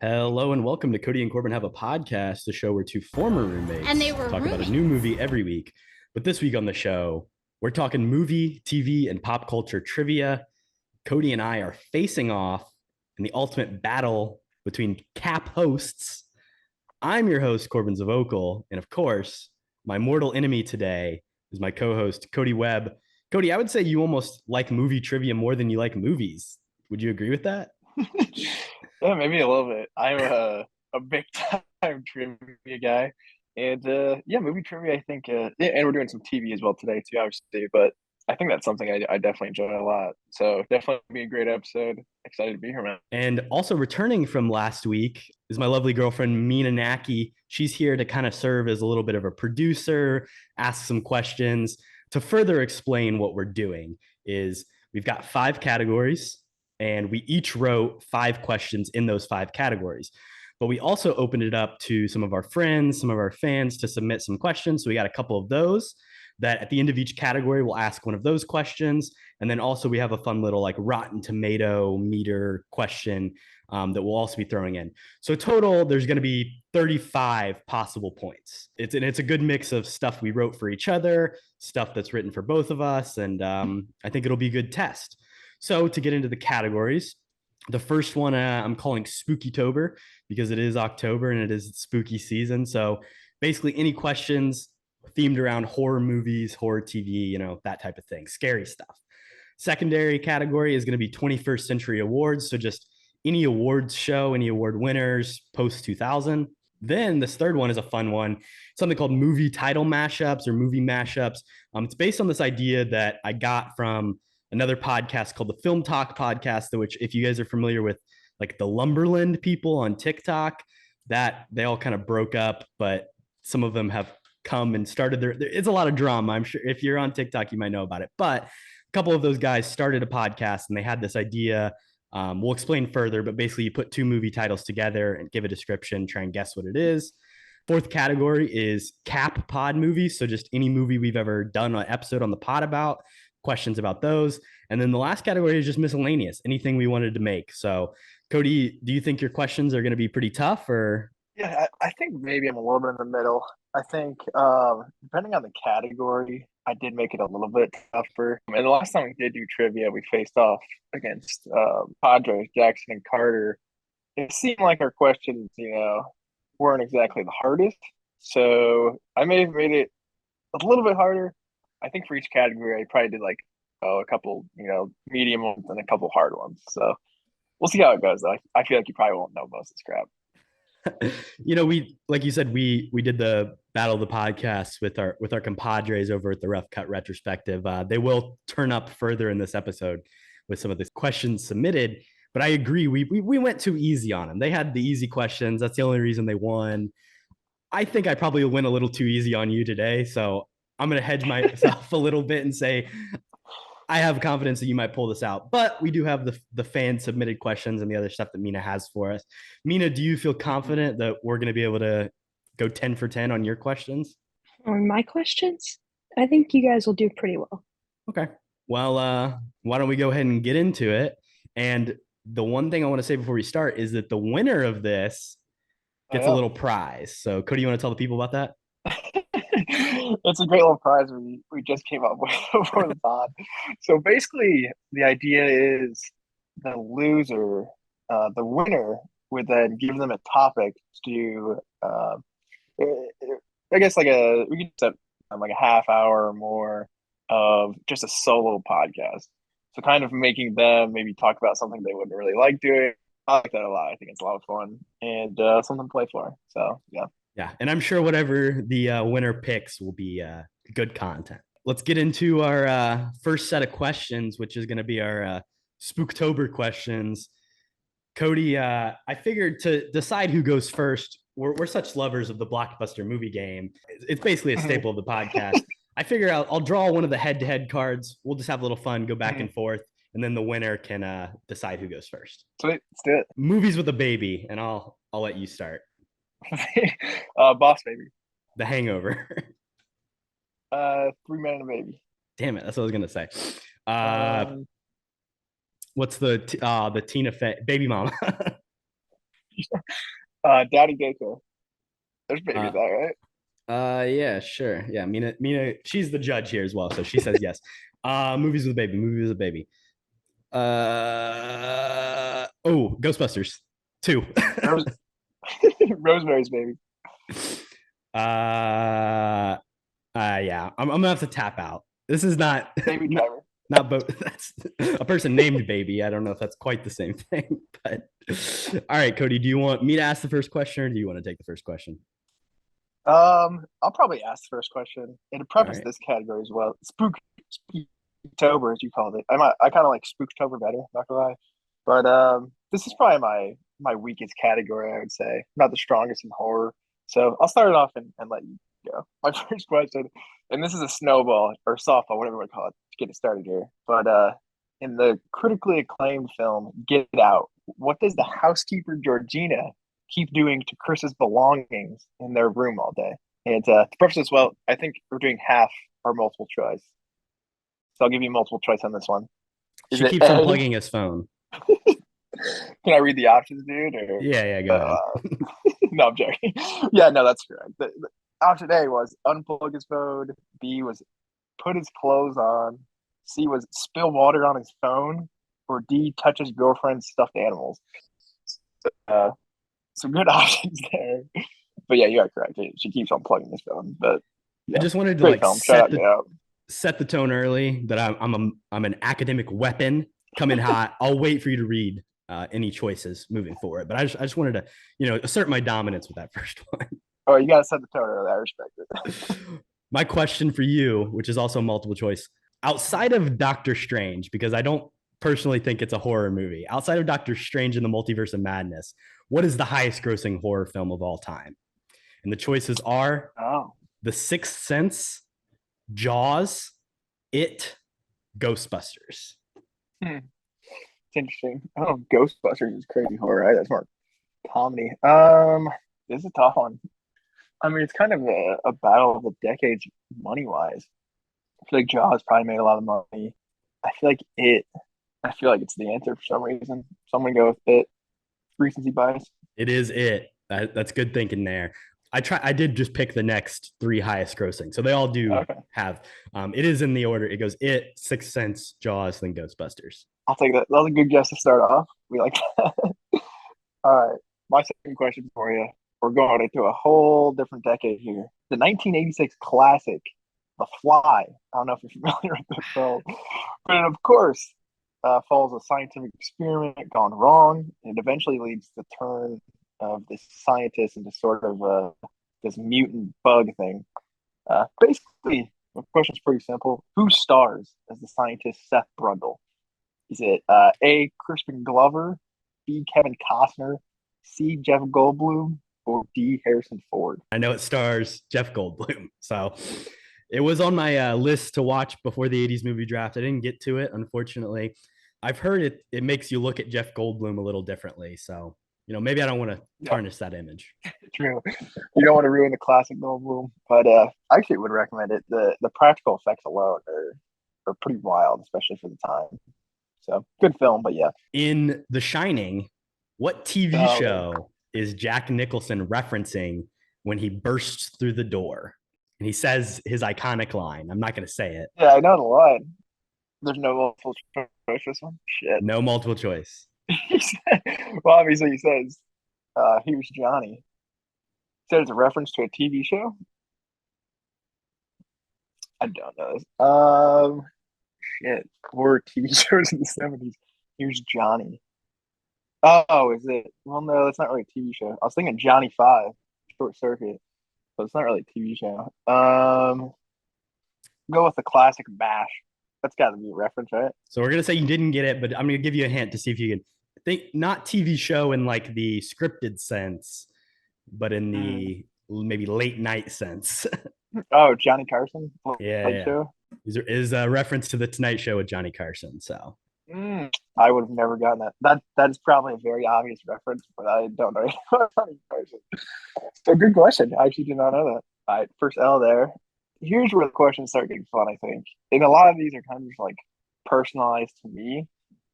Hello and welcome to Kody and Korbin Have a Podcast, the show where two former roommates And they were talk about a roommates. new movie every week. But this week on the show, we're talking movie, TV, and pop culture trivia. Kody and I are facing off in the ultimate battle between KHAP hosts. I'm your host, Corbin Zvokel, and of course, my mortal enemy today is my co-host, Kody Webb. Kody, I would say you almost like movie trivia more than you like movies. Would you agree with that? Yeah, maybe a little bit. I'm a big time trivia guy, and yeah, movie trivia. I think, yeah, and we're doing some TV as well today too, obviously. But I think that's something I definitely enjoy a lot. So definitely be a great episode. Excited to be here, man. And also returning from last week is my lovely girlfriend, Mina Naki. She's here to kind of serve as a little bit of a producer, ask some questions to further explain what we're doing. Is we've got 5 categories and we each wrote 5 questions in those 5 categories. But we also opened it up to some of our friends, some of our fans to submit some questions. So we got a couple of those that at the end of each category, we'll ask one of those questions. And then also we have a fun little like Rotten Tomato meter question that we'll also be throwing in. So total, there's going to be 35 possible points. It's a good mix of stuff we wrote for each other, stuff that's written for both of us. And I think it'll be a good test. So to get into the categories, the first one I'm calling Spooktober because it is October and it is spooky season. So basically any questions themed around horror movies, horror TV, that type of thing, scary stuff. Secondary category is going to be 21st century awards. So just any awards show, any award winners post 2000. Then this third one is a fun one, something called movie title mashups or movie mashups. It's based on this idea that I got from another podcast called the FilmTok podcast, which if you guys are familiar with like the Lumberland people on TikTok, that they all kind of broke up, but some of them have come and started it's a lot of drama. I'm sure if you're on TikTok, you might know about it, but a couple of those guys started a podcast and they had this idea. We'll explain further, but basically you put 2 movie titles together and give a description, try and guess what it is. Fourth category is KHAP pod movies. So just any movie we've ever done an episode on the pod about, questions about those. And then the last category is just miscellaneous, anything we wanted to make. So Kody, do you think your questions are going to be pretty tough or? Yeah, I think maybe I'm a little bit in the middle. I think depending on the category, I did make it a little bit tougher. And the last time we did do trivia, we faced off against Padres, Jackson, and Carter. It seemed like our questions, weren't exactly the hardest. So I may have made it a little bit harder. I think for each category, I probably did like a couple, medium ones and a couple hard ones. So we'll see how it goes. Though I feel like you probably won't know most of this crap. We like you said, we did the battle of the podcast with our compadres over at the Rough Cut Retrospective. They will turn up further in this episode with some of the questions submitted. But I agree, we went too easy on them. They had the easy questions. That's the only reason they won. I think I probably went a little too easy on you today, so I'm gonna hedge myself a little bit and say I have confidence that you might pull this out, but we do have the fan submitted questions and the other stuff that Mina has for us. Mina, do you feel confident that we're going to be able to go 10 for 10 on your questions? On my questions, I think you guys will do pretty well. Okay. Well, why don't we go ahead and get into it? And the one thing I want to say before we start is that the winner of this gets a little prize. So, Kody, you want to tell the people about that? It's a great little prize we just came up with before the pod. So basically, the idea is the loser, the winner, would then give them a topic to, I guess we could set like a half hour or more of just a solo podcast. So kind of making them maybe talk about something they wouldn't really like doing. I like that a lot. I think it's a lot of fun and something to play for. So yeah. Yeah, and I'm sure whatever the winner picks will be good content. Let's get into our first set of questions, which is going to be our Spooktober questions. Kody, I figured to decide who goes first, we're such lovers of the blockbuster movie game. It's basically a staple of the podcast. I figure I'll draw one of the head-to-head cards. We'll just have a little fun, go back and forth, and then the winner can decide who goes first. Sweet, let's do it. Movies with a baby, and I'll let you start. Boss Baby. The Hangover. 3 Men and a Baby. Damn it, that's what I was gonna say. What's the Tina Fey Baby Mama? Daddy Daycare. There's baby Uh, in that, right? yeah, sure. Yeah, Mina, she's the judge here as well, so she says yes. Movies with a baby. Movies with a baby. Oh, Ghostbusters 2. Rose Rosemary's Baby. Yeah, I'm gonna have to tap out. This is not Baby Driver. not both. That's a person named Baby. I don't know if that's quite the same thing, but all right, Kody, do you want me to ask the first question, or do you want to take the first question? I'll probably ask the first question. And to All preface right. this category as well, Spooktober, as you called it. I kind of like Spooktober better, not gonna lie. But this is probably my weakest category, I would say. Not the strongest in horror. So I'll start it off and let you go. My first question, and this is a snowball or softball, whatever you want to call it, to get it started here. But in the critically acclaimed film Get Out, what does the housekeeper Georgina keep doing to Chris's belongings in their room all day? And to preface as well, I think we're doing half our multiple choice. So I'll give you multiple choice on this one. Is She it keeps A? unplugging his phone. Can I read the options, dude? Or Yeah, go ahead. no, I'm joking. Yeah, no, that's correct. The option A was unplug his phone. B was put his clothes on. C was spill water on his phone. Or D touch his girlfriend's stuffed animals. Uh, some good options there. But yeah, you are correct. She keeps unplugging his phone. But I yeah, just wanted to great like film. Shout out, get out. set the tone early that I'm an academic weapon coming hot. I'll wait for you to read any choices moving forward, but I just wanted to assert my dominance with that first one. Oh, you gotta set the tone early. I respect it. My question for you, which is also multiple choice, outside of Doctor Strange, because I don't personally think it's a horror movie, outside of Doctor Strange in the Multiverse of Madness, what is the highest grossing horror film of all time? And the choices are Oh, The Sixth Sense, Jaws, It, Ghostbusters. it's interesting. Oh, Ghostbusters is crazy horror, right? That's more comedy. This is a tough one. I mean, it's kind of a battle of the decades money wise. I feel like Jaws probably made a lot of money. I feel like it. I feel like it's the answer for some reason. So I'm gonna go with it. Recency bias. It is It. That's good thinking there. I did just pick the next three highest grossing, so they all do Okay, have. It is in the order. It goes It, Sixth Sense, Jaws, then Ghostbusters. I'll take that. That was a good guess to start off. We like that. All right. My second question for you. We're going into a whole different decade here. The 1986 classic, The Fly. I don't know if you're familiar with this film, but it, of course, follows a scientific experiment gone wrong. And it eventually leads to the turn of this scientist into sort of this mutant bug thing. Basically, the question's pretty simple. Who stars as the scientist Seth Brundle? Is it A. Crispin Glover, B. Kevin Costner, C. Jeff Goldblum, or D. Harrison Ford? I know it stars Jeff Goldblum, so it was on my list to watch before the '80s movie draft. I didn't get to it, unfortunately. I've heard it makes you look at Jeff Goldblum a little differently, so maybe I don't want to Yeah, tarnish that image. true. You don't want to ruin the classic Goldblum, but I actually would recommend it. The practical effects alone are pretty wild, especially for the time. So good film, but yeah. In The Shining, what TV Oh, show is Jack Nicholson referencing when he bursts through the door and he says his iconic line? I'm not going to say it. yeah, I know the line. There's no multiple choice for this one. Shit. No multiple choice. Well, obviously he says here's Johnny. He said it's a reference to a TV show. I don't know this. Shit. Horror TV shows in the 70s. Here's Johnny. Oh, is it? Well, no, that's not really a TV show. I was thinking Johnny Five, Short Circuit, but it's not really a TV show. Go with the classic Bash. That's got to be a reference, right? So we're going to say you didn't get it, but I'm going to give you a hint to see if you can think not TV show in like the scripted sense, but in Mm. the maybe late night sense. Oh, Johnny Carson, Yeah, Late yeah. Show. Is a reference to the Tonight Show with Johnny Carson. So I would have never gotten that. That is probably a very obvious reference, but I don't know anything about Johnny Carson. So good question. I actually did not know that. All right, first L there. Here's where the questions start getting fun, I think. And a lot of these are kind of just like personalized to me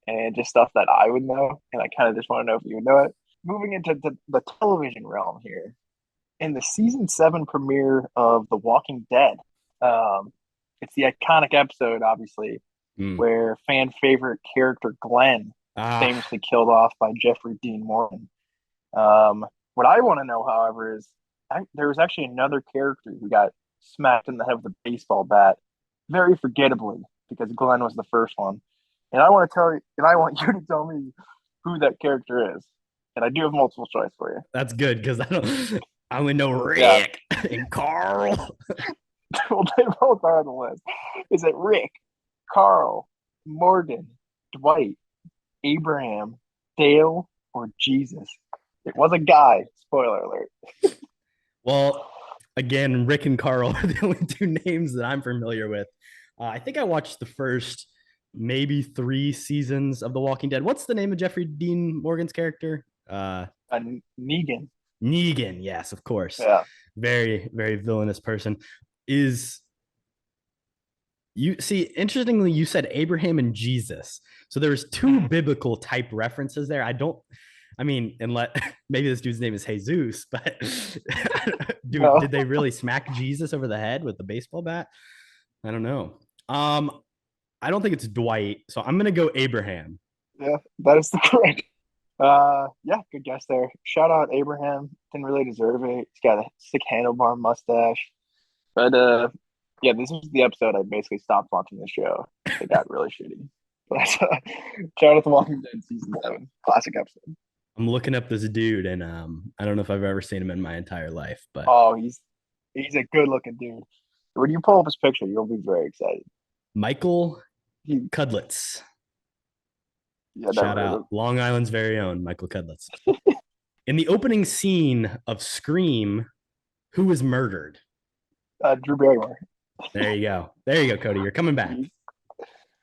and just stuff that I would know. And I kind of just want to know if you would know it. moving into the television realm here, in the season 7 premiere of The Walking Dead, um, it's the iconic episode, obviously, Mm. where fan favorite character Glenn Ah, famously killed off by Jeffrey Dean Morgan. What I want to know, however, is there was actually another character who got smacked in the head with a baseball bat, very forgettably, because Glenn was the first one. And I want to tell you, and I want you to tell me who that character is. And I do have multiple choice for you. that's good because I only know Yeah, Rick and Carl. well, they both are on the list. Is it Rick, Carl, Morgan, Dwight, Abraham, Dale, or Jesus? It was a guy. Spoiler alert. Well, again, Rick and Carl are the only two names that I'm familiar with. I think I watched the first maybe 3 seasons of The Walking Dead. What's the name of Jeffrey Dean Morgan's character? Negan. Negan. Yes, of course. Yeah. Very, very villainous person. Is you see, interestingly, you said Abraham and Jesus. So there's two biblical type references there. I mean, and maybe this dude's name is Jesus, but No. did they really smack Jesus over the head with the baseball bat? I don't know. I don't think it's Dwight, so I'm gonna go Abraham. Yeah, that is the correct. Yeah, good guess there. Shout out Abraham. Didn't really deserve it. He's got a sick handlebar mustache. But yeah, this was the episode I basically stopped watching the show. It got really shitty. But shout out to Walking Dead season 7, classic episode. I'm looking up this dude, and I don't know if I've ever seen him in my entire life, but Oh, he's a good looking dude. When you pull up his picture, you'll be very excited. Michael He, Cudlitz. yeah, Shout never heard of. out Long Island's very own Michael Cudlitz. In the opening scene of Scream, who is murdered? Drew Barrymore. There you go. There you go, Kody. You're coming back.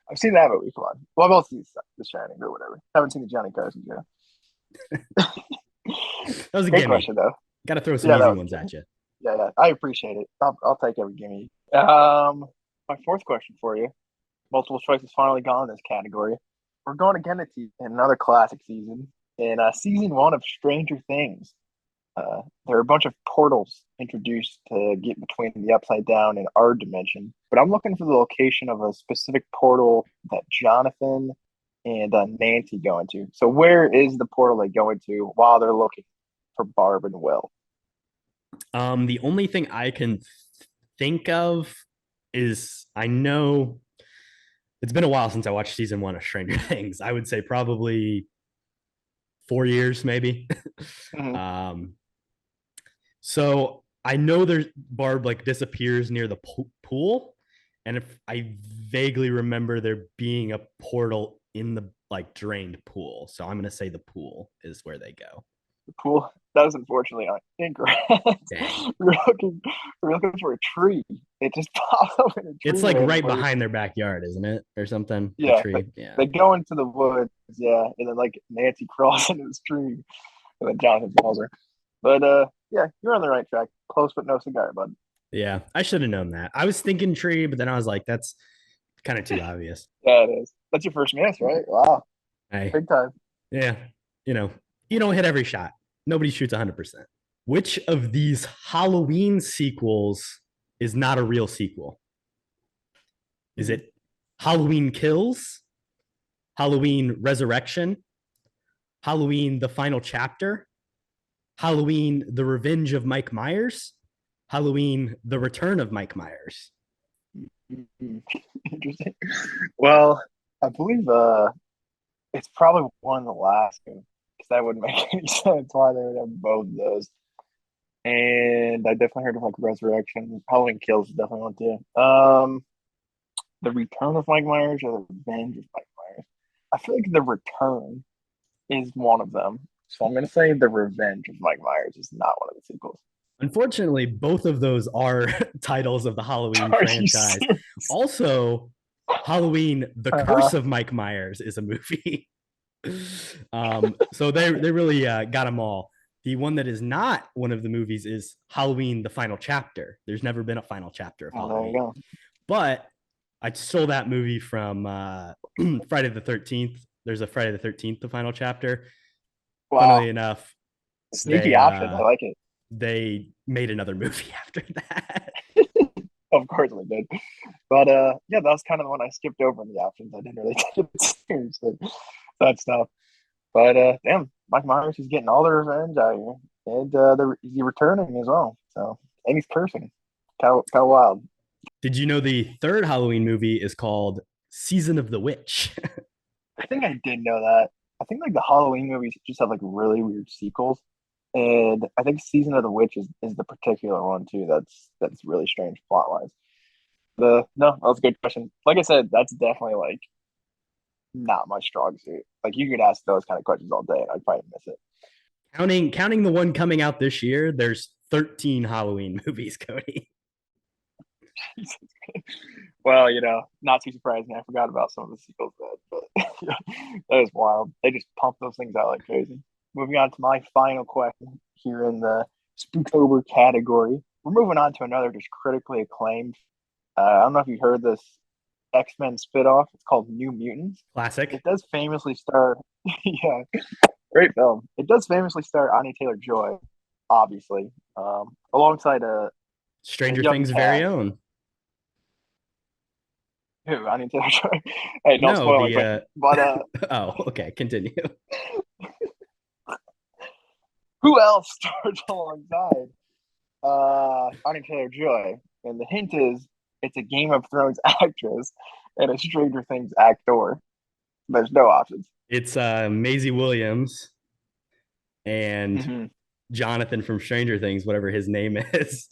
I've seen that movie. Come on. Well, I've also seen The Shining or whatever. Haven't seen the Johnny Carson show. That was a Great gimme. question though. Got to throw some easy ones at you. Yeah, I appreciate it. I'll take every gimme. My fourth question for you. Multiple choice is finally gone in this category. We're going again in another classic season. In season 1 of Stranger Things, there are a bunch of portals introduced to get between the upside down and our dimension. But I'm looking for the location of a specific portal that Jonathan and Nancy go into. So where is the portal they go into while they're looking for Barb and Will? The only thing I can think of is I know it's been a while since I watched season 1 of Stranger Things. I would say probably 4 years, maybe. Mm-hmm. So I know there's Barb like disappears near the pool, and if I vaguely remember there being a portal in the like drained pool, so I'm gonna say the pool is where they go. The pool. That was unfortunately incorrect. Dang. we're looking for a tree. It just popped up in a tree. It's like right behind their backyard, isn't it, or something? Yeah, the tree. Yeah. they go into the woods. Yeah, and then like Nancy crawls into this tree, and then Jonathan follows her. But yeah, you're on the right track. Close but no cigar, bud. Yeah, I should have known that. I was thinking tree, but then I was like, that's kind of too obvious. Yeah, it is. That's your first miss, right? Wow, Hey, big time. yeah, you don't hit every shot. Nobody shoots 100%. Which of these Halloween sequels is not a real sequel? Is it Halloween Kills, Halloween Resurrection, Halloween The Final Chapter, Halloween The Revenge of Mike Myers, Halloween The Return of Mike Myers? Interesting. Well, I believe it's probably one of the last because that wouldn't make any sense why they would have both of those. And I definitely heard of like Resurrection. Halloween Kills is definitely one too. The Return of Mike Myers or the Revenge of Mike Myers. I feel like the Return is one of them. So I'm gonna say the Revenge of Mike Myers is not one of the sequels. Unfortunately, both of those are titles of the Halloween Are you franchise. serious? Also, Halloween: The Curse of Mike Myers is a movie. So they really got them all. The one that is not one of the movies is Halloween: The Final Chapter. There's never been a final chapter of Oh, Halloween. there you go. But I stole that movie from Friday the 13th. There's a Friday the 13th, The Final Chapter. Wow. Funnily enough, Sneaky they option. I like it. they made another movie after that. Of course we did. But yeah, that was kind of the one I skipped over in the options. I didn't really take it seriously. That stuff. But damn, Mike Myers is getting all the revenge out here. And he's returning as well. So and he's cursing. Kind of wild. Did you know the third Halloween movie is called Season of the Witch? I think I did know that. I think like the Halloween movies just have like really weird sequels. And I think Season of the Witch is the particular one too that's really strange plot wise. No, that was a good question. Like I said, that's definitely like not my strong suit. Like you could ask those kind of questions all day and I'd probably miss it. Counting the one coming out this year, there's 13 Halloween movies, Kody. Well, not too surprising. I forgot about some of the sequels, but yeah, that is wild. They just pump those things out like crazy. Moving on to my final question here in the Spooktober category. We're moving on to another just critically acclaimed. I don't know if you heard this X-Men spinoff. It's called New Mutants. Classic. It does famously star, yeah, great film. It does famously star Anya Taylor-Joy, obviously, alongside Stranger young Things' very cast. own. Who? Anya Taylor-Joy. Hey, don't No, spoil my the question. But oh, okay, continue. who else stars alongside Anya Taylor-Joy? And the hint is it's a Game of Thrones actress and a Stranger Things actor. There's no options. It's Maisie Williams and Mm-hmm. Jonathan from Stranger Things, whatever his name is.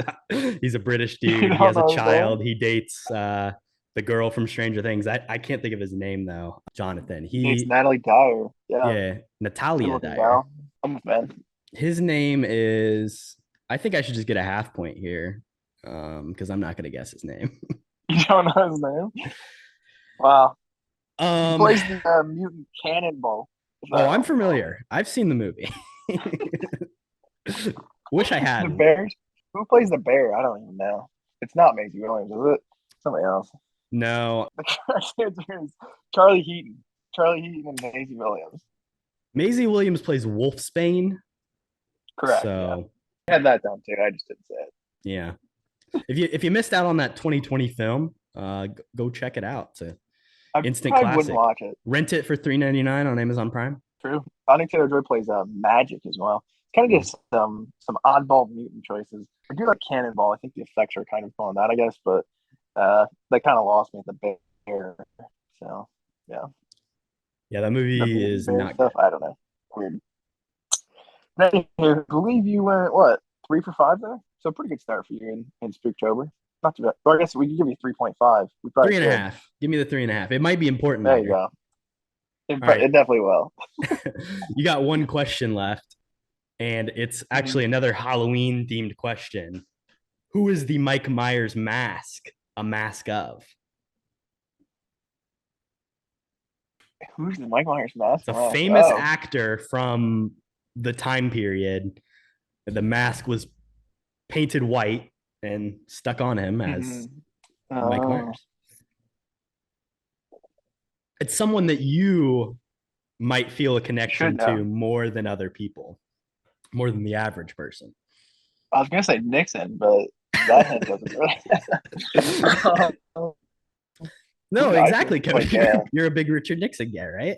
He's a British You dude. He don't has a know his child. name? He dates the girl from Stranger Things. I can't think of his name though. Jonathan. It's Natalie Dyer. Yeah, Yeah, good Natalia looking Dyer. gal. I'm a fan. His name is. I think I should just get a half point here, because I'm not gonna guess his name. You don't know his name? Wow. He Um. plays the mutant cannonball. Oh, I'm familiar. I've seen the movie. Wish I The hadn't. Bears. Who plays the bear? I don't even know. It's not Maisie Williams, is it? Somebody else. No, The correct answer is Charlie Heaton. Charlie Heaton and Maisie Williams. Maisie Williams plays Wolfsbane. Correct. So Yeah. I had that down too. I just didn't say it. yeah, if you missed out on that 2020 film, go check it out. It's an I instant probably wouldn't classic. watch it. Rent it for $3.99 on Amazon Prime. True. Anya Taylor-Joy plays Magic as well. It's kind of just some oddball mutant choices. I do like Cannonball. I think the effects are kind of cool on that, I guess, but they kind of lost me at the bear. So yeah, Yeah, that the movie mutant is bear not stuff. good. I don't know. Weird. Now, I believe you went what 3 for 5 there, so pretty good start for you in Spooktober. Not too bad. Well, I guess we could give you 3.5. We probably Three and a should. half. Give me the 3.5. It might be important There you later. go. All right, It definitely will. you got one question left, and it's actually another Halloween themed question. Who is the Mike Myers mask a mask of? Who's the Mike Myers mask? It's a Mask? famous Oh, actor from the time period. The mask was painted white and stuck on him as Mike oh, Myers. It's someone that you might feel a connection should know. to more than other people, more than the average person. I was gonna say Nixon, but that hint doesn't really. No, I exactly, think Cody. like You're a big Richard Nixon guy, right?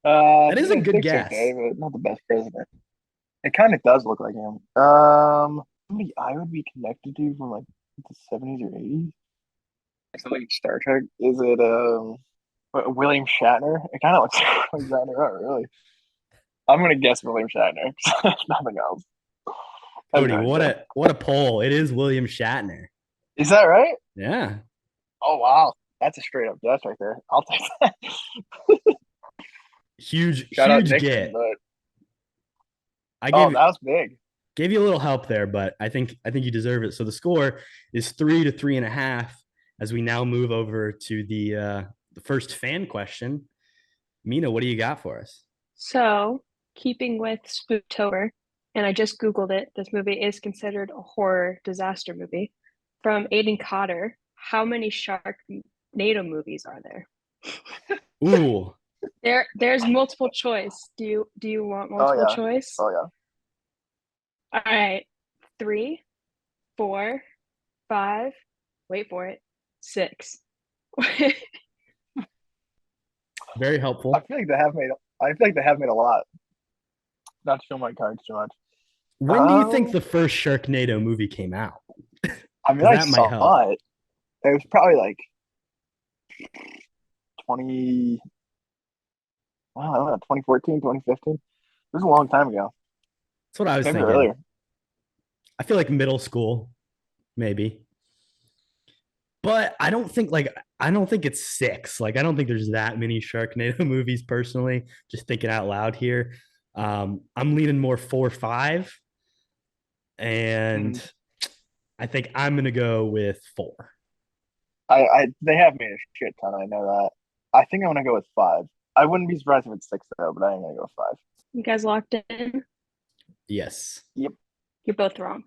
that is a good guess. Okay, but not the best president. It kind of does look like him. Somebody I would be connected to from like the 70s or 80s. Something like Star Trek. Is it William Shatner? It kind of looks like William Shatner. Oh, really? I'm gonna guess William Shatner. Nothing else. Cody, what a poll. It is William Shatner. Is that right? Yeah. Oh wow, that's a straight up guess right there. I'll take that. Huge Shout out Nixon, get. but I that was big. Gave you a little help there, but I think you deserve it. So the score is 3 to 3.5 as we now move over to the first fan question. Mina, what do you got for us? So, keeping with Spooktober, and I just Googled it, this movie is considered a horror disaster movie. From Aiden Cotter, how many Sharknado movies are there? Ooh, There's multiple choice. Do you want Oh multiple yeah. choice? Oh yeah. All right. 3, 4, 5. Wait for it. 6. Very I helpful. feel like they have made. I feel like they have made a lot. Not to show my cards too much. When do you think Um, the first Sharknado movie came out? I mean, Because I that might saw help. it. It was probably like 20. Wow, I don't know, 2014, 2015. It was a long time ago. That's what I was Maybe thinking. earlier. I feel like middle school, maybe. But I don't think it's 6. Like I don't think there's that many Sharknado movies personally. Just thinking out loud here. I'm leaning more 4, 5, and Mhm. I think I'm gonna go with 4. They have made a shit ton. I know that. I think I'm gonna go with 5. I wouldn't be surprised if it's 6 though, but I am gonna go with 5. You guys locked in? Yes. Yep, You're both wrong.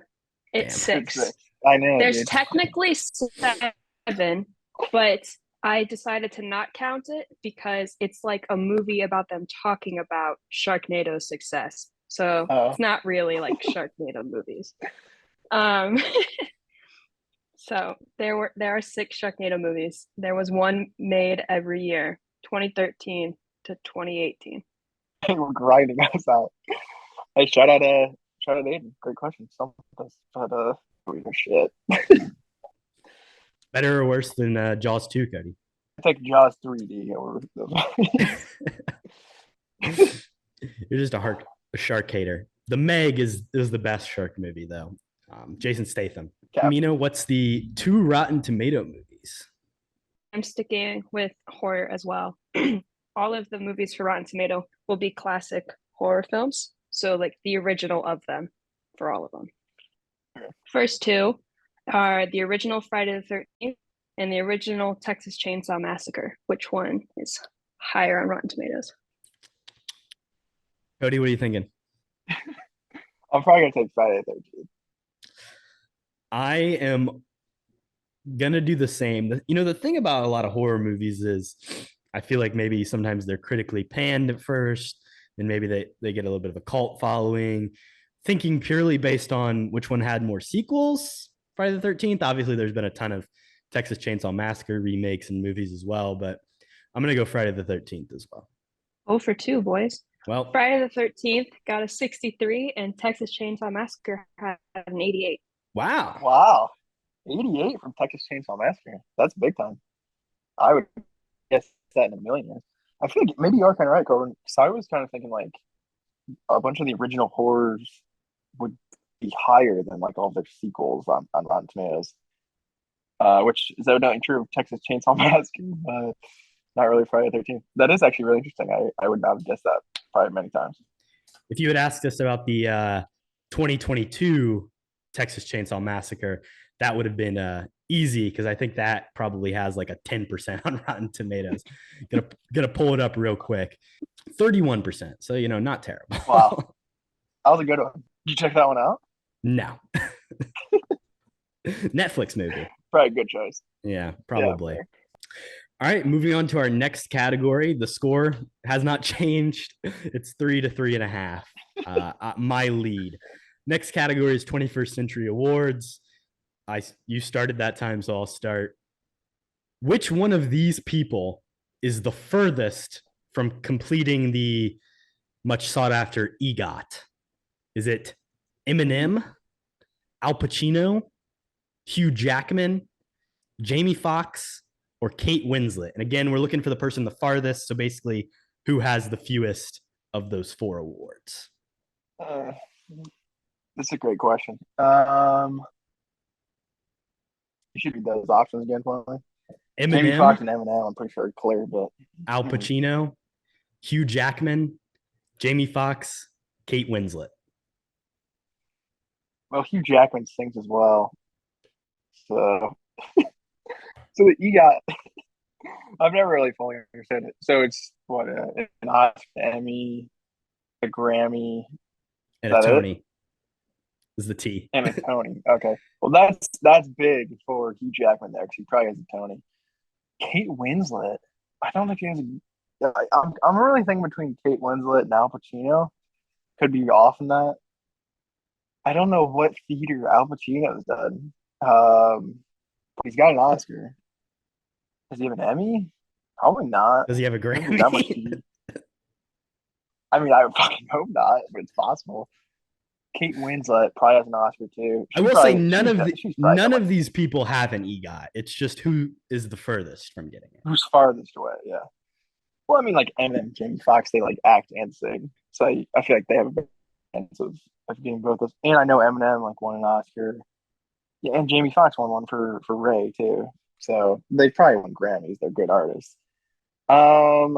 It's Damn. it's 6. 6. I know, There's dude. technically 7, but I decided to not count it because it's like a movie about them talking about Sharknado's success. So Oh, it's not really like Sharknado movies. Um, so there are 6 Sharknado movies. There was one made every year, 2013 to 2018. we're grinding us out. Hey, shout out Aiden. Great question. Some of us, but we are shit. Better or worse than Jaws 2, Kody? I take Jaws 3D over those. You're just a shark hater. The Meg is the best shark movie though. Jason Statham. Cap. Mina, what's the 2 Rotten Tomato movies? I'm sticking with horror as well. All of the movies for Rotten Tomato will be classic horror films. So like the original of them for all of them. First 2 are the original Friday the 13th and the original Texas Chainsaw Massacre. Which one is higher on Rotten Tomatoes? Kody, what are you thinking? I'm probably gonna take Friday the 13th. I am gonna do the same. The thing about a lot of horror movies is I feel like maybe sometimes they're critically panned at first, and maybe they get a little bit of a cult following. Thinking purely based on which one had more sequels, Friday the 13th. Obviously, there's been a ton of Texas Chainsaw Massacre remakes and movies as well, but I'm gonna go Friday the 13th as well. Oh for 2, boys. Well, Friday the 13th got a 63 and Texas Chainsaw Massacre had an 88. wow. Wow, 88 from Texas Chainsaw Massacre. That's big time. I would guess that in a million years. I feel like maybe you are kind of right, Corbin. So I was kind of thinking like a bunch of the original horrors would be higher than like all their sequels on Rotten Tomatoes. Which is evidently true of Texas Chainsaw Massacre, but not really Friday the 13th. That is actually really interesting. I would not have guessed that probably many times. If you had asked us about the 2022 Texas Chainsaw Massacre, that would have been easy because I think that probably has like a 10% on Rotten Tomatoes. Gonna pull it up real quick. 31%. So not terrible. Wow, that was a good one. Did you check that one out? No. Netflix movie. Probably a good choice. Yeah, Yeah, probably. fair. All right, moving on to our next category. The score has not changed. It's 3 to 3.5. My lead. Next category is 21st Century Awards. You started that time, so I'll start. Which one of these people is the furthest from completing the much sought after EGOT? Is it Eminem, Al Pacino, Hugh Jackman, Jamie Foxx, or Kate Winslet? And again, we're looking for the person the farthest. So basically, who has the fewest of those 4 awards? Uh, That's a great question. You should read those options again for me. Jamie Eminem, Foxx and Eminem, I'm pretty sure are clear, but Al Pacino, Hugh Jackman, Jamie Foxx, Kate Winslet. well, Hugh Jackman sings as well. So, so the EGOT, I've never really fully understood it. So it's what an Oscar, Emmy, a Grammy. Is And a that it? Tony is the T. And a Tony. Okay, well that's big for Hugh Jackman there because he probably has a Tony. Kate Winslet, I don't think she has I'm really thinking between Kate Winslet and Al Pacino. Could be off in that. I don't know what theater Al Pacino's done. But he's got an Oscar. Does he have an Emmy? Probably not. Does he have a I don't think that much Grammy? TV. I mean, I would fucking hope not, but it's possible. Kate Winslet probably has an Oscar too. I will say She's probably none got, of these people have an EGOT. It's just who is the furthest from getting it. who's farthest away. Yeah. Well, I mean, like Eminem, Jamie Foxx, they like act and sing, so I feel like they have a better chance of getting both those. And I know Eminem like won an Oscar. Yeah, and Jamie Foxx won one for Ray too. So they probably won Grammys. They're good artists. I'm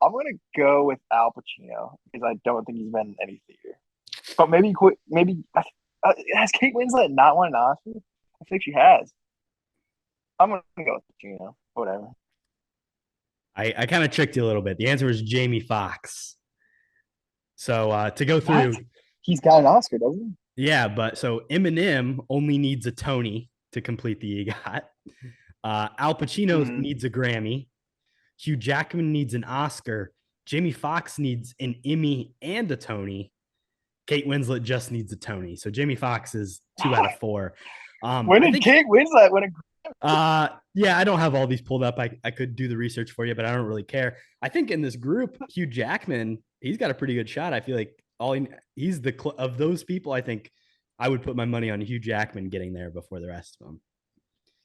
gonna go with Al Pacino because I don't think he's been in any theater. But maybe has Kate Winslet not won an Oscar? I think she has. I'm gonna go with Pacino. Whatever. I kind of tricked you a little bit. The answer was Jamie Foxx. So to go through, What? He's got an Oscar, doesn't yeah, but so Eminem only needs a Tony to complete the EGOT. Al Pacino needs a Grammy. Hugh Jackman needs an Oscar. Jamie Foxx needs an Emmy and a Tony. Kate Winslet just needs a Tony. So Jamie Foxx is 2 out of 4. When did Kate Winslet win a Grammy? Yeah, I don't have all these pulled up. I could do the research for you, but I don't really care. I think in this group, Hugh Jackman, he's got a pretty good shot. I feel like he's of those people. I think I would put my money on Hugh Jackman getting there before the rest of them.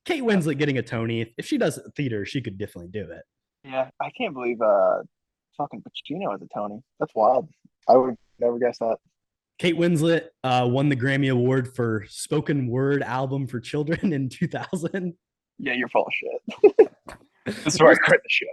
Kate Winslet getting a Tony. If she does theater, she could definitely do it. Yeah, I can't believe fucking Pacino has a Tony. That's wild. I would never guess that. Kate Winslet won the Grammy Award for Spoken Word Album for Children in 2000. Yeah, you're full of shit. This is where I quit the show.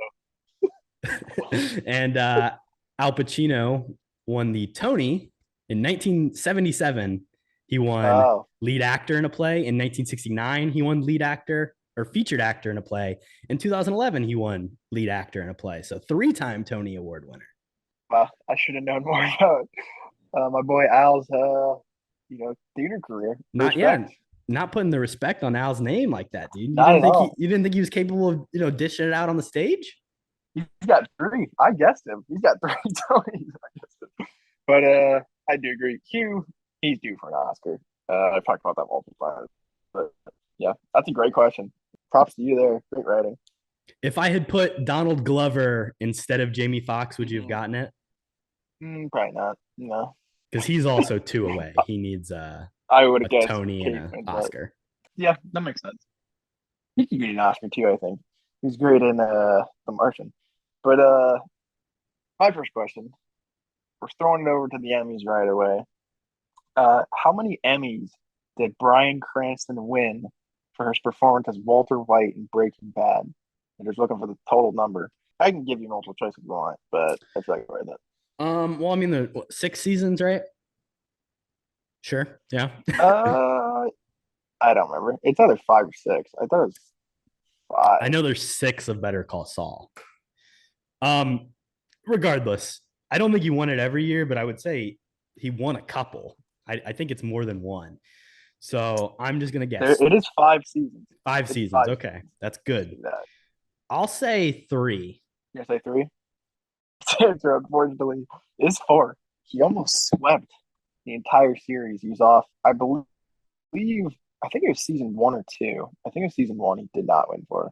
And Al Pacino won the Tony in 1977. He won lead actor in a play. In 1969, he won lead actor or featured actor in a play. In 2011, he won lead actor in a play. So 3-time Tony Award winner. Wow, I should have known more about my boy Al's, theater career. Not putting the respect on Al's name like that, dude. You didn't think he was capable of, dishing it out on the stage? He's got 3. I guessed him. He's got 3 Tonys. But I do agree. Hugh, he's due for an Oscar. I've talked about that multiple times. But yeah, that's a great question. Props to you there. Great writing. If I had put Donald Glover instead of Jamie Foxx, would you have gotten it? Probably not. No. Because he's also 2 away. He needs I would have guessed Tony and an Oscar. Yeah, that makes sense. He could get an Oscar too, I think. He's great in The Martian. But my first question, we're throwing it over to the Emmys right away. How many Emmys did Bryan Cranston win for his performance as Walter White in Breaking Bad? I'm just looking for the total number. I can give you multiple choice if you want, but I feel like right that. Well, I mean, the 6 seasons, right? Sure. Yeah. I don't remember. It's either 5 or 6. I thought it was 5. I know there's 6 of Better Call Saul. Regardless, I don't think he won it every year, but I would say he won a couple. I think it's more than one. So I'm just gonna guess. It is 5 seasons. 5 seasons. Okay, that's good. I'll say 3. You say 3? Answer, unfortunately, is 4. He almost swept the entire series. He was off. I think it was season 1 or 2. I think it was season 1. He did not win for.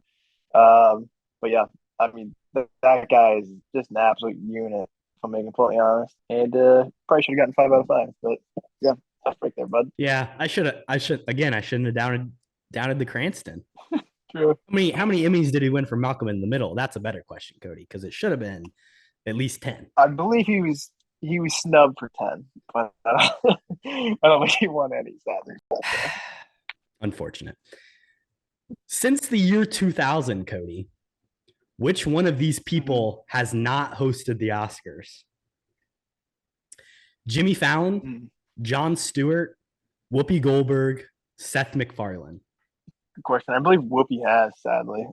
But yeah, I mean that guy is just an absolute unit. If I'm being completely honest, and probably should have gotten 5 out of 5. But yeah, tough break there, bud. Yeah, I shouldn't have doubted the Cranston. True. How many Emmys did he win for Malcolm in the Middle? That's a better question, Kody, because it should have been at least 10. I believe he was snubbed for 10, but I don't think he won any, sadly. Unfortunate. Since the year 2000, Kody, which one of these people has not hosted the Oscars? Jimmy Fallon, Jon Stewart, Whoopi Goldberg, Seth MacFarlane. Good question. I believe Whoopi has, sadly.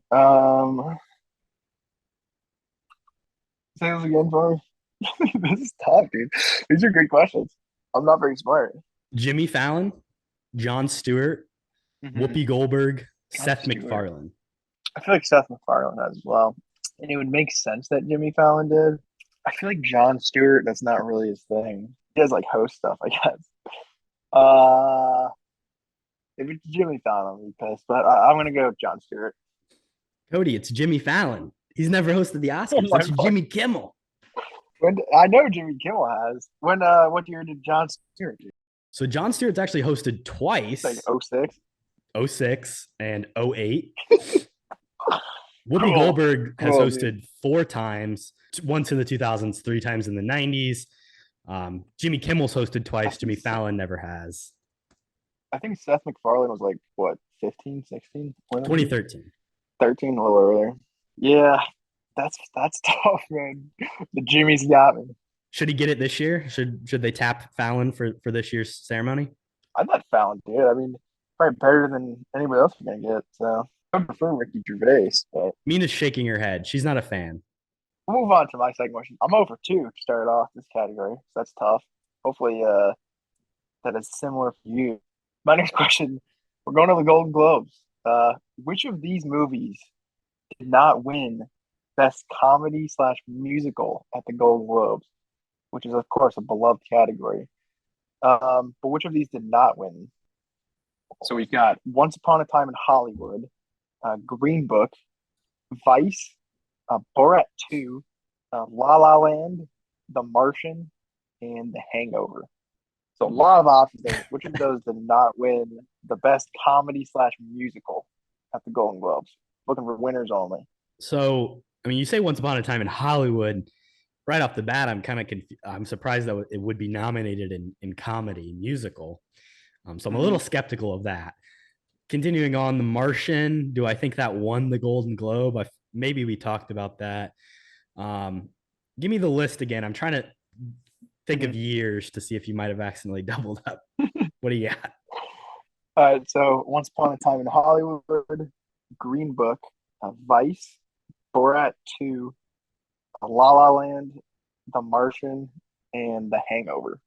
Say this again for me. This is tough, dude. These are great questions. I'm not very smart. Jimmy Fallon, Jon Stewart, Whoopi Goldberg, Seth MacFarlane. I feel like Seth MacFarlane has as well. and it would make sense that Jimmy Fallon did. I feel like Jon Stewart, that's not really his thing. He does like host stuff, I guess. Uh, if it's Jimmy Fallon, I'll be pissed, but I'm gonna go with Jon Stewart. Kody, it's Jimmy Fallon. He's never hosted the Oh Oscars. my That's God. Jimmy Kimmel. When I know Jimmy Kimmel has. What year did Jon Stewart do? So Jon Stewart's actually hosted twice, Like 06? 06 and 08. Whoopi Cool. Goldberg has Cool, hosted dude. 4 times, once in the 2000s, 3 times in the 90s. Jimmy Kimmel's hosted twice. Jimmy Fallon never has. I think Seth MacFarlane was like, what, 15, 16? 2013. 13, a little earlier. Yeah, that's tough, man. The Jimmy's got me. Should he get it this year? Should they tap Fallon for this year's ceremony? I thought Fallon did. I mean, probably better than anybody else we're gonna get. So I prefer Ricky Gervais, but Mina's shaking her head. She's not a fan. we'll move on to my second question. I'm over two to start off this category, so that's tough. Hopefully, that is similar for you. My next question: we're going to the Golden Globes. Which of these movies did not win Best Comedy slash Musical at the Golden Globes, which is of course a beloved category? But which of these did not win? So we've got Once Upon a Time in Hollywood, Green Book, Vice, Borat 2, La La Land, The Martian, and The Hangover. So a lot of options there. Which of those did not win the best comedy slash musical at the Golden Globes? Looking for winners only. So, I mean, you say Once Upon a Time in Hollywood. Right off the bat, I'm kind of I'm surprised that it would be nominated in comedy musical. So I'm a little skeptical of that. Continuing on, The Martian. Do I think that won the Golden Globe? Maybe we talked about that. Give me the list again. I'm trying to think of years to see if you might have accidentally doubled up. What do you got? All right, so Once Upon a Time in Hollywood, Green Book, Vice, Borat 2, La La Land, The Martian, and The Hangover.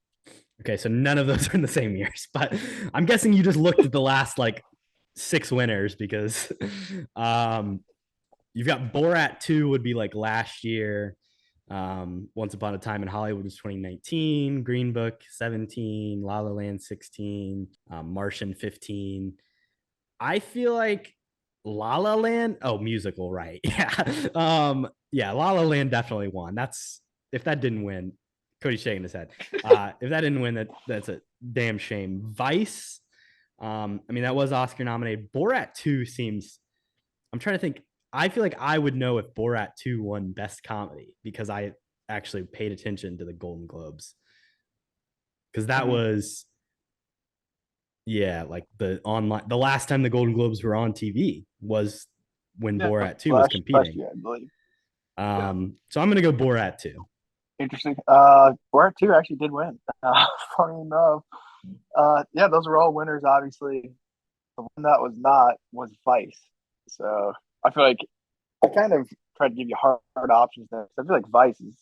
Okay, so none of those are in the same years, but I'm guessing you just looked at the last like 6 winners because you've got Borat 2 would be like last year. Once Upon a Time in Hollywood was 2019, Green Book 17, La La Land 16, Martian 15. I feel like La La Land, musical, right? Yeah. La La Land definitely won. If that didn't win, Kody's shaking his head. If that didn't win, that's a damn shame. Vice, I mean, that was Oscar nominated. Borat 2 seems, I'm trying to think. I feel like I would know if Borat 2 won Best Comedy because I actually paid attention to the Golden Globes. Because that was, like the last time the Golden Globes were on TV was when Borat 2 was competing. Year, I believe. So I'm going to go Borat 2. Interesting. Borat 2 actually did win. Funny enough. Yeah, those were all winners, obviously. The one that was not was Vice. So I feel like I kind of tried to give you hard options there. I feel like Vice is,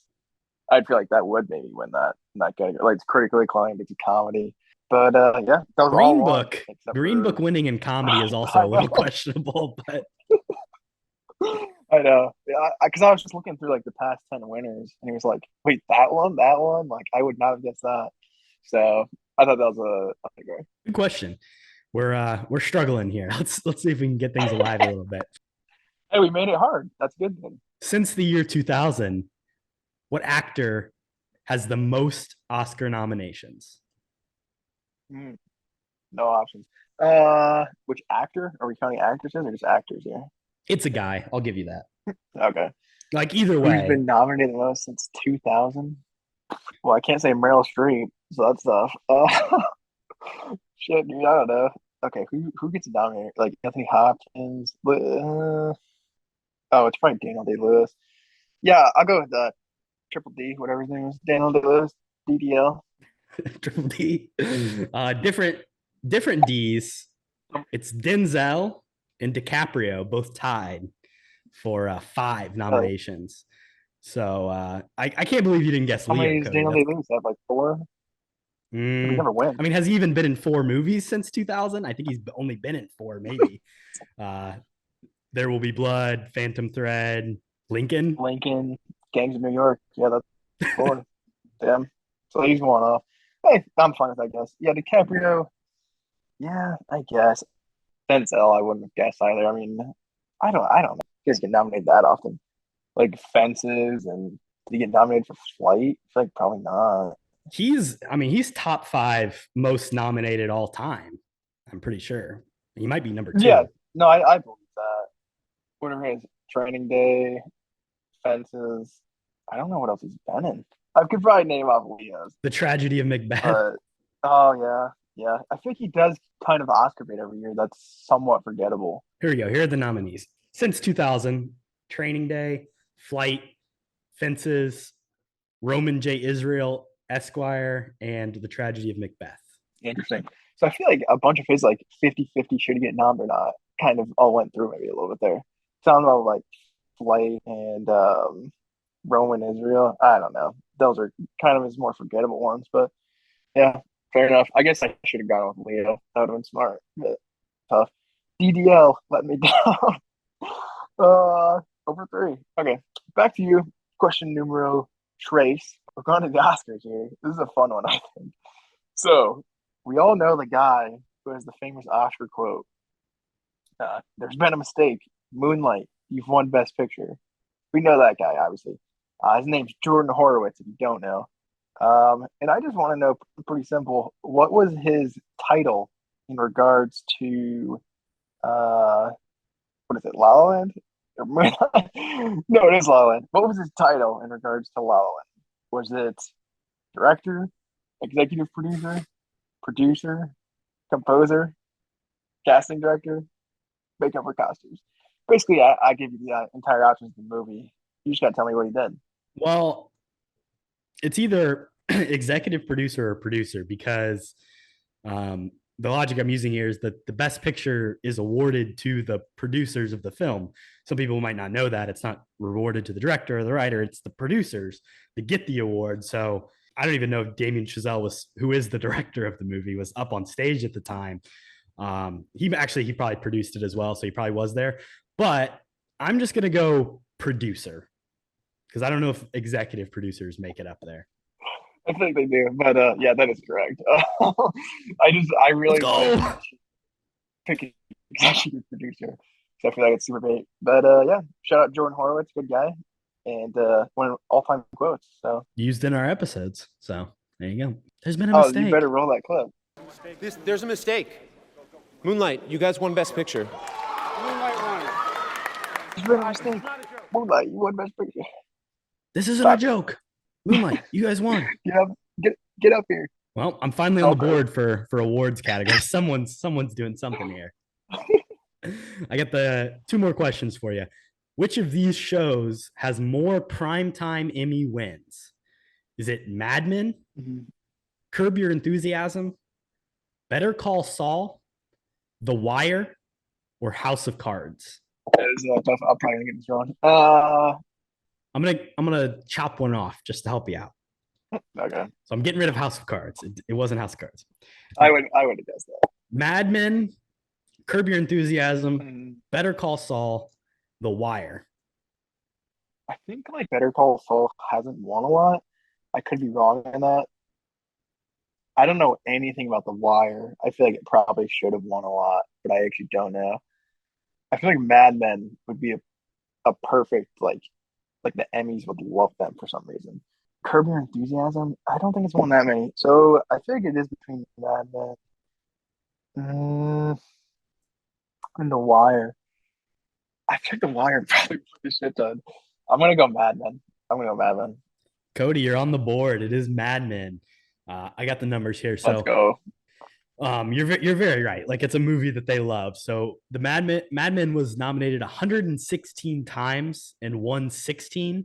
I feel like that would maybe win that in that category. Like it's critically acclaimed, it's a comedy. But yeah, that was Green all Book. Green Book winning in comedy is also a little questionable, but I know. Yeah, because I was just looking through like the past 10 winners, and he was like, "Wait, that one? Like, I would not have guessed that." So I thought that was a category. Good question. We're struggling here. Let's see if we can get things alive a little bit. Hey, we made it hard. That's good then. Since the year 2000, what actor has the most Oscar nominations? No options. Which actor? Are we counting actresses or just actors here? It's a guy. I'll give you that. Okay. Like either Who's way. been nominated the most since 2000? Well, I can't say Meryl Streep, so that's tough. Shit, dude, I don't know. Okay, who gets nominated? Like Anthony Hopkins? Oh, it's probably Daniel Day-Lewis. Yeah, I'll go with that. Triple D, whatever his name is. Daniel Day-Lewis, DDL. Triple D. Different D's. It's Denzel and DiCaprio, both tied for 5 nominations. So I can't believe you didn't guess How Leo. many does Kody. Daniel Day-Lewis have? Like 4? He never wins. I mean, has he even been in 4 movies since 2000? I think he's only been in 4, maybe. There Will Be Blood, Phantom Thread, Lincoln. Lincoln, Gangs of New York. Yeah, that's 4. Damn. So he's one off. Hey, I'm fine with that guess. Yeah, DiCaprio. Yeah, I guess. Denzel, I wouldn't have guessed either. I mean, I don't know. He doesn't get nominated that often. Like Fences, and did he get nominated for Flight? I feel like probably not. He's top 5 most nominated all time. I'm pretty sure. He might be number 2. Yeah, no, I believe that. Whatever his Training Day, Fences. I don't know what else he's been in. I could probably name off Leo's, The Tragedy of Macbeth. but oh yeah. I think he does kind of Oscar bait every year. That's somewhat forgettable. Here we go. Here are the nominees. Since 2000, Training Day, Flight, Fences, Roman J. Israel, Esquire, and The Tragedy of Macbeth. Interesting. So I feel like a bunch of his like 50-50 should he get nommed or not kind of all went through maybe a little bit there. Sound about like Flight and Roman Israel. I don't know. Those are kind of his more forgettable ones, but yeah, fair enough. I guess I should have gone with Leo. That would have been smart, but tough. DDL let me down. Over 3. Okay, back to you. Question numero trace. We're going to the Oscars here. This is a fun one, I think. So we all know the guy who has the famous Oscar quote. There's been a mistake. Moonlight, you've won Best Picture. We know that guy, obviously. His name's Jordan Horowitz, if you don't know. And I just want to know, pretty simple, what was his title in regards to, what is it, La La Land? No, it is La La Land. What was his title in regards to La La Land? Was it director, executive producer, composer, casting director, makeup or costumes? Basically, I give you the entire options of the movie. You just got to tell me what he did. Well, it's either executive producer or producer because the logic I'm using here is that the best picture is awarded to the producers of the film. Some people might not know that. It's not rewarded to the director or the writer. It's the producers that get the award. So I don't even know if Damien Chazelle who is the director of the movie, was up on stage at the time. He probably produced it as well. So he probably was there. But I'm just going to go producer because I don't know if executive producers make it up there. I think they do, but yeah, that is correct. I really want to pick executive producer, so I feel like it's super big. But yeah, shout out Jordan Horowitz, good guy, and one of all-time quotes. So used in our episodes. So there you go. There's been a mistake. Oh, you better roll that clip. There's a mistake. Moonlight, you guys won Best Picture. Moonlight won. There's been a mistake. Moonlight, you won Best Picture. This isn't a joke. Moonlight, you guys won. Get up here. Well, I'm finally on the board for awards category. Someone's doing something here. I got the 2 more questions for you. Which of these shows has more primetime Emmy wins? Is it Mad Men, Curb Your Enthusiasm, Better Call Saul, The Wire, or House of Cards? It's tough. I'm probably gonna get this wrong. I'm gonna chop one off just to help you out. Okay. So I'm getting rid of House of Cards. It wasn't House of Cards. I would have guessed that. Mad Men, Curb Your Enthusiasm, Better Call Saul, The Wire. I think like Better Call Saul hasn't won a lot. I could be wrong on that. I don't know anything about The Wire. I feel like it probably should have won a lot, but I actually don't know. I feel like Mad Men would be a perfect like the Emmys would love them for some reason. Curb Your Enthusiasm, I don't think it's won that many. So I feel like it is between Mad Men and The Wire. I feel like The Wire probably put the shit done. I'm gonna go Mad Men. Kody, you're on the board. It is Mad Men. I got the numbers here. So let's go. You're very right. Like it's a movie that they love. So the Mad Men was nominated 116 times and won 16.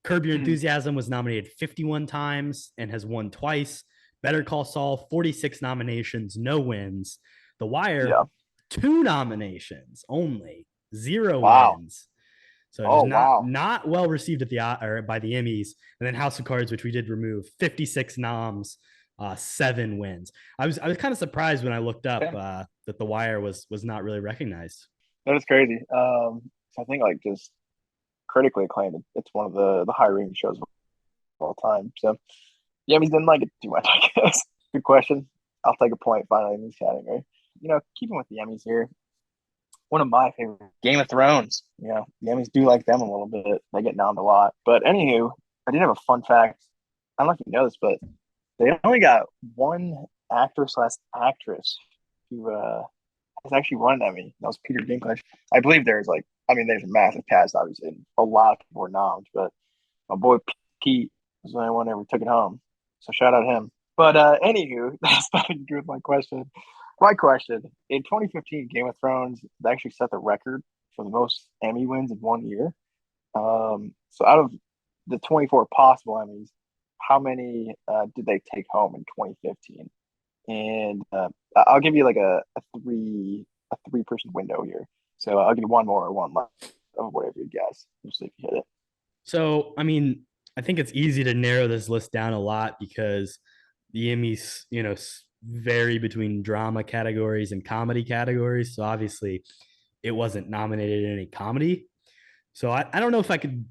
Curb Your Enthusiasm was nominated 51 times and has won twice. Better Call Saul, 46 nominations, no wins. The Wire, 2 nominations only, 0 wins. So not well received by the Emmys. And then House of Cards, which we did remove, 56 noms, 7 wins. I was kind of surprised when I looked up that The Wire was not really recognized. That is crazy. So I think like just critically acclaimed. It's one of the high rating shows of all time. So the Emmys didn't like it too much, I guess. Good question. I'll take a point finally in this category. Keeping with the Emmys here, one of my favorite, Game of Thrones. The Emmys do like them a little bit. They get nommed a lot. But anywho, I did have a fun fact. I don't know if you know this, but they only got one actor/actress who has actually won an Emmy. That was Peter Dinklage. I believe there's there's a massive cast, obviously, and a lot of people were nommed, but my boy Pete was the only one that ever took it home. So shout out him. But anywho, that's nothing to do with my question. My question, in 2015, Game of Thrones actually set the record for the most Emmy wins in one year. So out of the 24 possible Emmys, how many did they take home in 2015? And I'll give you like a three-person window here. So I'll give you one more or one less of whatever you guess. Just see if you hit it. So, I mean, I think it's easy to narrow this list down a lot because the Emmys, vary between drama categories and comedy categories. So obviously it wasn't nominated in any comedy. So I don't know if I could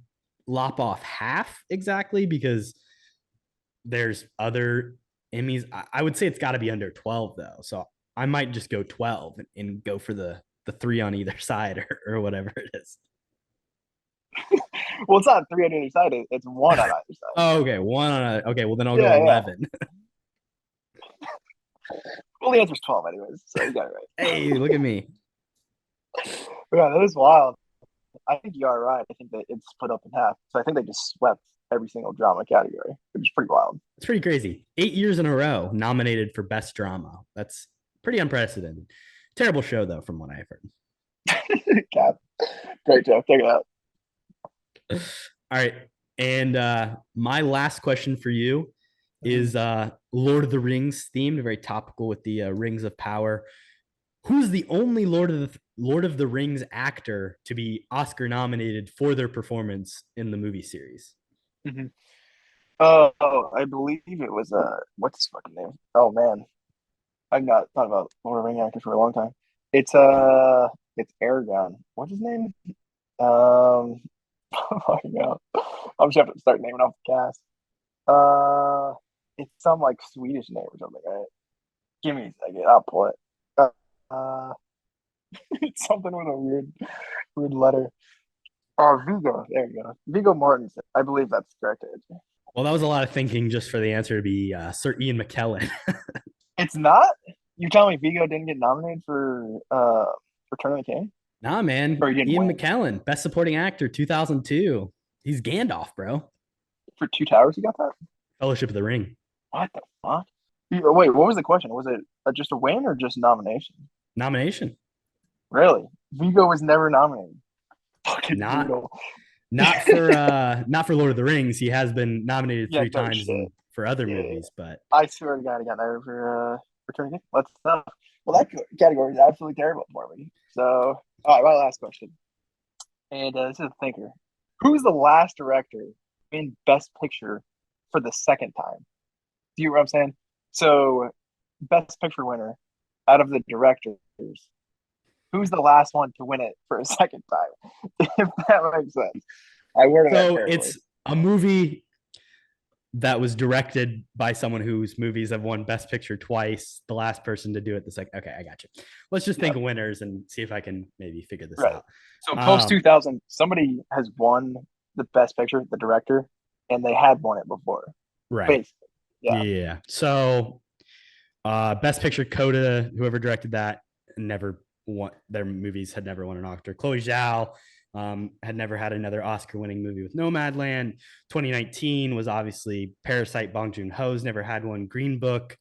lop off half exactly because there's other Emmys. I would say it's got to be under 12 though. So I might just go 12 and go for the three on either side or whatever it is. Well, it's not three on either side. It's one on either side. Oh, okay. Okay. Well, then I'll go 11. Well, the answer's 12 anyways, so you got it right. Hey, look at me. Yeah, that is wild. I think you are right. I think that it's split up in half. So I think they just swept every single drama category, which is pretty wild. It's pretty crazy. 8 years in a row nominated for Best Drama. That's pretty unprecedented. Terrible show, though, from what I've heard. KHAP. Great job. Check it out. All right. And my last question for you is Lord of the Rings themed, very topical with the Rings of Power. Who's the only Lord of the Rings actor to be Oscar nominated for their performance in the movie series? Mm-hmm. Oh, I believe it was what's his fucking name? Oh man, I've not thought about Lord of the Rings actors for a long time. It's Aragorn. What's his name? Oh my god, I'm just have to start naming off the cast. It's some like Swedish name or something, right? Give me a second, I'll pull it. It's something with a weird letter. Oh, Viggo. There you go. Viggo Mortensen. I believe that's the correct answer. Well, that was a lot of thinking just for the answer to be Sir Ian McKellen. It's not? You tell me Viggo didn't get nominated for Return of the King? Nah, man. Ian McKellen, Best Supporting Actor, 2002. He's Gandalf, bro. For Two Towers, you got that? Fellowship of the Ring. What the fuck? Wait, what was the question? Was it just a win or just nomination? Nomination. Really? Viggo was never nominated. Fucking not brutal. not for Lord of the Rings. He has been nominated three times for other movies, but I swear to God, I got nominated for Return of the King. Let's well, that category is absolutely terrible for me. So, all right, my last question, and this is a thinker. Who's the last director in Best Picture for the second time? Do you know what I'm saying? So, Best Picture winner out of the directors. Who's the last one to win it for a second time? If that makes sense. I worded that terribly. It's a movie that was directed by someone whose movies have won Best Picture twice. The last person to do it the second. Okay, I got you. Let's just think of winners and see if I can maybe figure this out. So post 2000, somebody has won the Best Picture, the director, and they had won it before. Right. Basically. Yeah. So Best Picture, Coda, whoever directed that, never won. Their movies had never won an Oscar. Chloe Zhao had never had another Oscar-winning movie with Nomadland. 2019 was obviously Parasite. Bong Joon-ho's never had one. Green Book.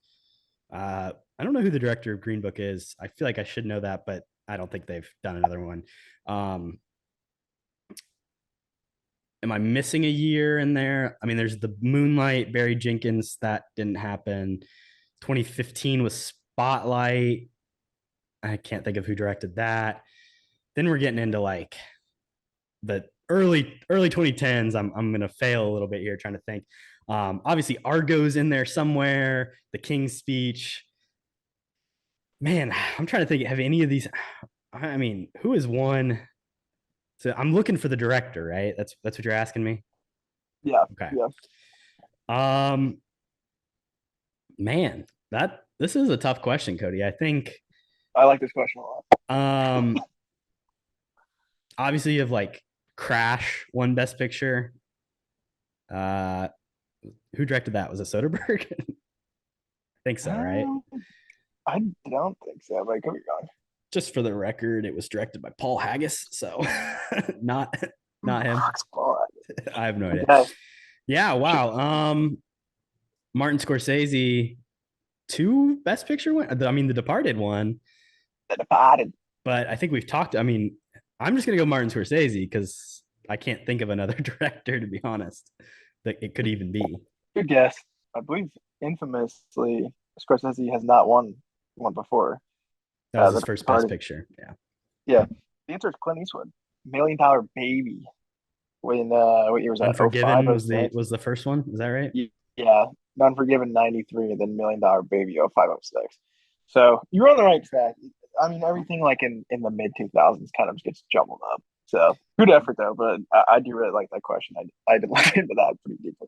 I don't know who the director of Green Book is. I feel like I should know that, but I don't think they've done another one. Am I missing a year in there? I mean, there's the Moonlight, Barry Jenkins. That didn't happen. 2015 was Spotlight. I can't think of who directed that. Then we're getting into like the early 2010s. I'm gonna fail a little bit here trying to think. Obviously Argo's in there somewhere. The King's Speech. Man, I'm trying to think. Have any of these? I mean, who has won So I'm looking for the director, right? That's what you're asking me. Yeah. Okay. Yeah. Man, this is a tough question, Kody. I think I like this question a lot. obviously you have like Crash won Best Picture. Who directed that? Was it Soderbergh? I think so, right? I don't think so, but I could be wrong. Just for the record, it was directed by Paul Haggis, so not him. I have no idea. Okay. Yeah, wow. Martin Scorsese, 2 Best Picture win. I mean, The Departed one. The Departed. But I think we've talked. I mean, I'm just gonna go Martin Scorsese because I can't think of another director, to be honest, that it could even be. Good guess. I believe infamously Scorsese has not won one before. That was his The first Departed. Best Picture. Yeah. Yeah. The answer is Clint Eastwood. $1 Million Baby. When what year was that? Unforgiven 05, was the first one. Is that right? Yeah. Unforgiven 93, and then $1 Million Baby 05, 06. So you're on the right track. I mean, everything like in the mid 2000s kind of gets jumbled up. So good effort though, but I do really like that question. I did look into that pretty deeply.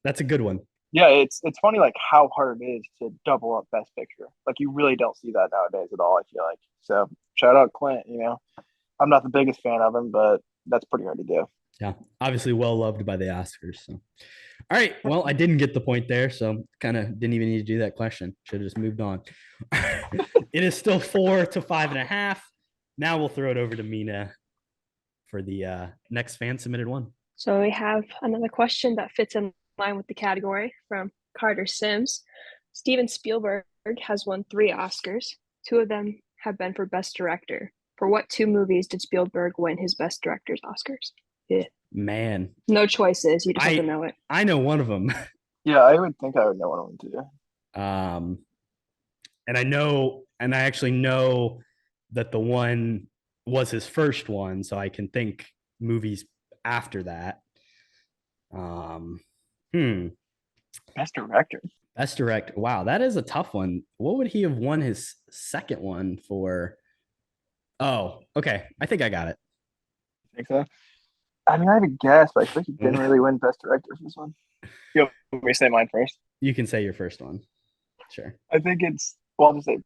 That's a good one. Yeah, it's funny like how hard it is to double up Best Picture. Like you really don't see that nowadays at all, I feel like. So shout out Clint, I'm not the biggest fan of him, but that's pretty hard to do. Yeah, obviously well loved by the Oscars. So, all right. Well, I didn't get the point there, so kind of didn't even need to do that question. Should have just moved on. It is still 4 to 5.5. Now we'll throw it over to Mina for the next fan submitted one. So we have another question that fits in line with the category from Carter Sims. Steven Spielberg has won 3 Oscars. 2 of them have been for Best Director. For what 2 movies did Spielberg win his Best Director's Oscars? Yeah. Man, no choices. You just have to know it. I know one of them. Yeah, I would think I would know one of them too. And I actually know that the one was his first one, so I can think movies after that. Best Director. Best Director. Wow, that is a tough one. What would he have won his second one for? Oh, okay. I think I got it. Think so? I mean, I have a guess, but I think he didn't really win Best Director for this one. You want me to say mine first? You can say your first one. Sure. I think it's well, I'll just say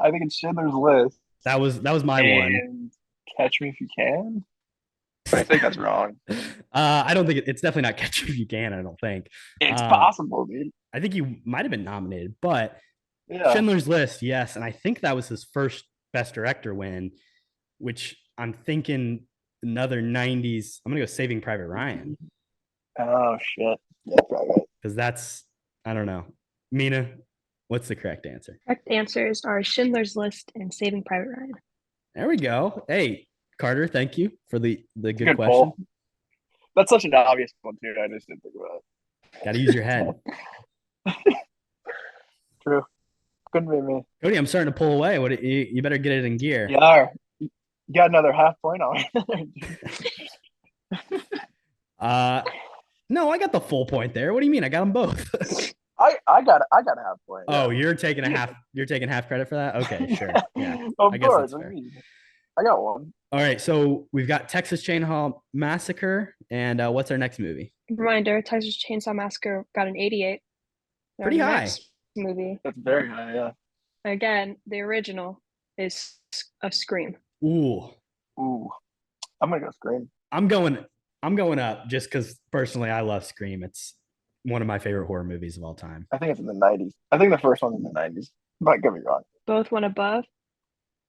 I think it's Schindler's List. That was my one. Catch Me If You Can. I think that's wrong. I don't think it's definitely not Catch Me If You Can. I don't think it's possible, dude. I think he might have been nominated, but yeah. Schindler's List, yes, and I think that was his first Best Director win, which I'm thinking another 90s. I'm gonna go Saving Private Ryan. Oh shit! Yeah, probably. Because that's I don't know. Mina, what's the correct answer? Correct answers are Schindler's List and Saving Private Ryan. There we go. Hey, Carter, thank you for the good question. Poll. That's such an obvious one too. I just didn't think about it. Got to use your head. True. Couldn't be me. Kody, I'm starting to pull away. What you better get it in gear. Yeah. You got another half point on. No, I got the full point there. What do you mean? I got them both. I got a half point. Oh, yeah. You're taking half credit for that? Okay, sure. Yeah. Of I guess course. that's fair. I got one. All right, so we've got Texas Chainsaw Massacre, and what's our next movie? Reminder: Texas Chainsaw Massacre got an 88. Pretty high. Movie. That's very high. Yeah. Again, the original is a Scream. Ooh. I'm gonna go Scream. I'm going up just because personally I love Scream. It's one of my favorite horror movies of all time. I think it's in the 90s. I think the first one's in the 90s. Might get me wrong. Both went above.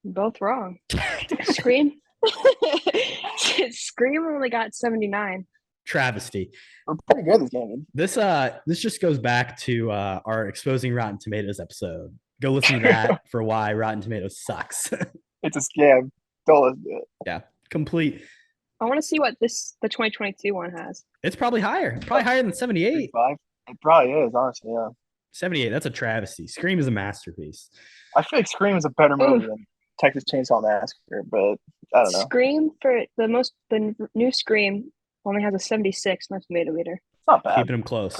Both wrong. Scream. Scream only got 79. Travesty. We're pretty good this game. This just goes back to our Exposing Rotten Tomatoes episode. Go listen to that for why Rotten Tomatoes sucks. It's a scam. Don't listen to it. Yeah, complete. I want to see what the 2022 one has. It's probably higher. Probably higher than 78. It probably is, honestly, yeah. 78, that's a travesty. Scream is a masterpiece. I feel like Scream is a better movie than Texas Chainsaw Massacre, but I don't know. Scream for the new Scream only has a 76 on Tomato Meter. It's not bad. Keeping them close.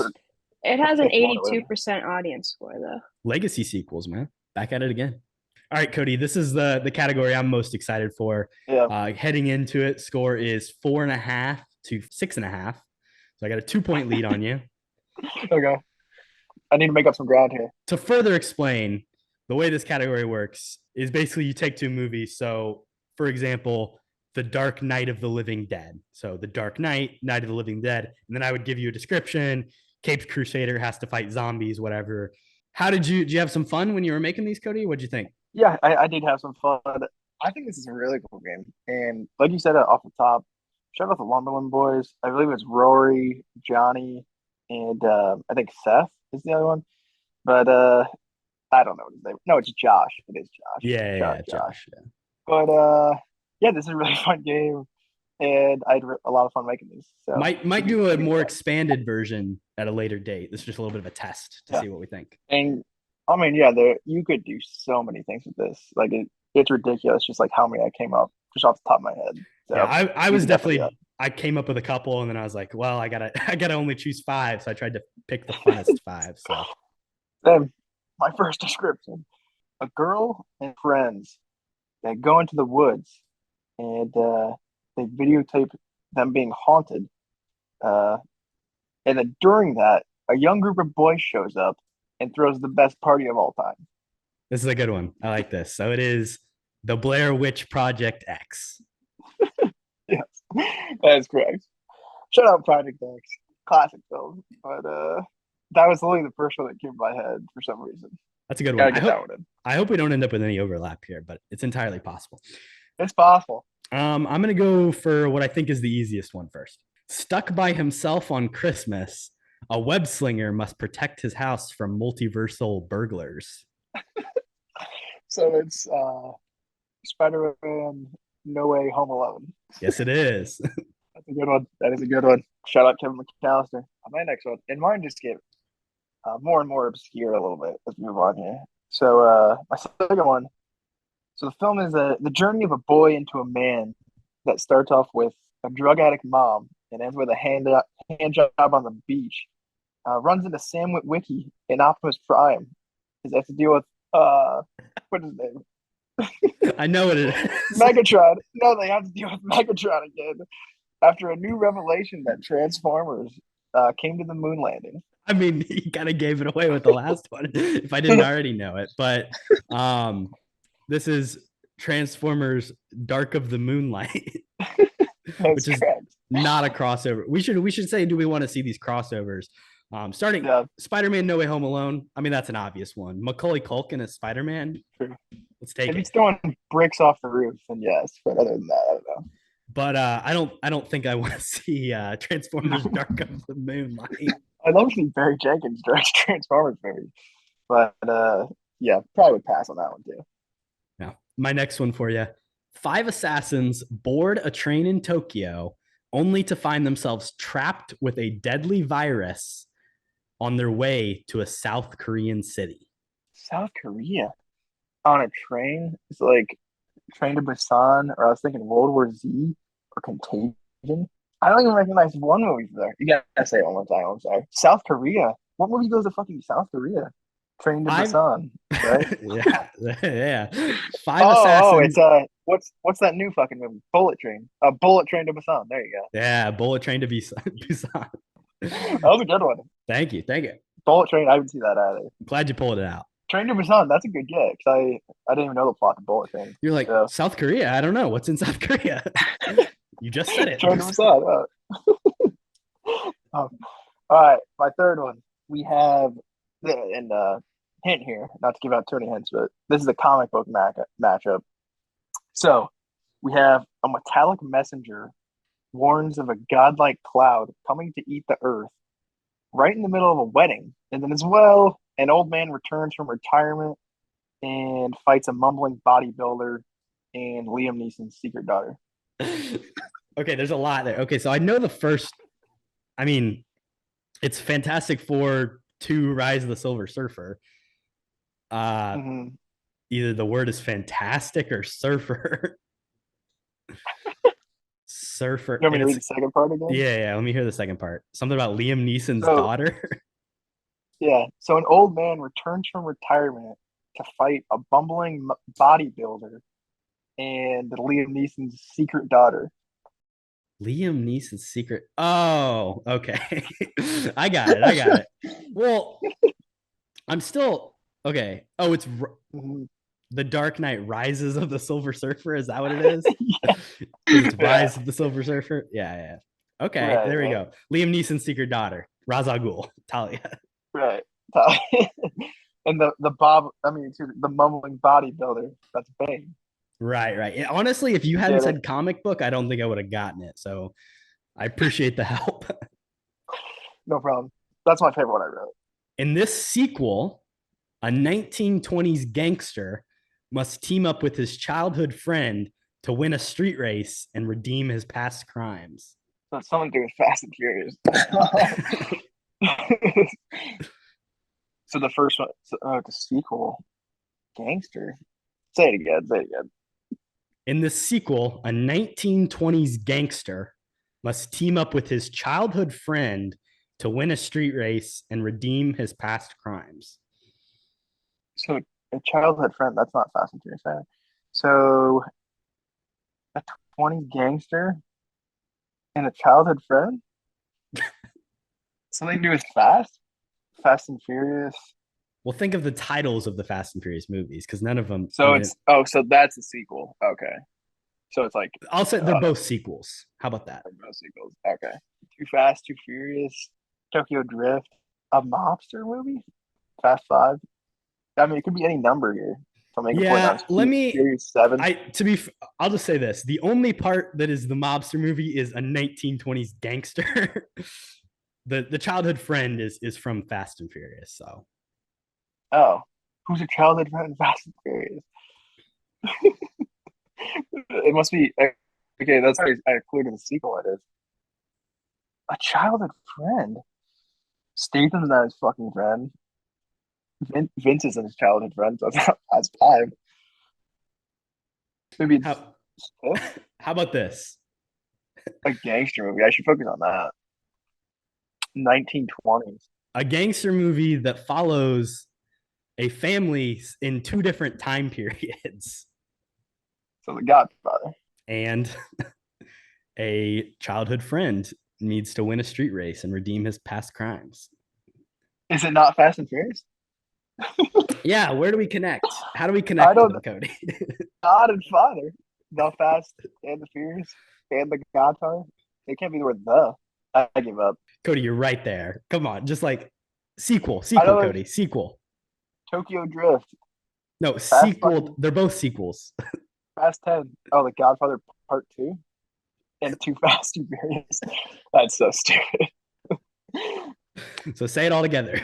It has an 82% audience score though. Legacy sequels, man. Back at it again. All right, Kody, this is the category I'm most excited for. Yeah. Heading into it, score is 4.5 to 6.5. So I got a 2-point lead on you. Okay. I need to make up some ground here. To further explain, the way this category works is basically you take two movies. So, for example, The Dark Knight of the Living Dead. So, The Dark Knight, Night of the Living Dead. And then I would give you a description. Capes Crusader has to fight zombies, whatever. Did you have some fun when you were making these, Kody? What'd you think? Yeah, I did have some fun. I think this is a really cool game. And like you said off the top, shout out the Lumberland boys. I believe it's Rory, Johnny, and I think Seth is the other one. But I don't know his name. No, it's Josh. It is Josh. Yeah, Josh. Yeah. But yeah, this is a really fun game, and I had a lot of fun making these. So might do a more expanded version at a later date. This is just a little bit of a test to see what we think. And I mean, yeah, you could do so many things with this. Like it's ridiculous, just like how many I came up just off the top of my head. So yeah, I was definitely I came up with a couple, and then I was like, well, I gotta only choose 5, so I tried to pick the funnest 5. So then my first description: a girl and friends that go into the woods, and they videotape them being haunted. And then during that, a young group of boys shows up and throws the best party of all time. This is a good one. I like this. So it is The Blair Witch Project X. Yes, that is correct. Shout out Project X, classic film. But that was only the first one that came to my head for some reason. That's a good one. I hope we don't end up with any overlap here, but it's entirely possible. It's possible. I'm gonna go for what I think is the easiest one first. Stuck by himself on Christmas, a web slinger must protect his house from multiversal burglars. So it's Spider-Man No Way Home Alone. Yes, it is. That's a good one. That is a good one. Shout out Kevin McAllister. My next one, and mine just get more and more obscure a little bit. Let's move on here. So my second one. So the film is the journey of a boy into a man that starts off with a drug addict mom and ends with a hand job on the beach. Runs into Sam Witwicky and Optimus Prime. Because they have to deal with what is his name? I know what it is. Megatron. No, they have to deal with Megatron again after a new revelation that Transformers came to the moon landing. I mean, he kind of gave it away with the last one if I didn't already know it. But this is Transformers Dark of the Moonlight, which is not a crossover. We should say, do we want to see these crossovers? Starting Spider-Man No Way Home Alone. I mean, that's an obvious one. Macaulay Culkin as Spider-Man. True. Let's take it. If he's throwing bricks off the roof, then yes. But other than that, I don't know. But I don't think I want to see Transformers Dark of the Moonlight. I'd love to see Barry Jenkins direct Transformers movie. But yeah, probably would pass on that one too. Now, my next one for you. 5 assassins board a train in Tokyo only to find themselves trapped with a deadly virus on their way to a South Korean city. South Korea on a train? It's like Train to Busan, or I was thinking World War Z or Contagion. I don't even recognize one movie from there. You gotta say it one more time. I'm sorry. South Korea. What movie goes to fucking South Korea? Train to Busan, right? yeah. 5 assassins. Oh, it's what's that new fucking movie? Bullet Train. Bullet Train to Busan. There you go. Yeah, Bullet Train to Busan. That was a good one. Thank you. Bullet Train. I didn't see that either. I'm glad you pulled it out. Train to Busan. That's a good get because I didn't even know the plot of Bullet Train. You're like South Korea. I don't know what's in South Korea. You just said it. Train to Busan. All right, my third one. We have and hint here, not to give out too many hints, but this is a comic book matchup. So we have a metallic messenger warns of a godlike cloud coming to eat the earth right in the middle of a wedding. And then as well, an old man returns from retirement and fights a mumbling bodybuilder and Liam Neeson's secret daughter. Okay, there's a lot there. Okay, so I know the first, I mean, it's Fantastic Four 2 Rise of the Silver Surfer. Either the word is fantastic or surfer. Surfer. You want me to read the second part again? Yeah. Let me hear the second part. Something about Liam Neeson's daughter. Yeah. So an old man returns from retirement to fight a bumbling bodybuilder and Liam Neeson's secret daughter. Liam Neeson's secret. Oh, okay. I got it. Well, I'm still okay. Oh, it's The Dark Knight Rises of the Silver Surfer. Is that what it is? It's Rise of the Silver Surfer. Yeah. Okay, right, there we go. Liam Neeson's secret daughter, Ra's al Ghul, Talia. Right. And the mumbling bodybuilder, that's Bane. Right. Honestly, if you hadn't said comic book, I don't think I would have gotten it. So I appreciate the help. No problem. That's my favorite one I wrote. In this sequel, a 1920s gangster must team up with his childhood friend to win a street race and redeem his past crimes. So it's something to do with Fast and Furious. So the first one, the sequel, gangster. Say it again. In this sequel, a 1920s gangster must team up with his childhood friend to win a street race and redeem his past crimes. So a childhood friend, that's not Fast and Furious. So a 20s gangster and a childhood friend? Something to do with Fast and Furious. Well, think of the titles of the Fast and Furious movies, because none of them. So so that's a sequel. Okay. So it's like I'll say they're both sequels. How about that? They're both sequels. Okay. Too Fast, Too Furious, Tokyo Drift, a mobster movie, Fast Five. I mean, it could be any number here. Furious 7. I'll just say this: the only part that is the mobster movie is a 1920s gangster. The childhood friend is from Fast and Furious. So, who's a childhood friend in Fast and Furious? It must be okay. That's how I included the sequel. It is a childhood friend. Statham's not his fucking friend. Vince isn't his childhood friend. So that's 5. Maybe how about this? A gangster movie. I should focus on that. 1920s. A gangster movie that follows a family in 2 different time periods. So The Godfather. And a childhood friend needs to win a street race and redeem his past crimes. Is it not Fast and Furious? Yeah, where do we connect? How do we connect to them, Kody? God and Father. The Fast and the Furious and The Godfather. They can't be the word the. I give up. Cody, you're right there. Come on, just like sequel, Cody, sequel. Tokyo Drift. No, Fast sequel. They're both sequels. Fast 10. Oh, The Godfather Part 2 and Too Fast, Too Furious. That's so stupid. So say it all together.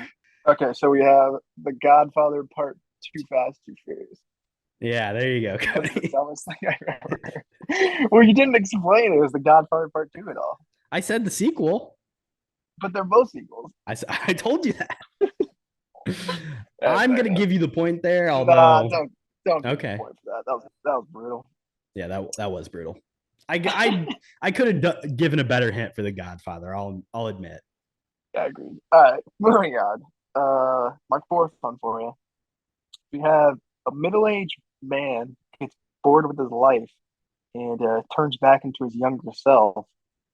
Okay, so we have The Godfather Part 2 Fast, Too Furious. Yeah, there you go, Cody. That's the dumbest thing I remember. Well, you didn't explain it was The Godfather Part 2 at all. I said the sequel. But they're both sequels. I told you that. I'm going to give you the point there, although... Nah, don't okay. Point for that. That was brutal. Yeah, that was brutal. I could have given a better hint for The Godfather, I'll admit. Yeah, I agree. All right, moving on. My fourth one for you. We have a middle-aged man gets bored with his life and turns back into his younger self,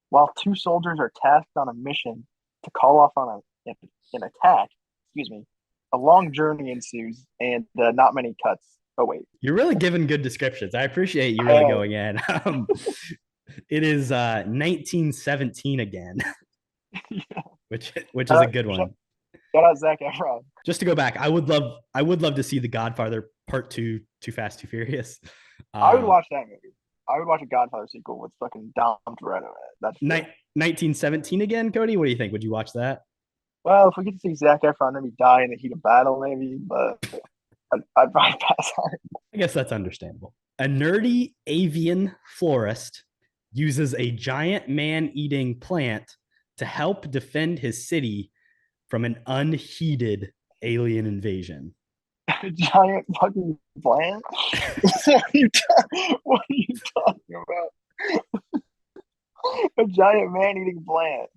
while 2 soldiers are tasked on a mission to call off on an attack. A long journey ensues, and not many cuts. Oh wait, you're really giving good descriptions. I appreciate you really going in. It is 1917 again, yeah. which is a good one. Shout out Zac Efron. Just to go back, I would love to see The Godfather Part 2, Too Fast, Too Furious. I would watch that movie. I would watch a Godfather sequel with fucking Dom Toretto in it. That's 1917 again, Cody. What do you think? Would you watch that? Well, if we get to see Zac Efron maybe die in the heat of battle, maybe, but I'd probably pass on it. I guess that's understandable. A nerdy avian florist uses a giant man-eating plant to help defend his city from an unheeded alien invasion. A giant fucking plant? What are you talking about? A giant man-eating plant.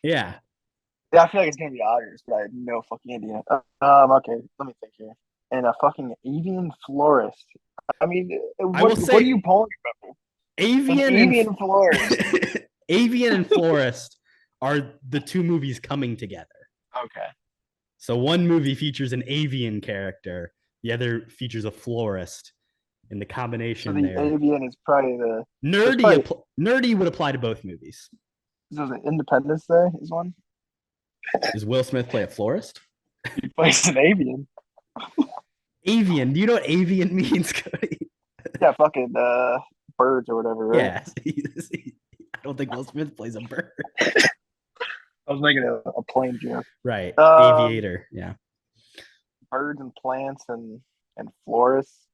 Yeah. Yeah, I feel like it's gonna be obvious, but I have no fucking idea. Okay, let me think here. and a fucking avian florist. I mean, I will what say are you pulling from? An Avian avian florist. Avian and Florist are the two movies coming together. Okay. So one movie features an avian character, the other features a florist, and the So combination the there. avian is probably the Nerdy would apply to both movies. so the Independence Day is one. Does Will Smith play a florist? He plays an avian. Avian. Do you know what avian means, Kody? Yeah, fucking birds or whatever, right? Yeah. I don't think Will Smith plays a bird. I was making a plane joke. Right. Um, Aviator. Yeah. Birds and plants and florists.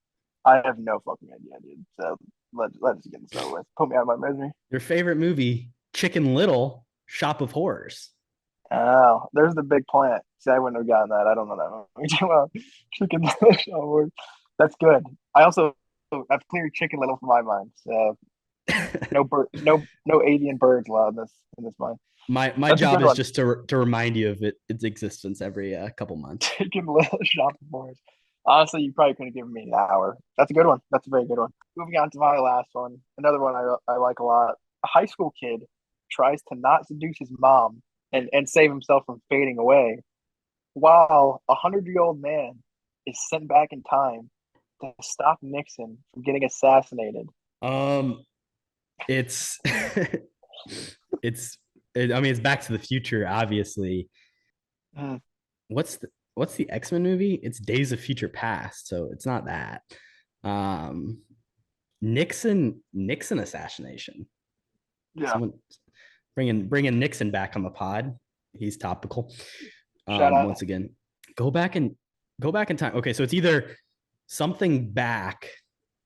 I have no fucking idea, dude. So let's get this over with. Put me out of my misery. Your favorite movie, Chicken Little, Shop of Horrors. Oh, there's the big plant. See, I wouldn't have gotten that. I don't know that movie too well. Chicken Little. That's good. I also I've cleared Chicken Little from my mind. So no avian birds allowed in this mind. My That's job is just to remind you of its existence every couple months. Chicken Little Shop of Horrors. Honestly, you probably couldn't give me an hour. That's a good one. That's a very good one. Moving on to my last one. Another one I like a lot. A high school kid tries to not seduce his mom and save himself from fading away, while a 100-year-old man is sent back in time to stop Nixon from getting assassinated. It's it's Back to the Future, obviously. What's the X-Men movie? It's Days of Future Past, so it's not that. Nixon assassination. Yeah. Someone bringing Nixon back on the pod. He's topical. Shout out. Once again, go back in time. Okay, so it's either something back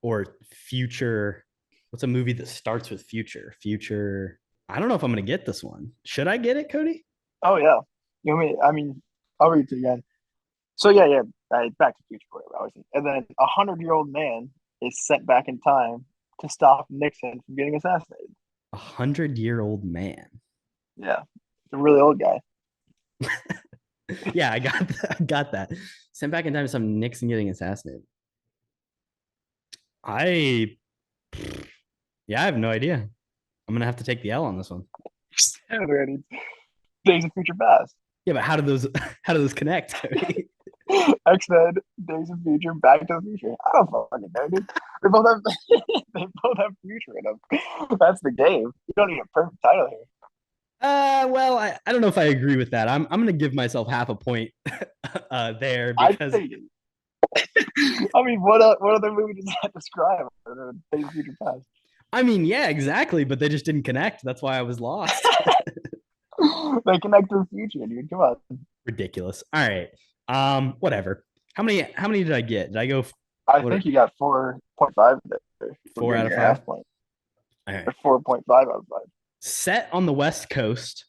or future. What's a movie that starts with future? Future. I don't know if I'm gonna get this one. Should I get it, Kody? Oh yeah. You know me. I mean, I'll read it again. So yeah. Back to Future, whatever. Obviously, and then a 100-year-old man is sent back in time to stop Nixon from getting assassinated. 100-year-old man. Yeah, it's a really old guy. Yeah, I got that. Sent back in time to stop Nixon getting assassinated. I have no idea. I'm gonna have to take the L on this one. Days of Future Past. Yeah, but how do those connect? X-Men, Days of Future, Back to the Future. I don't fucking know, dude. They both have future in them. That's the game. You don't need a perfect title here. Well, I don't know if I agree with that. I'm gonna give myself half a point there because I mean, what other movie does that describe? Days of Future Past. I mean, yeah, exactly, but they just didn't connect. That's why I was lost. They connect to the future, dude. Come on. Ridiculous. All right. Whatever. How many did I get? Did I go? I think you got 4.5 there. 4 out of 5. All right. 4.5 out of 5. Set on the West Coast,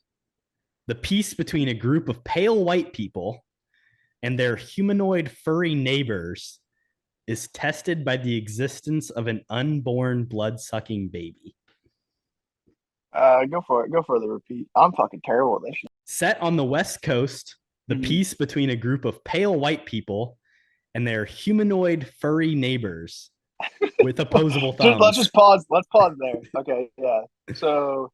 the peace between a group of pale white people and their humanoid furry neighbors is tested by the existence of an unborn blood-sucking baby. Go for it. Go for the repeat. I'm fucking terrible at this shit. Set on the West Coast, the peace between a group of pale white people and their humanoid furry neighbors with opposable thumbs. Let's just pause. Let's pause there. Okay, yeah. So,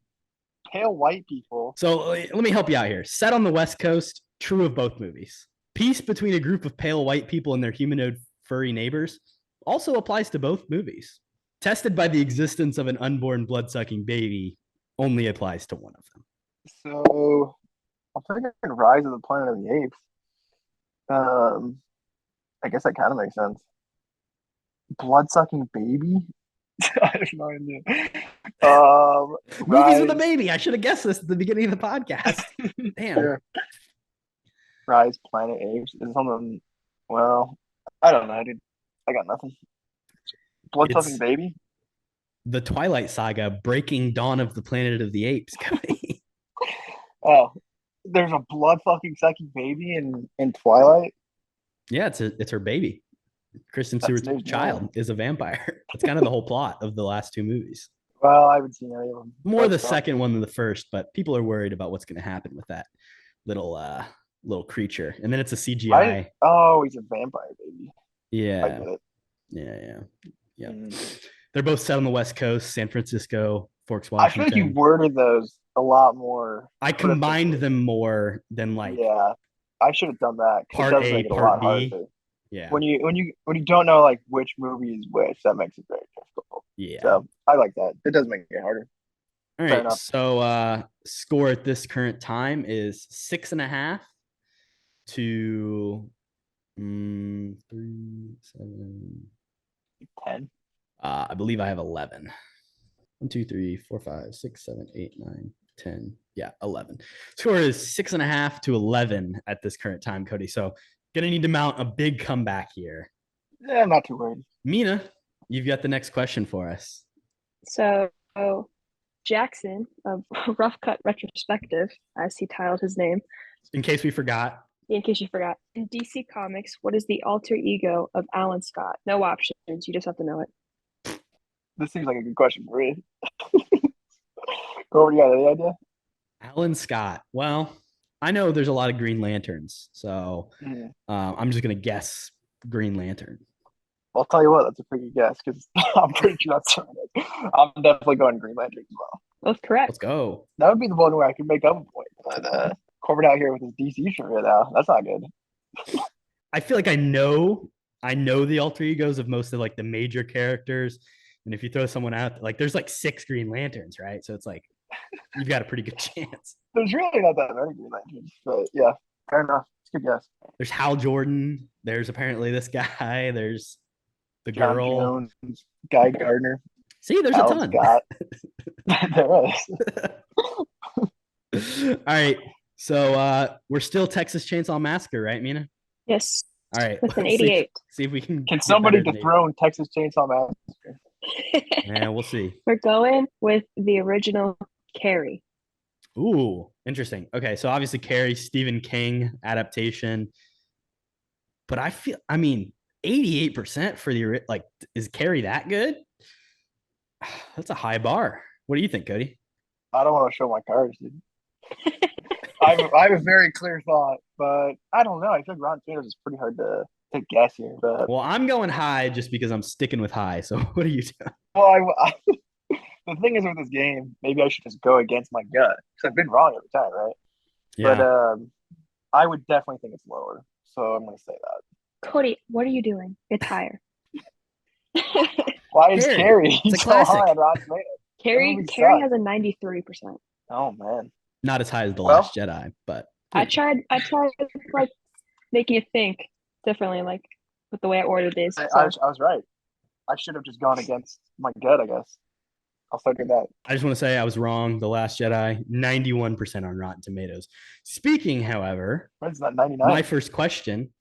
pale white people. So let me help you out here. Set on the West Coast, true of both movies. Peace between a group of pale white people and their humanoid furry neighbors also applies to both movies. Tested by the existence of an unborn blood-sucking baby only applies to one of them. So, I'm thinking Rise of the Planet of the Apes. I guess that kind of makes sense. Blood-sucking baby? I have no idea. Movies with a baby. I should have guessed this at the beginning of the podcast. Damn. Sure. Rise Planet Apes is something. Well, I don't know, dude. I got nothing. Blood-sucking baby? The Twilight Saga, Breaking Dawn of the Planet of the Apes. Oh, there's a blood-fucking sucking baby in Twilight? Yeah, it's her baby. Kristen Stewart's child is a vampire. That's kind of the whole plot of the last two movies. Well, I haven't seen any of them. More the second one than the first, but people are worried about what's going to happen with that little little creature, and then it's a CGI. Oh, he's a vampire baby. Yeah, I get it. Yeah. Mm. They're both set on the West Coast, San Francisco, Forks, I feel like you Washington. worded those a lot more. I combined them more than like Yeah, I should have done that because it part does A, make it a part lot B. harder. Yeah. When you don't know like which movie is which, that makes it very difficult. Yeah. So I like that. It does make it harder. All Fair right. enough. So score at this current time is 6.5 to 3, 7. 10. I believe I have 11. 1, 2, 3, 4, 5, 6, 7, 8, 9, 10. Yeah, 11. Score is 6.5 to 11 at this current time, Kody. So gonna need to mount a big comeback here. Yeah, I'm not too worried. Mina, you've got the next question for us. So Jackson of Rough Cut Retrospective, as he titled his name, In case we forgot. in case you forgot, in DC Comics, what is the alter ego of Alan Scott? No options. You just have to know it. This seems like a good question for me. Korbin, you got any idea? Alan Scott. Well, I know there's a lot of Green Lanterns, so I'm just gonna guess Green Lantern. I'll tell you what, that's a pretty good guess because I'm pretty sure that's right. I'm definitely going Green Lantern as well. Both correct. Let's go. That would be the one where I could make up a point. But Korbin out here with his DC shirt right now. That's not good. I feel like I know the alter egos of most of like the major characters. And if you throw someone out, like there's like 6 Green Lanterns, right? So it's like you've got a pretty good chance. There's really not that many Green Lanterns, but yeah, fair enough. It's a good guess. There's Hal Jordan. There's apparently this guy. There's the John girl. Jones, Guy Gardner. See, there's Alan a ton. Scott. There is. All right. So we're still Texas Chainsaw Massacre, right, Mina? Yes. All right. With an let's 88. See if we can. Can get somebody better than dethrone Texas Chainsaw Massacre? 80. Yeah, we'll see. We're going with the original Carrie. Ooh, interesting. Okay, so obviously Carrie, Stephen King adaptation, but I mean, 88% for the like, is Carrie that good? That's a high bar. What do you think, Kody? I don't want to show my cards, dude. I have a very clear thought, but I don't know. I feel like Rotten Tomatoes is pretty hard to guess here. But Well, I'm going high just because I'm sticking with high. So what are you doing? well, the thing is with this game, maybe I should just go against my gut because I've been wrong every time, right? Yeah. But I would definitely think it's lower, so I'm going to say that. Kody, what are you doing? It's higher. Why is Carrie. Carrie It's a so classic. high on Rotten Tomatoes? Carrie movie Carrie sucks. has a 93%. Oh man, Not as high as The Well, Last Jedi, but I tried like making you think differently, like with the way I ordered these. I So was right. I should have just gone against my gut, I guess. I'll start doing that. I just want to say I was wrong. The Last Jedi, 91% on Rotten Tomatoes. Speaking, however, When's that 99? my first question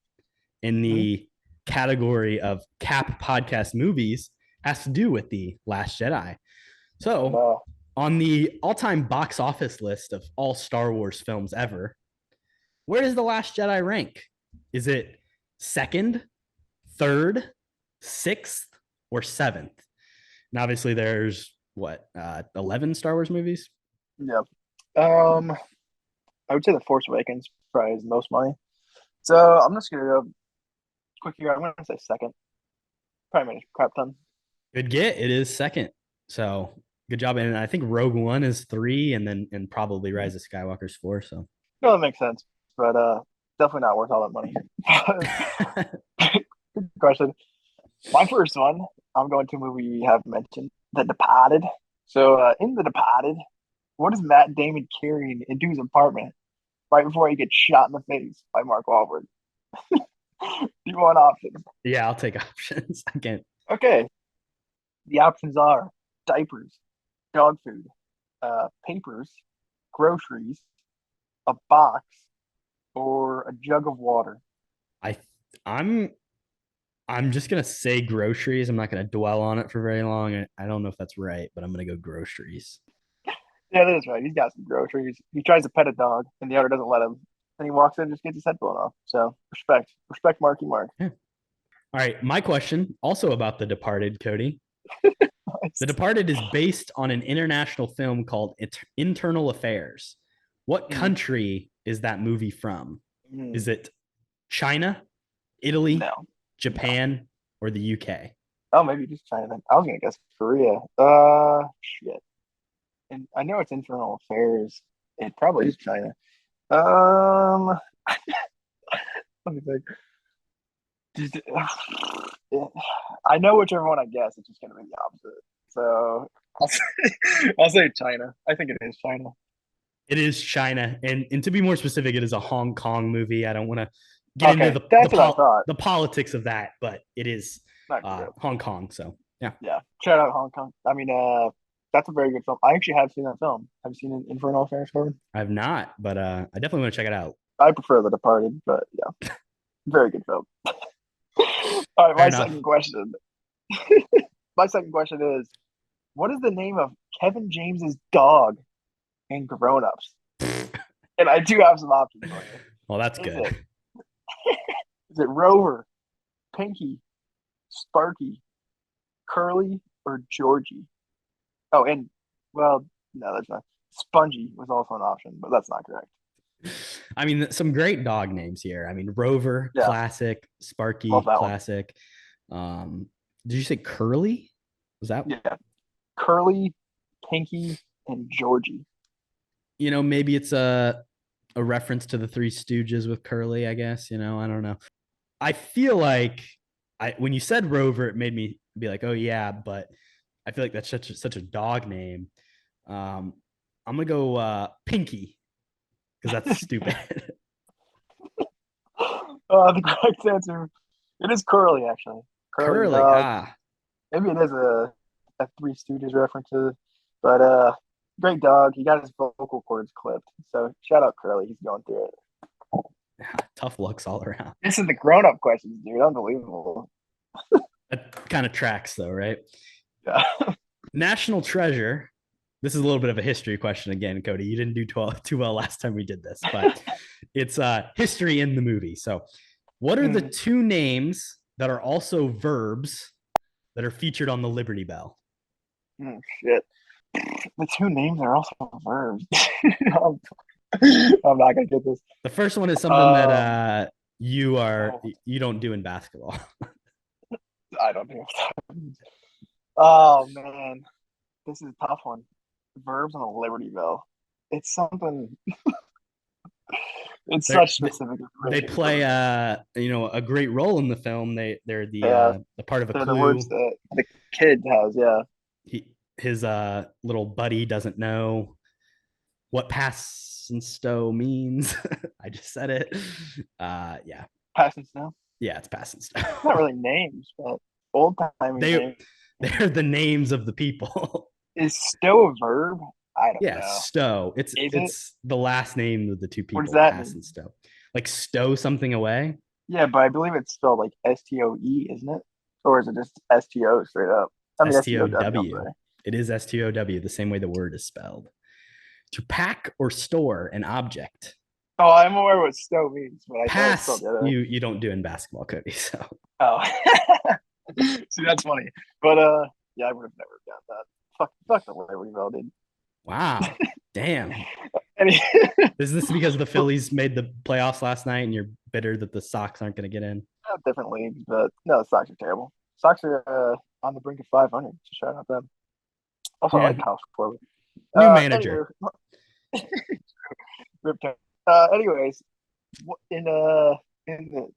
in the category of KHAP podcast movies has to do with The Last Jedi. So, No. on the all-time box office list of all Star Wars films ever, where does The Last Jedi rank? Is it 2nd, 3rd, 6th, or 7th? And obviously there's 11 Star Wars movies? Yeah. I would say The Force Awakens probably has the most money. So I'm just gonna go quick here. I'm gonna say 2nd. Probably made a crap ton. Good get. It is 2nd. So good job. And I think Rogue One is 3, and probably Rise of Skywalker's 4. So No, that makes sense. But definitely not worth all that money. Good question. My first one, I'm going to a movie we have mentioned, The Departed. So in The Departed, what is Matt Damon carrying into his apartment right before he gets shot in the face by Mark Wahlberg? Do you want options? yeah, I'll take options. I can't. Okay. The options are diapers, dog food, papers, groceries, a box, or a jug of water. I'm just gonna say groceries. I'm not gonna dwell on it for very long. I don't know if that's right, but I'm gonna go groceries. Yeah, that is right. He's got some groceries. He tries to pet a dog, and the owner doesn't let him. And he walks in and just gets his head blown off. So respect, Marky Mark. Yeah. All right, my question also about The Departed, Kody. The Departed is based on an international film called Internal Affairs. What country is that movie from? Is it China, Italy, No. Japan, or the UK? Oh, maybe just China then. I was gonna guess Korea. Shit. And I know it's internal affairs. It probably is China. Um, let me think. Just- I know whichever one I guess, it's just gonna be the opposite. So I'll say China. I think it is China. It is China, and to be more specific, it is a Hong Kong movie. I don't want to get into Okay, that's what I thought. the politics of that, but it is Not good. Hong Kong. So yeah, Yeah. Shout out Hong Kong. I mean, that's a very good film. I actually have seen that film. Have you seen Infernal Affairs, Corbin? I've not, but I definitely want to check it out. I prefer The Departed, but yeah, very good film. All right, Fair my enough. second question. My second question is, what is the name of Kevin James's dog in Grown Ups? And I do have some options for you. Well, that's Is good. it is it Rover, Pinky, Sparky, Curly, or Georgie? Oh, and well, no, that's not. Spongy was also an option, but that's not correct. I mean, some great dog names here. I mean, Rover, Yeah, classic. Sparky, love that one. classic. Um, did you say Curly? Was that? Yeah, Curly, Pinky, and Georgie. Maybe it's a reference to the Three Stooges with Curly. I guess. I don't know. I feel like when you said Rover, it made me be like, oh yeah, but I feel like that's such a dog name. I'm gonna go Pinky because that's stupid. The correct answer, it is Curly actually. Curly the Curly, dog. Maybe it is a Three Stooges reference, but great dog. He got his vocal cords clipped, so shout out Curly. He's going through it. tough looks all around. This is the grown-up questions, dude. Unbelievable. That kind of tracks though, right? Yeah. National treasure. This is a little bit of a history question again, Kody. You didn't do too well last time we did this, but it's history in the movie. So, what are the two names that are also verbs that are featured on the Liberty Bell? Oh, shit. The two names are also verbs. I'm not gonna get this. The first one is something that you don't do in basketball. I don't know. Oh man, this is a tough one. Verbs on the Liberty Bell. It's something. It's such specific. They play a great role in the film. They're the part of a they're clue. the words that the kid has. Yeah. His little buddy doesn't know what pass and stow means. I just said it. Yeah. Pass and snow. Yeah, it's pass and stow. Not really names, but old time names. They're the names of the people. Is stow a verb? I don't know. Stow. It's the last name of the two people. What does that pass mean? and stow. Like stow something away. Yeah, but I believe it's spelled like STOE, isn't it? Or is it just STO straight up? I mean STOW. It is STOW, the same way the word is spelled. To pack or store an object. Oh, I'm aware what stow means, but I pass know it's spelled the other way. you don't do in basketball, Kody. So see, that's funny. But yeah, I would have never got that. Fuck the Liberty Bell, dude. Wow. Damn. Is this because the Phillies made the playoffs last night and you're bitter that the Sox aren't going to get in? Different leagues, but no, the Sox are terrible. Sox are on the brink of 500. So shout out them. Also, I like Kyle Corbin. New manager. Anyways, in the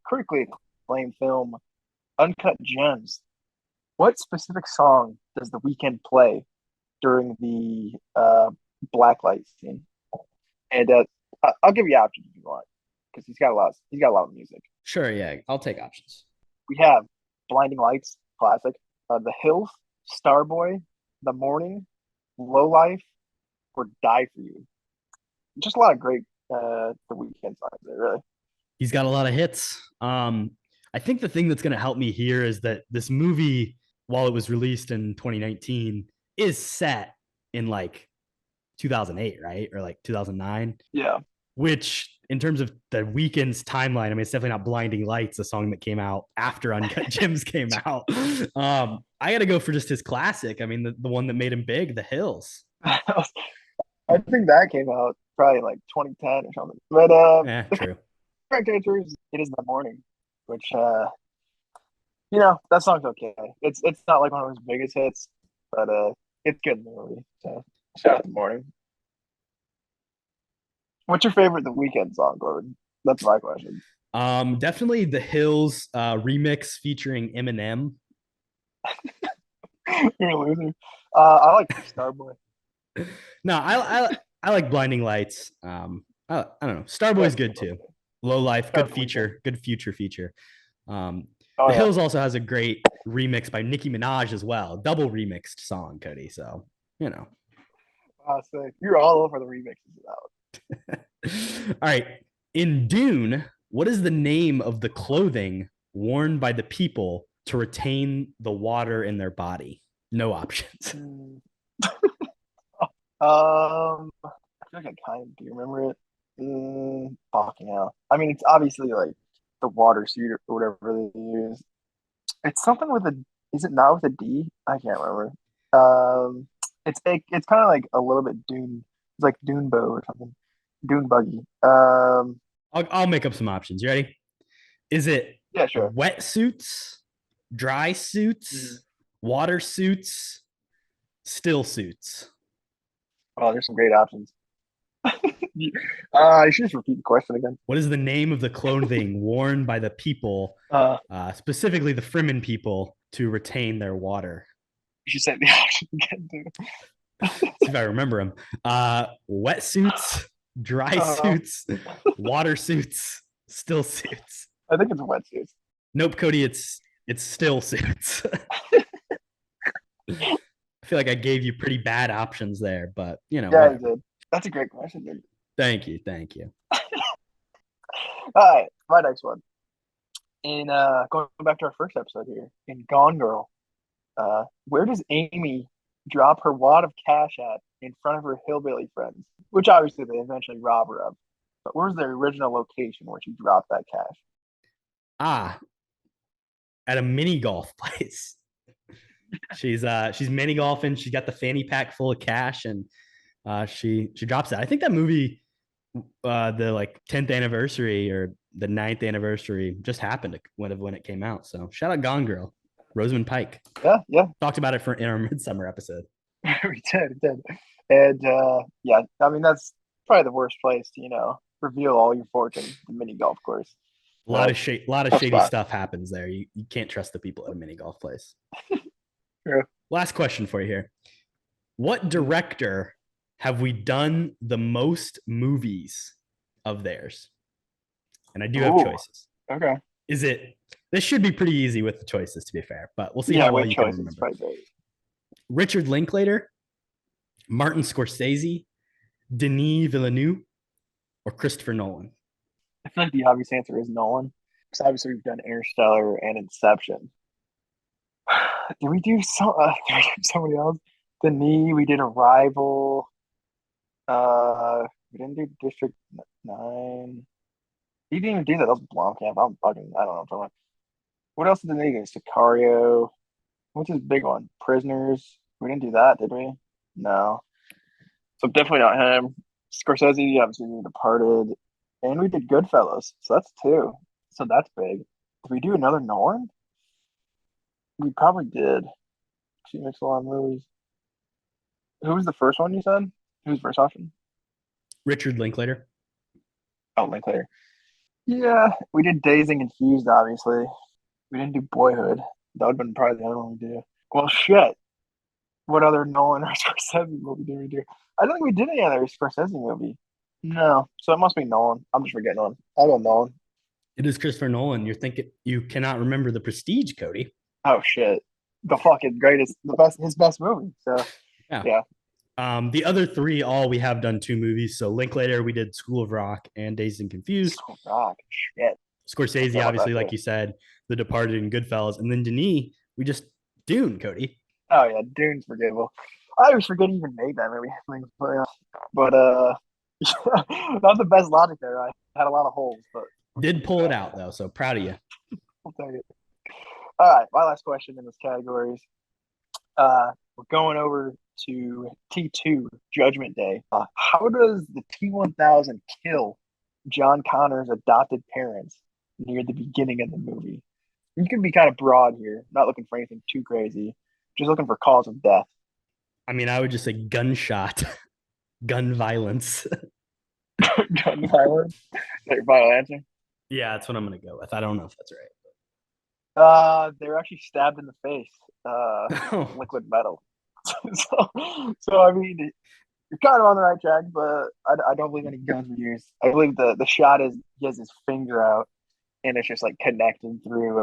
critically acclaimed film Uncut Gems, what specific song does The Weeknd play during the blacklight scene? And I'll give you options if you want, because he's got a lot of music. Sure, yeah, I'll take options. We have Blinding Lights, classic. The Hills, Starboy, The Morning, Low Life, or Die for You. Just a lot of great The Weeknd songs there, really. He's got a lot of hits. I think the thing that's going to help me here is that this movie, while it was released in 2019, is set in like 2008, right? Or like 2009. Yeah. Which, in terms of the Weeknd's timeline, I mean, it's definitely not Blinding Lights, a song that came out after Uncut Gems came out. I got to go for just his classic. I mean, the one that made him big, The Hills. I think that came out probably like 2010 or something. But yeah, true. correct answer is It Is in the Morning, which that song's okay. It's not like one of his biggest hits, but it's good in the movie. So shout out to Morning. What's your favorite The Weeknd song, Gordon? That's my question. Definitely the Hills remix featuring Eminem. You're a loser. I like Starboy. No, I like Blinding Lights. I don't know. Starboy's good too. Low Life, good feature, good future feature. The Hills also has a great remix by Nicki Minaj as well. Double remixed song, Kody. So, Sick. You're all over the remixes of that one. All right. In Dune, what is the name of the clothing worn by the people to retain the water in their body? No options. I feel like I kind of do remember it. Fucking hell. I mean, it's obviously like the water suit or whatever they use. It's something with a. Is it not with a D? I can't remember. It's kind of like a little bit Dune. It's like Dune bow or something. Dune buggy. I'll make up some options. You ready? Is it Yeah, sure. wetsuits, dry suits, water suits, still suits? Oh, there's some great options. You should just repeat the question again. What is the name of the clothing worn by the people, specifically the Fremen people, to retain their water? You should say the option again, too. See if I remember them. Wetsuits, dry suits, water suits, still suits. I think it's wetsuits. Nope, Kody, it's still suits. I feel like I gave you pretty bad options there, but Yeah, whatever. you did. That's a great question, dude. Thank you. All right, my next one. In going back to our first episode here, in Gone Girl, where does Amy drop her wad of cash at in front of her hillbilly friends? Which obviously they eventually rob her of. But where's the original location where she dropped that cash? At a mini golf place. She's mini golfing. She got the fanny pack full of cash, and she drops it. I think that movie, the 10th anniversary or the 9th anniversary, just happened when it came out. So shout out Gone Girl, Rosamund Pike. Yeah. Talked about it in our Midsummer episode. We did. And yeah, I mean that's probably the worst place to reveal all your fortune, the mini golf course. A lot of shady stuff happens there. You can't trust the people at a mini golf place. True. Last question for you here. What director have we done the most movies of theirs? And I do have choices. Okay. This should be pretty easy with the choices, to be fair, but we'll see how well you can remember. Richard Linklater, Martin Scorsese, Denis Villeneuve, or Christopher Nolan? I feel like the obvious answer is Nolan. Because obviously we've done Interstellar and Inception. Did we do somebody else? Denis, we did Arrival. We didn't do District 9. He didn't even do that. That was Blomkamp. I don't know what I'm talking about. What else did they do? Sicario. What's his big one? Prisoners. We didn't do that, did we? No. So definitely not him. Scorsese, obviously, we Departed. And we did Goodfellas. So that's 2. So that's big. Did we do another Nolan? We probably did. She makes a lot of movies. Who was the first one you said? Who's the first option? Richard Linklater. Oh, Linklater. Yeah, we did Dazed and Confused, obviously. We didn't do Boyhood. That would have been probably the other one we do. Well, shit. What other Nolan or Scorsese movie did we do? I don't think we did any other Scorsese movie. No. So it must be Nolan. I'm just forgetting one. I'll go Nolan. It is Christopher Nolan. You're thinking you cannot remember The Prestige, Kody. Oh, shit. The fucking greatest, his best movie. So, yeah. The other 3, we have done 2 movies. So Linklater, we did School of Rock and Dazed and Confused. School of Rock, shit. Scorsese, obviously, like you said, The Departed and Goodfellas. And then Denis, we just Dune, Kody. Oh, yeah, Dune's forgettable. I always forget he even made that movie. But not the best logic there. I had a lot of holes, but did pull it out, though, so proud of you. I'll tell you. All right, my last question in this category is we're going over to T2 Judgment Day. How does the T1000 kill John Connor's adopted parents near the beginning of the movie? You can be kind of broad here, not looking for anything too crazy, just looking for cause of death. I mean, I would just say gunshot, gun violence. Gun violence. Is that your final answer? Yeah, that's what I'm gonna go with. I don't know if that's right. They were actually stabbed in the face. Oh, Liquid metal. so I mean, you're kind of on the right track, but I don't believe any guns were used. I believe the shot is he has his finger out, and it's just like connected through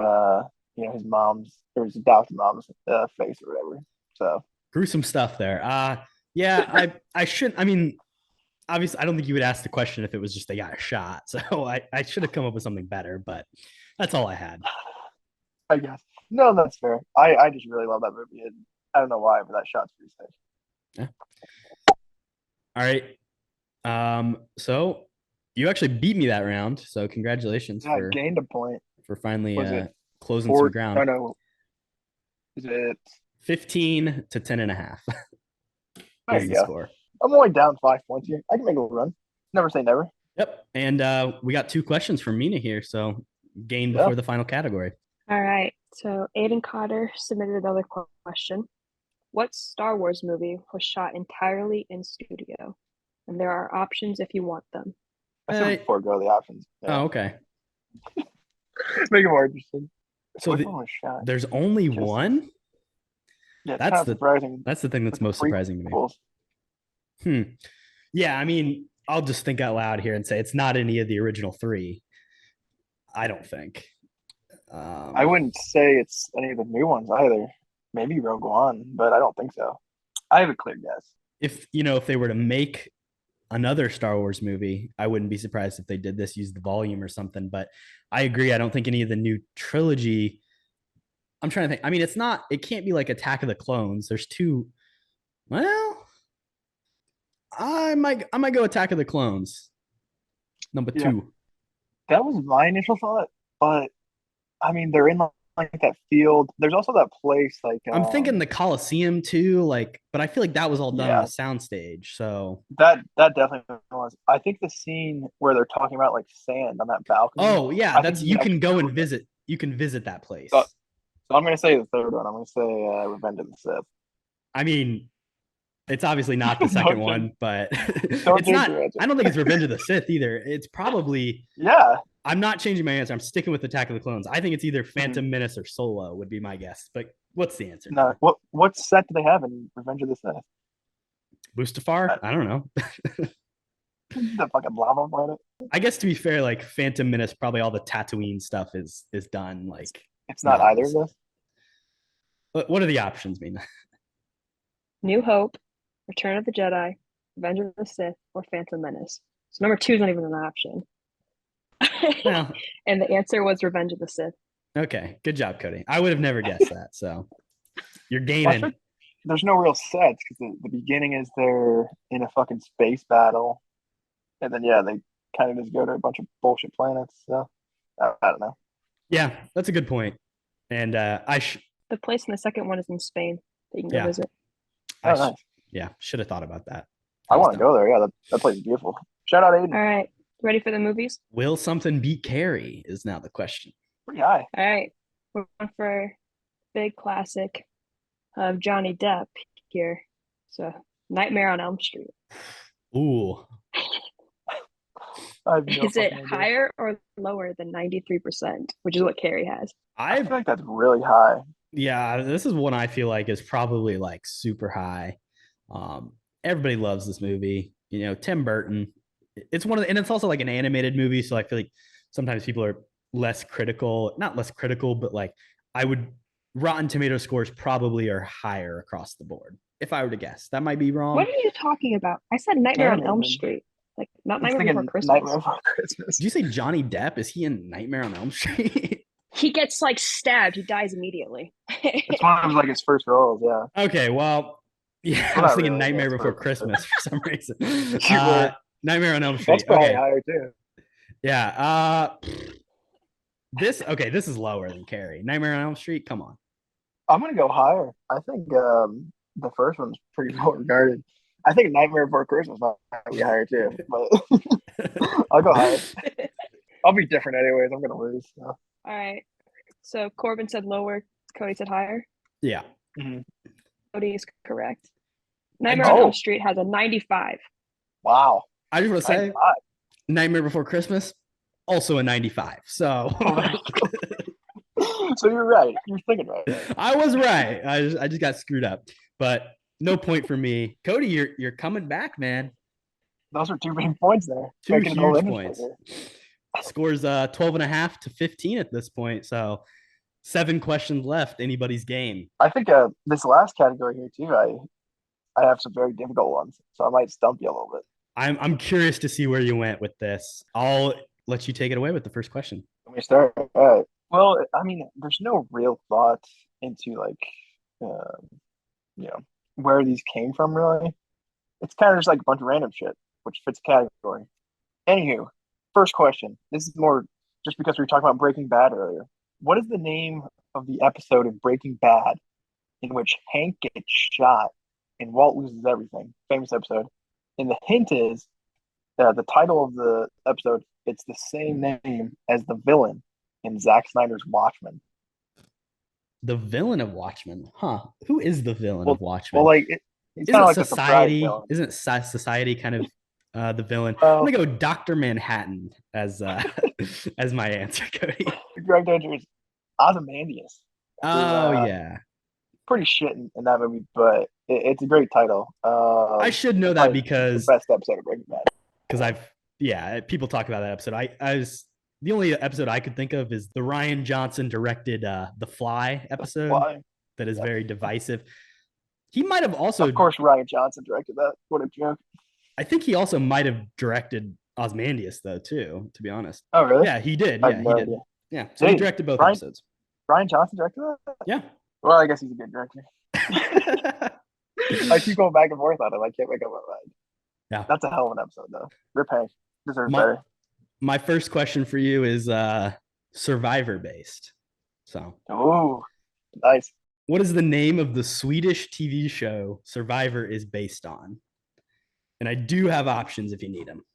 his mom's or his adopted mom's face or whatever. So gruesome stuff there. Yeah, I should. I mean, obviously, I don't think you would ask the question if it was just they got a shot. So I should have come up with something better, but that's all I had. I guess no, that's fair. I just really love that movie, and I don't know why, but that shot's pretty sick. Yeah. All right. So you actually beat me that round. So congratulations Yeah, I gained a point. for finally Was it closing some ground. Oh no, is it 15 to 10 and a half there is you the go. score. I'm only down 5 points here. I can make a little run. Never say never. Yep. And we got 2 questions from Mina here. So gain before the final category. All right. So Aiden Cotter submitted another question. What Star Wars movie was shot entirely in studio? And there are options if you want them. I said before go the options. Yeah. Oh, okay. Make it more interesting. So there's only one? Yeah, that's surprising. That's the thing that's most surprising to me. Yeah, I mean, I'll just think out loud here and say it's not any of the original 3. I don't think. I wouldn't say it's any of the new ones either. Maybe Rogue One, but I don't think so. I have a clear guess. If they were to make another Star Wars movie, I wouldn't be surprised if they did this, use the volume or something. But I agree. I don't think any of the new trilogy. I'm trying to think. I mean, it can't be like Attack of the Clones. There's 2. Well, I might go Attack of the Clones. Number 2. That was my initial thought, but I mean, they're in like that field. There's also that place like I'm thinking the Coliseum too, but I feel like that was all done on a soundstage. So that definitely was. I think the scene where they're talking about like sand on that balcony. Oh yeah, that's you can go and visit. You can visit that place. So I'm gonna say the third one. I'm gonna say Revenge of the Sith. I mean, it's obviously not the second one, but it's not. I don't think it's Revenge of the Sith either. It's probably I'm not changing my answer. I'm sticking with Attack of the Clones. I think it's either Phantom Menace or Solo would be my guess. But what's the answer? No, what set do they have in Revenge of the Sith? Mustafar? I don't know. The fucking lava planet. I guess to be fair, like Phantom Menace, probably all the Tatooine stuff is done. Like it's not either of those. What are the options, Mina? New Hope, Return of the Jedi, Revenge of the Sith, or Phantom Menace. So number 2 is not even an option. Well, and the answer was Revenge of the Sith. Okay, good job, Kody. I would have never guessed that. So you're gaining. Well, there's no real sets because the beginning is they're in a fucking space battle, and then they kind of just go to a bunch of bullshit planets. So I don't know. Yeah, that's a good point. And the place in the second one is in Spain that you can go visit. Nice. Yeah, should have thought about that. I want to go there. Yeah, that place is beautiful. Shout out Aiden. All right. Ready for the movies? Will something beat Carrie is now the question. Pretty high. All right. We're going for big classic of Johnny Depp here. So Nightmare on Elm Street. Ooh. Is it higher or lower than 93%, which is what Carrie has? I feel like that's really high. Yeah, this is one I feel like is probably like super high. Everybody loves this movie. Tim Burton. It's and it's also like an animated movie, so I feel like sometimes people are not less critical, but like Rotten Tomato scores probably are higher across the board. If I were to guess, that might be wrong. What are you talking about? I said Nightmare on Elm Street, like not Nightmare Before Christmas. Nightmare Before Christmas. Did you say Johnny Depp? Is he in Nightmare on Elm Street? He gets like stabbed. He dies immediately. It's one of like his first roles. Yeah. Okay. Well, yeah, I was thinking Nightmare Before Christmas for some reason. Nightmare on Elm Street. That's probably higher too. Yeah. This is lower than Carrie. Nightmare on Elm Street. Come on. I'm gonna go higher. I think the first one's pretty well regarded. I think Nightmare Before Christmas might be higher too, but I'll go higher. I'll be different anyways. I'm gonna lose. So. All right. So Korbin said lower. Kody said higher. Yeah. Mhm. Kody is correct. Nightmare on Oh. Elm Street has a 95. Wow. I just want to say 95. Nightmare Before Christmas, also a 95. So So you're right. You're thinking right. I was right. I just got screwed up. But no point for me. Kody, you're coming back, man. Those are 2 big points there. Two Making it a little huge interesting points. here. Scores 12 and a half to 15 at this point. So 7 questions left. Anybody's game. I think this last category here too. I have some very difficult ones, so I might stump you a little bit. I'm curious to see where you went with this. I'll let you take it away with the first question. Let me start. All right. Well, I mean, there's no real thought into where these came from, really. It's kind of just like a bunch of random shit, which fits the category. Anywho, first question. This is more just because we were talking about Breaking Bad earlier. What is the name of the episode of Breaking Bad in which Hank gets shot and Walt loses everything? Famous episode. And the hint is the title of the episode, it's the same name as the villain in Zack Snyder's Watchmen. The villain of Watchmen. Huh. Who is the villain of Watchmen? Well, he's isn't kind of like Society? a surprise villain. Isn't Society kind of the villain? Well, I'm gonna go Dr. Manhattan as as my answer, Kody. The correct answer is Ozymandias. Oh yeah. Pretty shit in that movie, but it's a great title. I should know that because the best episode of Breaking Bad. Because people talk about that episode. I was the only episode I could think of is the Ryan Johnson directed The Fly episode that is very divisive. He might have also, of course, Ryan Johnson directed that. What a joke! I think he also might have directed Ozymandias though too. To be honest. Oh really? Yeah, he did. Yeah, he did. Yeah, so he directed both episodes. Ryan Johnson directed that? Yeah. Well, I guess he's a good director. I keep going back and forth on him. I can't make up my mind. Yeah. That's a hell of an episode, though. Rip Hank. Deserves better. My first question for you is Survivor based. So. Oh, nice. What is the name of the Swedish TV show Survivor is based on? And I do have options if you need them.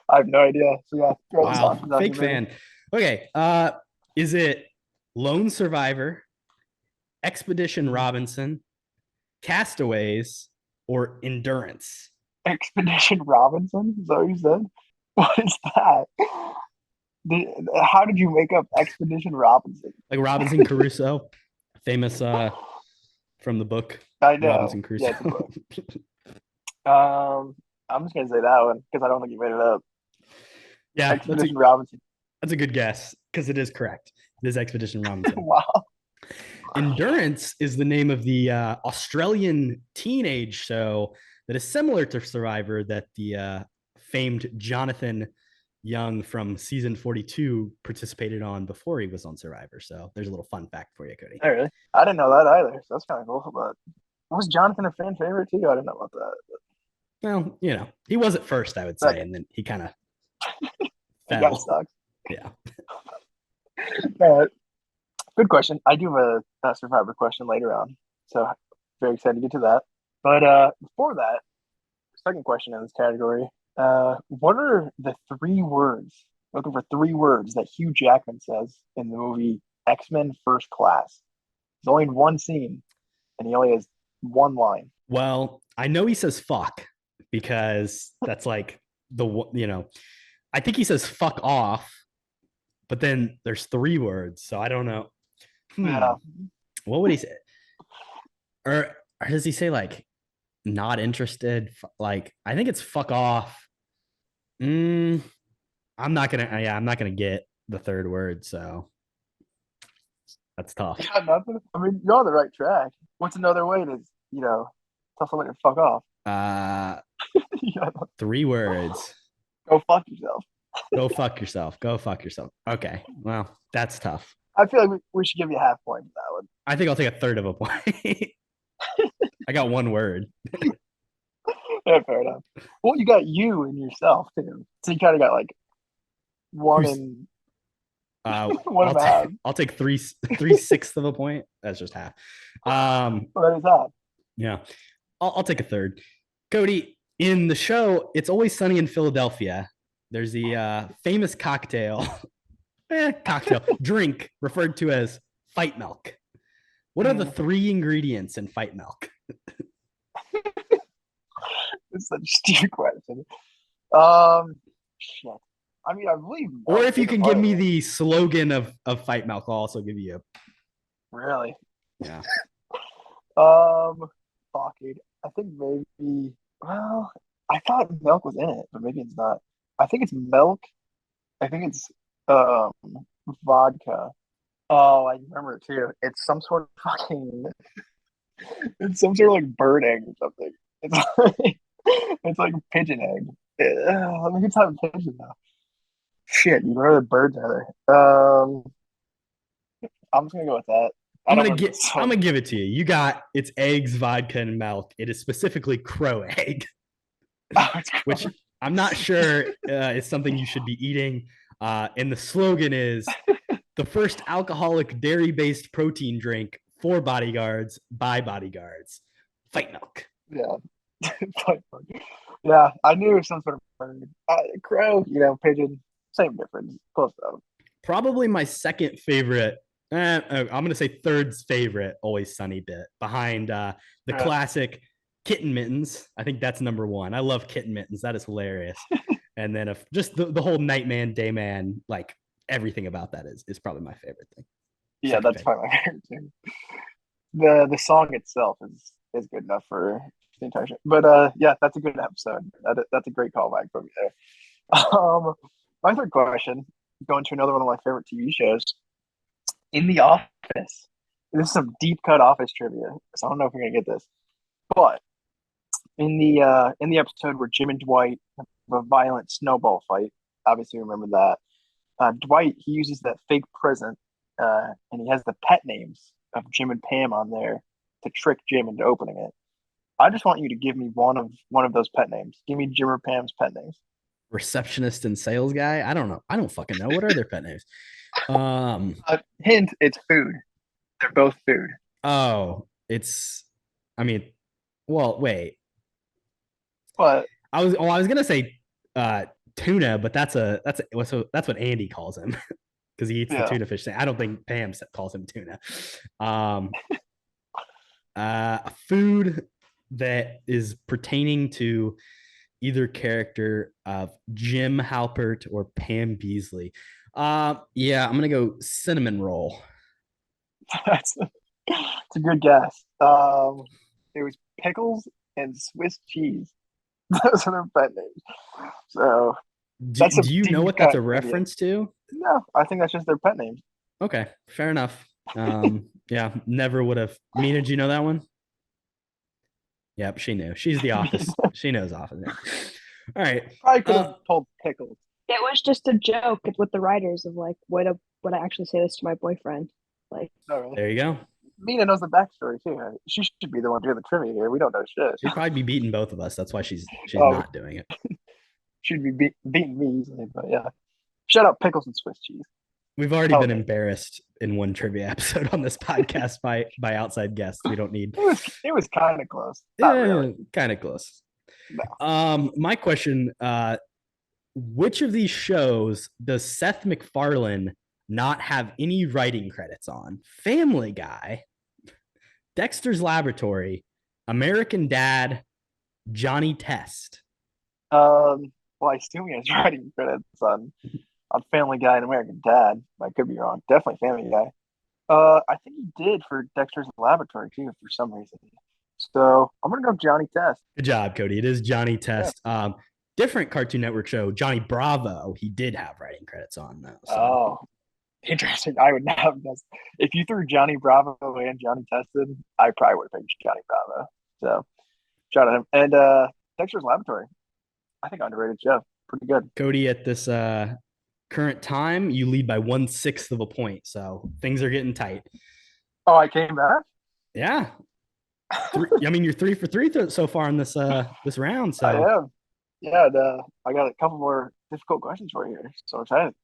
I have no idea. So yeah. Wow. Fake fan. Okay. Is it Lone Survivor, Expedition Robinson, Castaways, or Endurance? Expedition Robinson? Is that what you said? What is that? How did you make up Expedition Robinson? Like Robinson Crusoe, famous from the book. I know. Robinson Crusoe. Yeah, I'm just gonna say that one because I don't think you made it up. Yeah, Expedition Robinson. That's a good guess because it is correct. It is Expedition Robinson. Wow. Endurance is the name of the Australian teenage show that is similar to Survivor that the famed Jonathan Young from season 42 participated on before he was on Survivor. So there's a little fun fact for you, Kody. Oh, really? I didn't know that either. So that's kind of cool. But was Jonathan a fan favorite too? I didn't know about that. Well, he was at first, I would say, and then he kind of got stuck. Yeah. All right. Good question. I do have a Survivor question later on. So very excited to get to that. But before that, second question in this category. What are the 3 words? Looking for 3 words that Hugh Jackman says in the movie X-Men First Class. There's only one scene, and he only has one line. Well, I know he says fuck because that's like I think he says fuck off, but then there's 3 words, so I don't know. Yeah. What would he say? Or does he say like not interested? Like I think it's fuck off. I'm not gonna get the 3rd word, so that's tough. Yeah, nothing. I mean, you're on the right track. What's another way to, tell somebody to fuck off? 3 words. Go fuck yourself. Go fuck yourself. Go fuck yourself. Okay. Well, that's tough. I feel like we should give you a half point for that one. I think I'll take a 1/3 of a point. I got 1 word. Yeah, fair enough. Well, you got you and yourself too. So you kind of got like 1 and 1 and a half. I'll take 3/6 of a point. That's just half. What is that? Yeah. I'll take a third. Kody, in the show, It's Always Sunny in Philadelphia, there's the famous cocktail drink referred to as fight milk. What are the 3 ingredients in fight milk? It's such a stupid question. Shit. I mean, I believe. Or if you can give me the slogan of fight milk, I'll also give you. Really? Yeah. Fuck, dude. I think maybe. Well, I thought milk was in it, but maybe it's not. I think it's milk. I think it's vodka. Oh, I remember it too. It's some sort of fucking. It's some sort of like bird egg or something. It's like it's like pigeon egg. Let me get a pigeon now. Shit, you know the birds are there. I'm just gonna go with that. I'm gonna give it to you. You got it's eggs, vodka, and milk. It is specifically crow egg, which I'm not sure is something you should be eating. And the slogan is the first alcoholic dairy-based protein drink for bodyguards by bodyguards. Fight milk. Yeah. Yeah, I knew it was some sort of bird. Crow, pigeon, same difference. Close enough. Probably my second favorite. I'm going to say third favorite Always Sunny bit behind the classic kitten mittens. I think that's number 1. I love kitten mittens. That is hilarious. And then just the whole Nightman, Dayman, like everything about that is probably my favorite thing. Yeah, that's probably my favorite thing. The song itself is good enough for the entire show. But yeah, that's a good episode. That's a great callback from me there. My third question, going to another one of my favorite TV shows, In the Office. This is some deep cut Office trivia, so I don't know if you're gonna get this. But in the episode where Jim and Dwight have a violent snowball fight, obviously remember that. Dwight, he uses that fake present, and he has the pet names of Jim and Pam on there to trick Jim into opening it. I just want you to give me one of those pet names. Give me Jim or Pam's pet names. Receptionist and sales guy. I don't know. I don't fucking know. What are their pet names? Hint: it's food. They're both food. Oh, it's. I mean, well, wait. What? I was gonna say tuna, but that's what Andy calls him because he eats the tuna fish thing. I don't think Pam calls him tuna. A food that is pertaining to either character of Jim Halpert or Pam Beasley. Yeah, I'm gonna go cinnamon roll. That's a good guess. It was pickles and Swiss cheese. Those are their pet names. So do you know what that's a reference to? No, I think that's just their pet names. Okay, fair enough. Yeah, never would have. Mina, did you know that one? Yep, she knew. She's the Office. She knows Office. All right. I could have told pickles. It was just a joke with the writers of like, would I actually say this to my boyfriend? Like, oh, really? There you go. Mina knows the backstory too. She should be the one doing the trivia here. We don't know shit. She'd probably be beating both of us. That's why she's not doing it. She'd be beating me easily, but yeah. Shut up, pickles and Swiss cheese. We've already been embarrassed in one trivia episode on this podcast by outside guests. We don't need. It was kind of close. Yeah, really. Kind of close. No. My question: which of these shows does Seth MacFarlane not have any writing credits on? Family Guy, Dexter's Laboratory, American Dad, Johnny Test. Well, I assume he has writing credits on Family Guy and American Dad. I could be wrong. Definitely Family Guy. I think he did for Dexter's Laboratory too, for some reason. So I'm gonna go Johnny Test. Good job, Kody. It is Johnny Test. Yeah. Different Cartoon Network show, Johnny Bravo. He did have writing credits on though. So. Oh, interesting. I would not have guessed. If you threw Johnny Bravo and Johnny Tested, I probably would have picked Johnny Bravo. So shout out him. And Dexter's Laboratory. I think underrated show. Pretty good. Kody, at this current time, you lead by 1/6 of a point. So things are getting tight. Oh, I came back? Yeah. I mean, you're 3 for 3 so far in this round. So I am. Yeah, I got a couple more difficult questions for you here. So excited.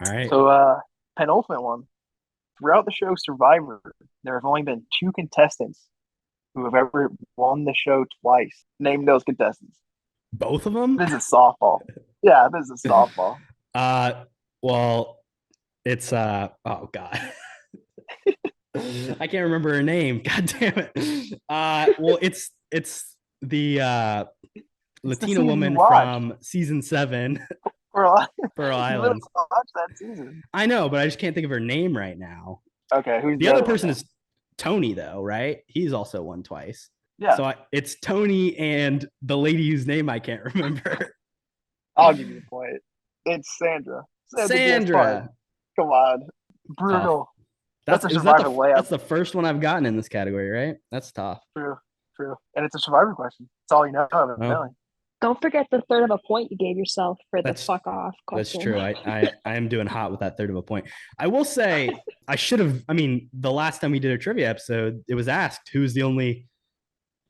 All right. So penultimate one. Throughout the show Survivor, there have only been 2 contestants who have ever won the show twice. Name those contestants. Both of them? This is softball. Yeah, this is softball. Well, it's oh god. I can't remember her name. God damn it. Well, it's the Latina woman from season 7. Pearl Islands. Watched that season. I know, but I just can't think of her name right now. Okay, who's the other person? Is Tony, though, right? He's also won twice. Yeah. So it's Tony and the lady whose name I can't remember. I'll give you the point. It's Sandra. Sandra. Come on. Brutal. That's a survivor layup. That's the first one I've gotten in this category, right? That's tough. True. And it's a survivor question. That's all you know of it, really. Don't forget the third of a point you gave yourself for the fuck off question. That's true. I am doing hot with that third of a point. I will say I should have. I mean, the last time we did a trivia episode, it was asked who's the only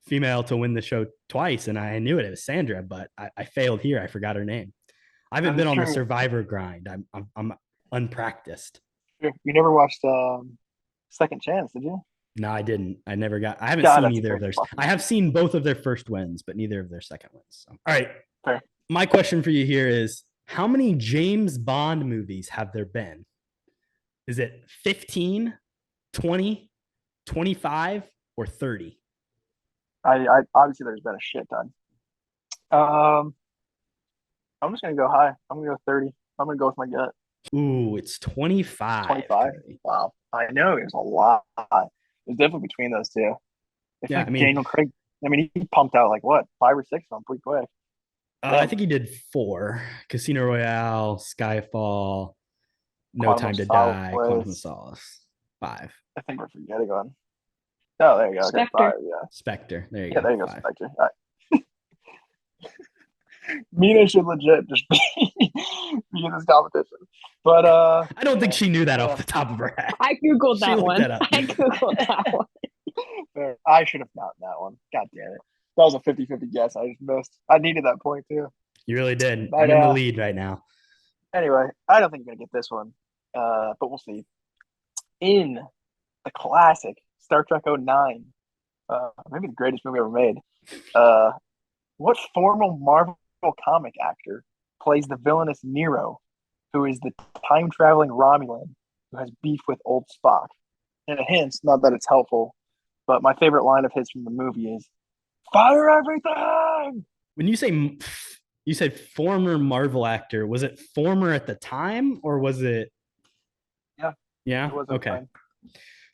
female to win the show twice, and I knew it. It was Sandra, but I failed here. I forgot her name. I haven't been on the survivor grind. I'm unpracticed. You never watched Second Chance, did you? No, I didn't. I haven't seen either of theirs. I have seen both of their first wins, but neither of their second wins. So. All right. Fair. My question for you here is, how many James Bond movies have there been? Is it 15, 20, 25, or 30? I obviously there's been a shit ton. I'm just gonna go high. I'm gonna go 30. I'm gonna go with my gut. Ooh, it's 25. 25. Wow. I know it was a lot. It's definitely between those two. I mean, Daniel Craig. I mean, he pumped out like what 5 or 6 of them pretty quick. I think he did 4: Casino Royale, Skyfall, No Time to Die, Quantum of Solace. 5. I think we're forgetting one. Oh, there you go. Spectre. 5, yeah. Spectre. There you go. Yeah, there you go. 5. Spectre. Mina should legit just be in this competition. But I don't think she knew that off the top of her head. I googled that one. I googled that one. Fair. I should have gotten that one. God damn it. That was a 50-50 guess. I just missed. I needed that point too. You really did. But, I'm in the lead right now. Anyway, I don't think you're gonna get this one. But we'll see. In the classic Star Trek 09, maybe the greatest movie ever made. What former Marvel comic actor plays the villainous Nero, who is the time-traveling Romulan who has beef with old Spock? And a hint, not that it's helpful, but my favorite line of his from the movie is, "Fire everything!" When you said former Marvel actor, was it former at the time, or was it? Yeah. Yeah? It was okay.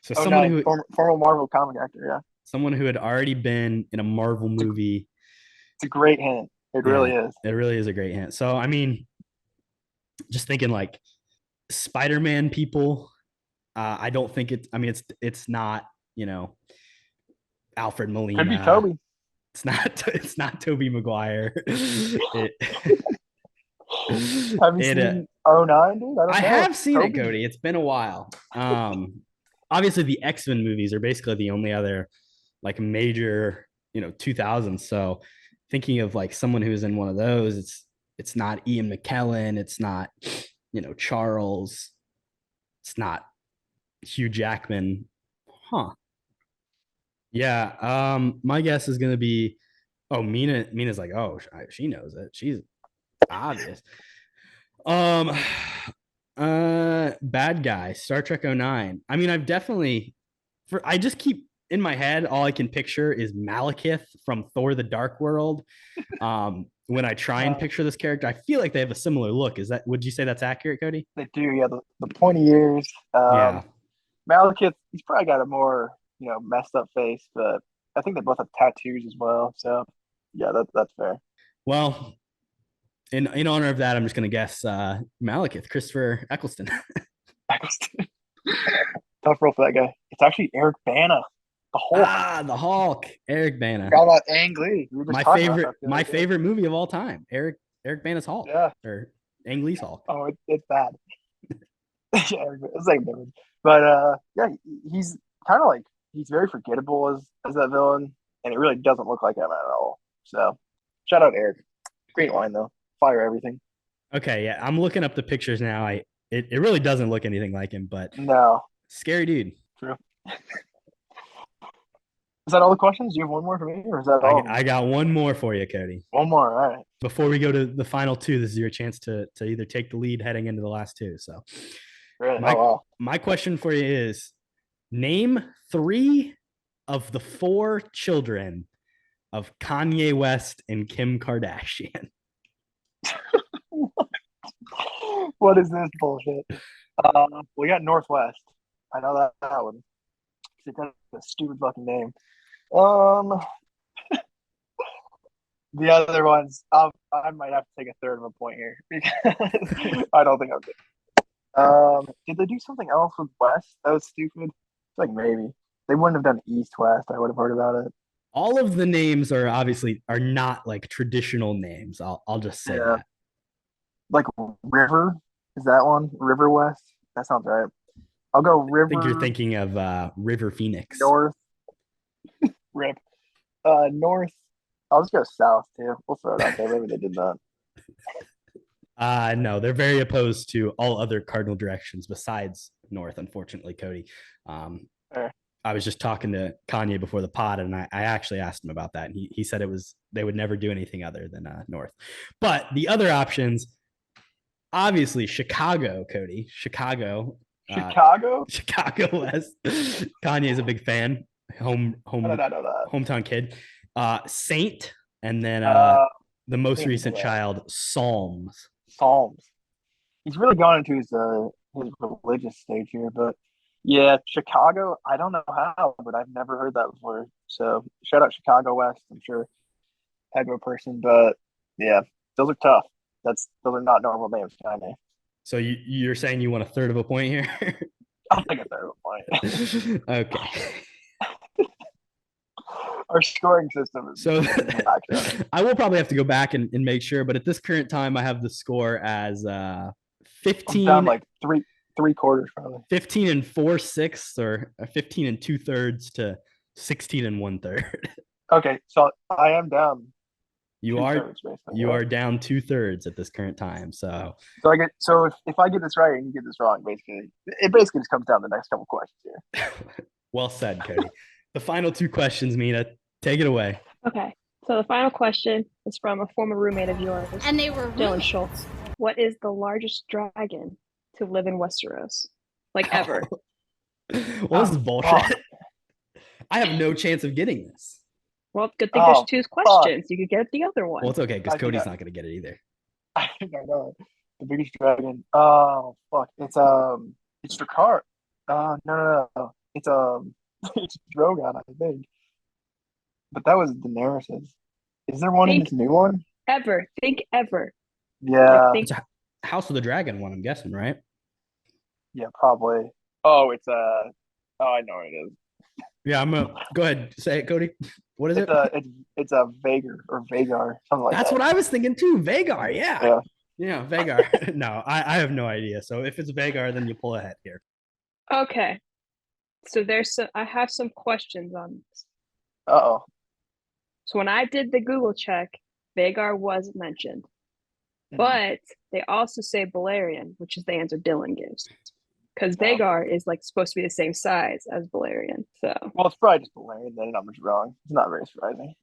So someone who former Marvel comic actor, yeah. Someone who had already been in a Marvel movie. It's a great hint. It really is. It really is a great hint. So, I mean, just thinking like Spider-Man people, I don't think it's not, Alfred Molina. Could be Toby. It's not Tobey Maguire. Have you seen 09, dude? I have seen it, Kody. It's been a while. Obviously the X-Men movies are basically the only other like major, 2000s. So thinking of like someone who's in one of those, it's not Ian McKellen, it's not, Charles, it's not Hugh Jackman. Huh. Yeah. My guess is gonna be, Mina's like, oh, she knows it. She's obvious. Bad guy, Star Trek 09. I mean, I've definitely I just keep in my head, all I can picture is Malekith from Thor: The Dark World. When I try and picture this character, I feel like they have a similar look. Would you say that's accurate, Kody? They do, yeah. The pointy ears. Yeah. Malekith, he's probably got a more, messed up face, but I think they both have tattoos as well. So yeah, that's fair. Well, in honor of that, I'm just gonna guess Malekith, Christopher Eccleston. Eccleston. Tough role for that guy. It's actually Eric Bana, the Hulk. The Hulk, Eric Bana. How about Ang Lee? My favorite movie of all time, Eric Bana's Hulk. Yeah. Or Ang Lee's Hulk. Oh, it's bad. Yeah, it's like different. But yeah, he's kind of like he's very forgettable as that villain, and it really doesn't look like him at all. So shout out Eric. Great line though. Fire everything. Okay, yeah. I'm looking up the pictures now. It really doesn't look anything like him, but no. Scary dude. True. Is that all the questions? Do you have one more for me, or is that all? I got one more for you, Kody. One more. All right. Before we go to the final two, this is your chance to either take the lead heading into the last two. So, Really? my question for you is: name 3 of the 4 children of Kanye West and Kim Kardashian. What is this bullshit? We got Northwest. I know that one. It's got a stupid fucking name. The other ones, I might have to take a third of a point here because I don't think I'm good. Did they do something else with West? That was stupid. It's like maybe they wouldn't have done East West. I would have heard about it. All of the names are obviously not like traditional names. I'll just say that. Like River, is that one? River West? That sounds right. I'll go River. I think you're thinking of River Phoenix. North. Rip. North. I'll just go south too. We'll throw it out there. Maybe they did that. No, they're very opposed to all other cardinal directions besides north, unfortunately, Kody. I was just talking to Kanye before the pod, and I actually asked him about that. And he said they would never do anything other than north. But the other options, obviously, Chicago, Kody. Chicago West. Kanye is a big fan. Hometown kid. Saint, and then the most recent child, Psalms. He's really gone into his religious stage here, but yeah, Chicago. I don't know how, but I've never heard that before. So shout out Chicago West. I'm sure Agro person, but yeah, those are tough. Those are not normal names, Kanye. So you're saying you want a third of a point here? I'll take a third of a point. Okay. Our scoring system is so I will probably have to go back and make sure, but at this current time I have the score as 15. I'm down like three quarters probably. 15 and 4/6 or 15 and 2/3 to 16 and 1/3. Okay, so I am down. You are down 2/3 at this current time. So if I get this right and you get this wrong, it basically just comes down to the next couple questions here. Well said, Kody. The final 2 questions, Mina. Take it away. Okay. So the final question is from a former roommate of yours. And they were Dylan Schultz. What is the largest dragon to live in Westeros? Like ever. Well, this is bullshit. I have no chance of getting this. Well, good thing there's 2 questions. You could get the other one. Well, it's okay because Cody's not going to get it either. I think I know the biggest dragon. Oh fuck! It's Drakkar. No. It's Drogon, I think. But that was Daenerys's. Is there one in this new one? Think ever. Yeah. It's a House of the Dragon one, I'm guessing, right? Yeah, probably. Oh, it's I know what it is. Yeah, go ahead, say it, Kody. What is it? It's a Vagar, something like that. That's what I was thinking too. Vagar, yeah. Yeah, Vagar. No, I have no idea. So if it's Vagar, then you pull ahead here. Okay. So I have some questions on this. Uh-oh. So when I did the Google check, Vagar was mentioned. But they also say Balerion, which is the answer Dylan gives. Because Vagar is like supposed to be the same size as Balerion. So well, it's probably just Balerion, then I'm just wrong. It's not very surprising.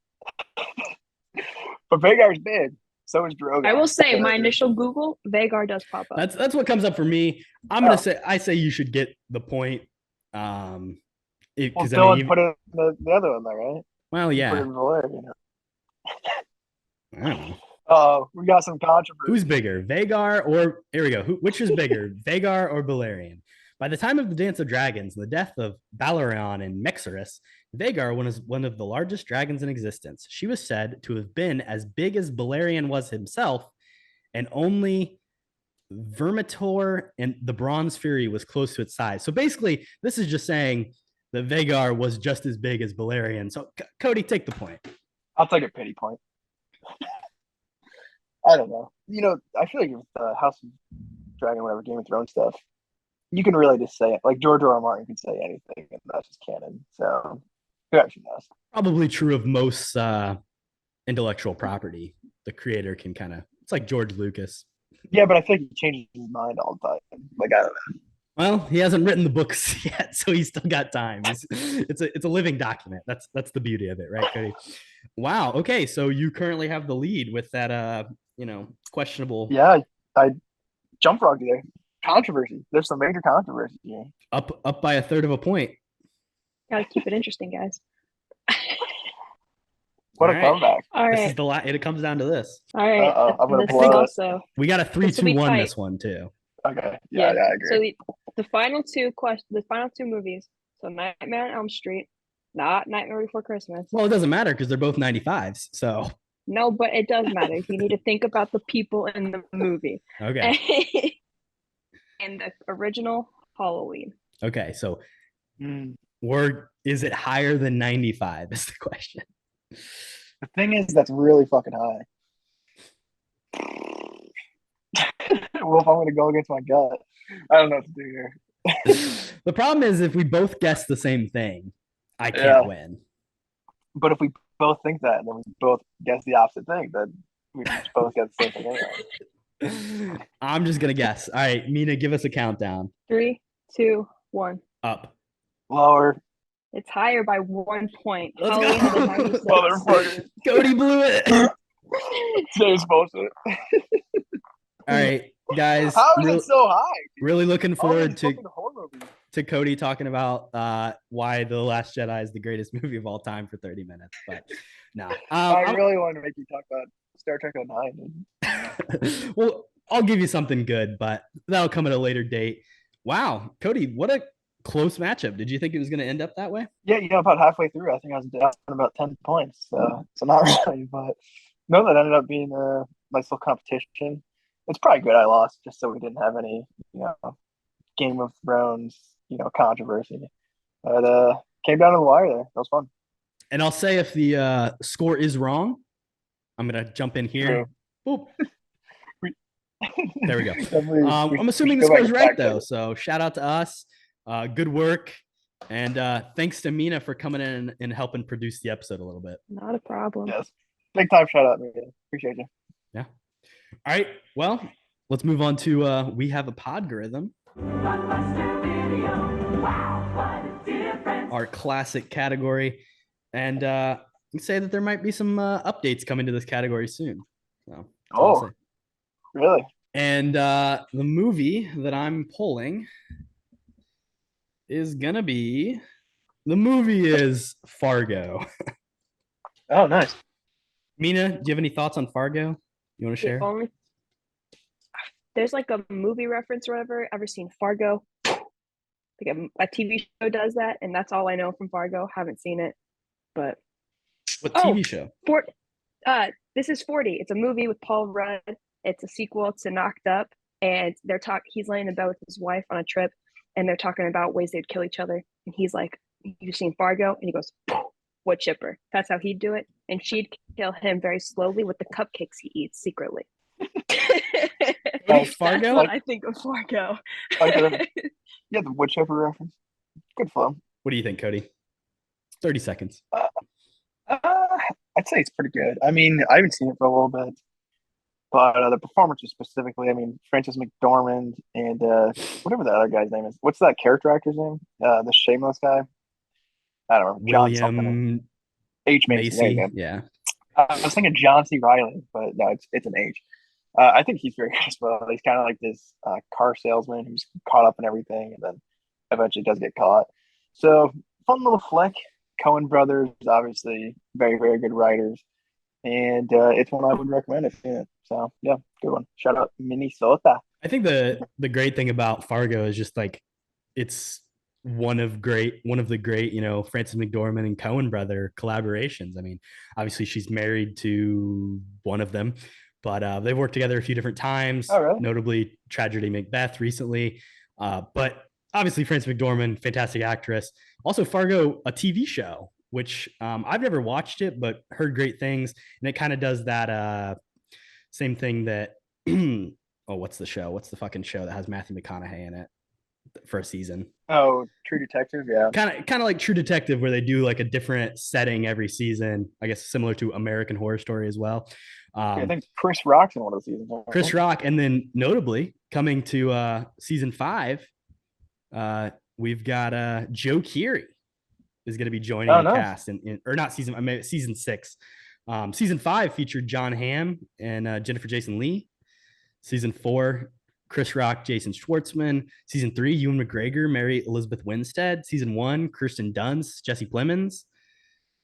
But Vagar's big. So is Drogon. I will say my initial Google, Vagar does pop up. That's what comes up for me. I say you should get the point. Dylan put it in the other one there, right? Well, yeah. Put it in Balerion. I don't know. Oh, we got some controversy. Who's bigger, Vagar or here we go? Which is bigger, Vagar or Balerion? By the time of the Dance of Dragons, the death of Balerion and Mexorus, Vagar was one of the largest dragons in existence. She was said to have been as big as Balerion was himself, and only Vermithor and the Bronze Fury was close to its size. So basically, this is just saying that Vagar was just as big as Balerion. So Kody, take the point. I'll take a pity point. I don't know. I feel like with House of Dragon, whatever, Game of Thrones stuff, you can really just say it. Like George R. R. Martin can say anything, and that's just canon. So who actually knows? Probably true of most intellectual property. The creator can it's like George Lucas. Yeah, but I think he changes his mind all the time. Like, I don't know. Well, he hasn't written the books yet, so he's still got time. It's a living document. That's the beauty of it, right, Kody? Wow. Okay, so you currently have the lead with that questionable Yeah, I jump frog there. Controversy. There's some major controversy here. up by a third of a point. Gotta keep it interesting, guys. What All a right. comeback. All This is right. the it comes down to this. All right. Uh-oh, I'm gonna And this blow is it. also We got a This will be 3-2-1 tight. this one too. Okay. Yeah, I agree. So the final two movies. So Nightmare on Elm Street, not Nightmare Before Christmas. Well, it doesn't matter because they're both 95s. So No, but it does matter. You need to think about the people in the movie. okay. And the original Halloween. Okay. So Mm. is it higher than 95 is the question. The thing is, that's really fucking high. Well, if I'm gonna go against my gut, I don't know what to do here. The problem is if we both guess the same thing, I can't Yeah. win. But if we both think that, and then we both guess the opposite thing, then we just both get the same thing anyway. I'm just gonna guess. All right, Mina, give us a countdown. 3, 2, 1. Up. Lower. It's higher by 1 point. Let's Halloween go. is a 96. Motherfucker. Cody blew it. Today's bullshit. All right, guys. How is it so high? Really looking All forward these to fucking horror movies. Cody talking about why The Last Jedi is the greatest movie of all time for 30 minutes. But no, I really want to make you talk about Star Trek 09. well, I'll give you something good, but that'll come at a later date. Wow, Cody, what a close matchup. Did you think it was going to end up that way? Yeah, about halfway through, I think I was down about 10 points. So not really, but no, that ended up being a nice little competition. It's probably good I lost, just so we didn't have any, Game of Thrones, controversy. But came down to the wire there. That was fun. And I'll say if the score is wrong, I'm going to jump in here. Boop. There we go. I'm assuming the score's right, though. So shout out to us. Good work. And thanks to Mina for coming in and helping produce the episode a little bit. Not a problem. Yes. Big time shout out, Mina. Appreciate you. Yeah. All right. Well, let's move on to We Have a Podgorithm. Our classic category. And you say that there might be some updates coming to this category soon. So, really? And the movie that I'm pulling is gonna be Fargo. Oh, nice. Mina, do you have any thoughts on Fargo you want to share? There's like a movie reference or whatever. Ever seen Fargo? Like a TV show does that, and that's all I know from Fargo. Haven't seen it, but what TV show? This is 40. It's a movie with Paul Rudd. It's a sequel to Knocked Up, and he's laying in bed with his wife on a trip, and they're talking about ways they'd kill each other. And he's like, "You've seen Fargo?" And he goes, "What chipper?" That's how he'd do it. And she'd kill him very slowly with the cupcakes he eats secretly. Fargo? That's what I think of Fargo. Yeah, the wood chipper reference. Good flow. What do you think, Cody? 30 seconds. I'd say it's pretty good. I mean, I haven't seen it for a little bit, but the performances specifically, I mean, Frances McDormand and whatever the other guy's name is. What's that character actor's name? The shameless guy? I don't know. William H. Macy. Yeah. I was thinking John C. Reilly, but no, it's an H. I think he's very good as well. He's kind of like this car salesman who's caught up in everything and then eventually does get caught. So, fun little flick. Coen brothers, obviously, very, very good writers. And it's one I would recommend if you've seen it. So, yeah, good one. Shout out Minnesota. I think the great thing about Fargo is just like it's one of the great, Frances McDormand and Coen brother collaborations. I mean, obviously she's married to one of them, but they've worked together a few different times, really? Notably Tragedy Macbeth recently. But obviously Frances McDormand, fantastic actress. Also Fargo, a TV show, which I've never watched it, but heard great things. And it kind of does that same thing that, what's the show? What's the fucking show that has Matthew McConaughey in it for a season? Oh, True Detective, yeah. Kind of like True Detective, where they do like a different setting every season. I guess similar to American Horror Story as well. I think Chris Rock's in one of the seasons. Chris Rock, and then notably coming to season 5, We've got Joe Keery is going to be joining Oh, the nice. cast or not season, I mean season 6. Season 5 featured John Hamm and Jennifer Jason Leigh. Season 4, Chris Rock, Jason Schwartzman. Season 3, Ewan McGregor, Mary Elizabeth Winstead. Season 1, Kirsten Dunst, Jesse Plemons,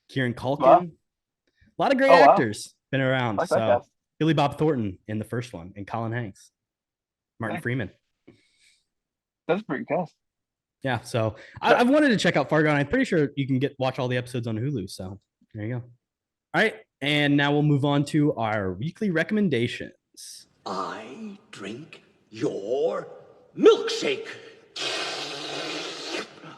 Kieran Culkin. Wow. A lot of great Oh, wow. actors been around. I like that So cast. Billy Bob Thornton in the first one, and Colin Hanks, Martin Nice. Freeman. That's a pretty cast. Yeah, so I've wanted to check out Fargo, and I'm pretty sure you can watch all the episodes on Hulu. So there you go. All right, and now we'll move on to our weekly recommendations. I drink your milkshake.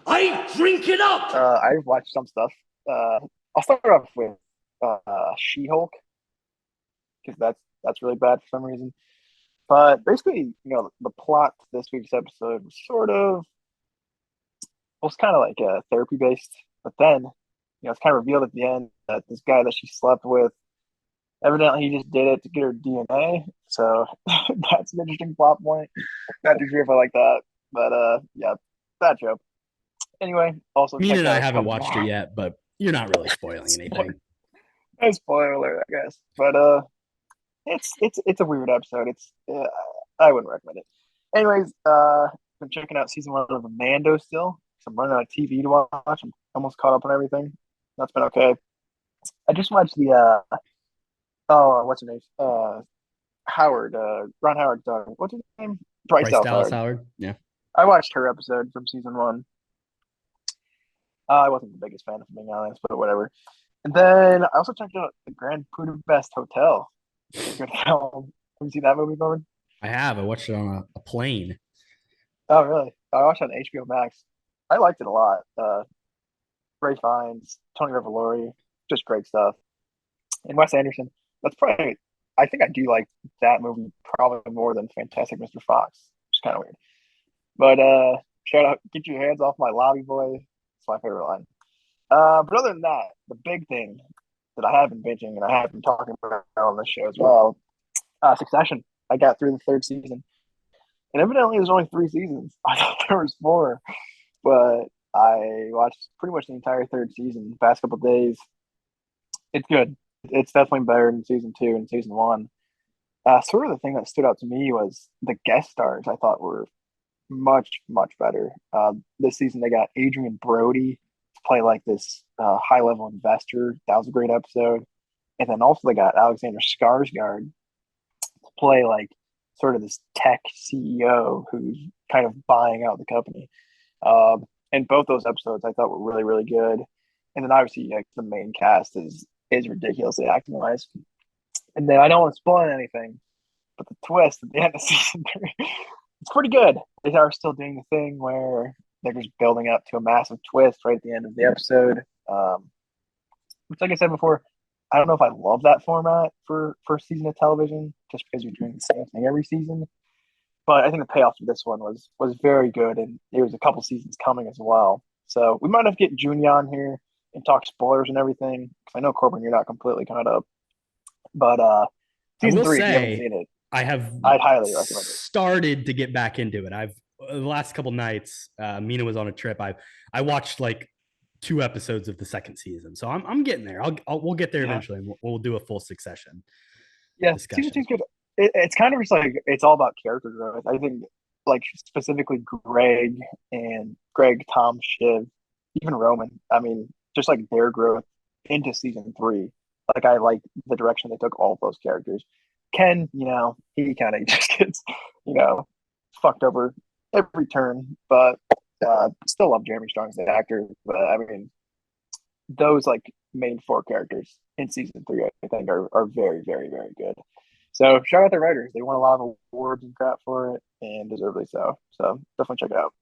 I drink it up. I've watched some stuff. I'll start off with She-Hulk, because that's really bad for some reason. But basically, the plot to this week's episode was kind of like therapy based. But then, it's kind of revealed at the end that this guy that she slept with, evidently he just did it to get her DNA. So that's an interesting plot point. Not too sure if I like that, but yeah, bad joke. Anyway, also Mina and I haven't watched it yet, but you're not really spoiling anything. No spoiler alert, I guess. But it's a weird episode. I wouldn't recommend it. Anyways, been checking out season 1 of Mando still. I'm running out of TV to watch. I'm almost caught up on everything. That's been okay. I just watched the what's her name? Howard, Ron Howard daughter. What's her name? Bryce Dallas Howard. Yeah. I watched her episode from season 1. I wasn't the biggest fan, if I'm being honest, but whatever. And then I also checked out the Grand Budapest Hotel. Have you seen that movie, Corbin? I have. I watched it on a plane. Oh, really? I watched it on HBO Max. I liked it a lot. Ray Fiennes, Tony Revolori, just great stuff. And Wes Anderson. I think I do like that movie probably more than Fantastic Mr. Fox, which is kind of weird. But shout out, get your hands off my lobby boy. It's my favorite line. But other than that, the big thing that I have been binging and I have been talking about on this show as well, Succession. I got through the 3rd season. And evidently there's only 3 seasons. I thought there was 4. But I watched pretty much the entire 3rd season the past couple of days. It's good. It's definitely better than season 2 and season 1. Sort of the thing that stood out to me was the guest stars. I thought were much, much better. This season they got Adrian Brody to play like this high-level investor. That was a great episode. And then also they got Alexander Skarsgård to play like sort of this tech CEO who's kind of buying out the company. And both those episodes I thought were really, really good. And then obviously the main cast is ridiculously acting wise. And then I don't want to spoil anything, but the twist at the end of season 3, it's pretty good. They are still doing the thing where they're just building up to a massive twist right at the end of the episode. Which, like I said before, I don't know if I love that format for first season of television, just because you're doing the same thing every season. But I think the payoff for this one was very good, and there was a couple seasons coming as well. So we might have to get Junior on here and talk spoilers and everything, because I know, Corbin, you're not completely caught up. But season 3, if you haven't seen it, I'd highly recommend it. Started to get back into it. The last couple nights, Mina was on a trip. I watched like 2 episodes of the 2nd season, so I'm getting there. We'll get there eventually. And we'll do a full Succession. Yeah, season 2's good. It's kind of just like it's all about character growth. I think, like specifically Greg, Tom, Shiv, even Roman. I mean, just like their growth into season 3. Like I like the direction they took all of those characters. Ken, he kind of just gets, fucked over every turn, but still love Jeremy Strong as an actor. But I mean, those like main 4 characters in season 3, I think are very, very, very good. So shout out the writers. They won a lot of awards and crap for it, and deservedly so. So definitely check it out.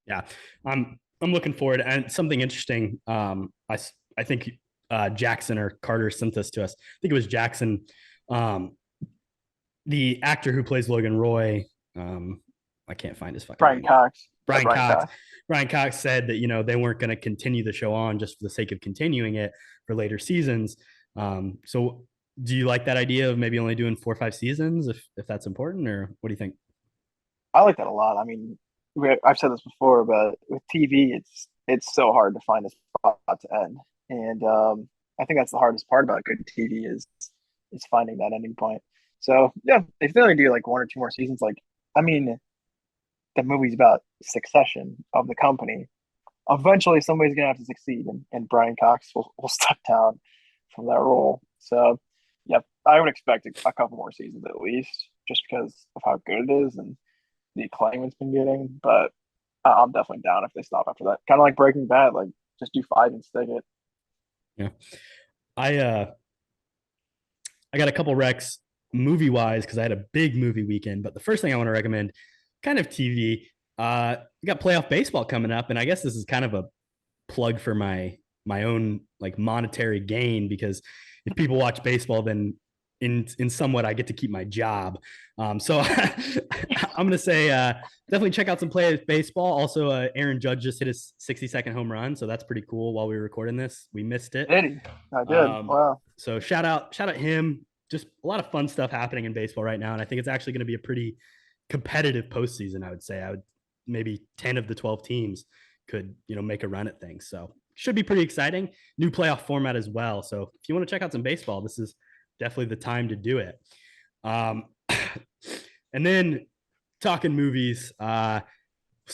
Yeah, I'm looking forward. And something interesting. I think Jackson or Carter sent this to us. I think it was Jackson. The actor who plays Logan Roy. I can't find his fucking name. Brian Cox. Brian Cox said that they weren't going to continue the show on just for the sake of continuing it for later seasons. So do you like that idea of maybe only doing 4 or 5 seasons if that's important, or what do you think? I like that a lot. I mean, I've said this before, but with TV, it's so hard to find a spot to end, and I think that's the hardest part about good TV is finding that ending point. So yeah, if they only do like one or two more seasons, like I mean, the movie's about succession of the company. Eventually, somebody's gonna have to succeed, and Brian Cox will step down from that role. So, yep, I would expect a couple more seasons at least, just because of how good it is and the acclaim it's been getting. But I'm definitely down if they stop after that. Kind of like Breaking Bad, like just do five and stick it. Yeah. I got a couple recs movie wise because I had a big movie weekend. But the first thing I want to recommend, kind of TV. We got playoff baseball coming up, and I guess this is kind of a plug for my own like monetary gain, because if people watch baseball, then in somewhat I get to keep my job. So I'm gonna say definitely check out some playoff baseball. Also, Aaron Judge just hit his 60-second home run, so that's pretty cool. While we were recording this, we missed it. Did he? I did. Wow. So shout out him. Just a lot of fun stuff happening in baseball right now, and I think it's actually going to be a pretty competitive postseason. I would say maybe 10 of the 12 teams could make a run at things. So should be pretty exciting. New playoff format as well. So if you want to check out some baseball, this is definitely the time to do it. And then talking movies, saw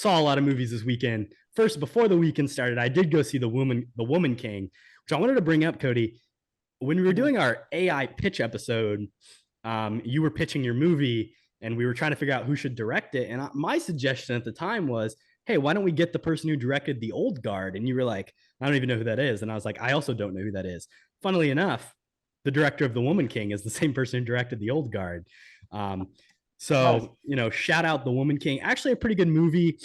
a lot of movies this weekend. First, before the weekend started, I did go see The Woman King, which I wanted to bring up, Kody. When we were doing our AI pitch episode, you were pitching your movie and we were trying to figure out who should direct it. And my suggestion at the time was, hey, why don't we get the person who directed The Old Guard? And you were like, I don't even know who that is. And I was like, I also don't know who that is. Funnily enough, the director of The Woman King is the same person who directed The Old Guard. So, shout out The Woman King. Actually, a pretty good movie.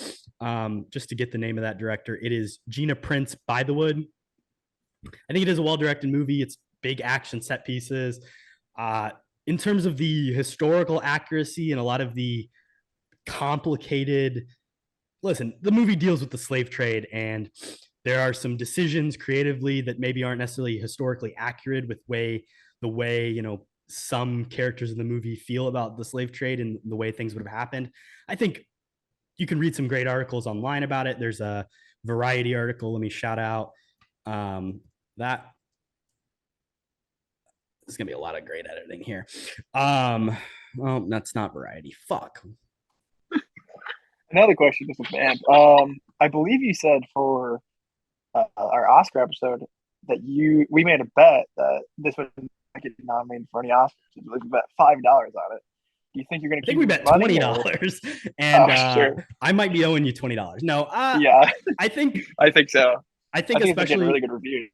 Just to get the name of that director, it is Gina Prince Bythewood. I think it is a well-directed movie. It's big action set pieces. In terms of the historical accuracy and a lot of the complicated, listen, the movie deals with the slave trade, and there are some decisions creatively that maybe aren't necessarily historically accurate with the way some characters in the movie feel about the slave trade and the way things would have happened. I think you can read some great articles online about it. There's a Variety article. Let me shout out that. There's gonna be a lot of great editing here. Well, that's not Variety. Fuck. Another question, just a man. I believe you said for our Oscar episode that we made a bet that this would not get nominated for any Oscars. We bet $5 on it. Do you think you're going to? I think we bet $20, and sure. I might be owing you $20. No, yeah, I think so. I think especially really good reviews.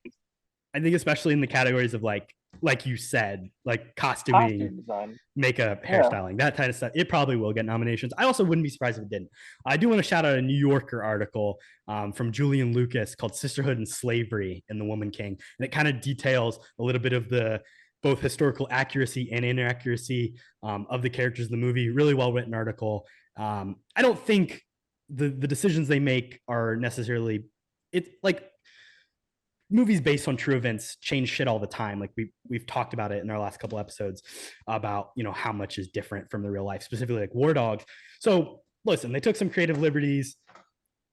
I think especially in the categories of like you said, like costuming, design, makeup, hairstyling, that kind of stuff. It probably will get nominations. I also wouldn't be surprised if it didn't. I do want to shout out a New Yorker article from Julian Lucas called "Sisterhood and Slavery in The Woman King," and it kind of details a little bit of the both historical accuracy and inaccuracy of the characters in the movie. Really well written article. I don't think the decisions they make are necessarily movies based on true events change shit all the time. Like we've talked about it in our last couple episodes about how much is different from the real life, specifically like War Dogs. So listen, they took some creative liberties.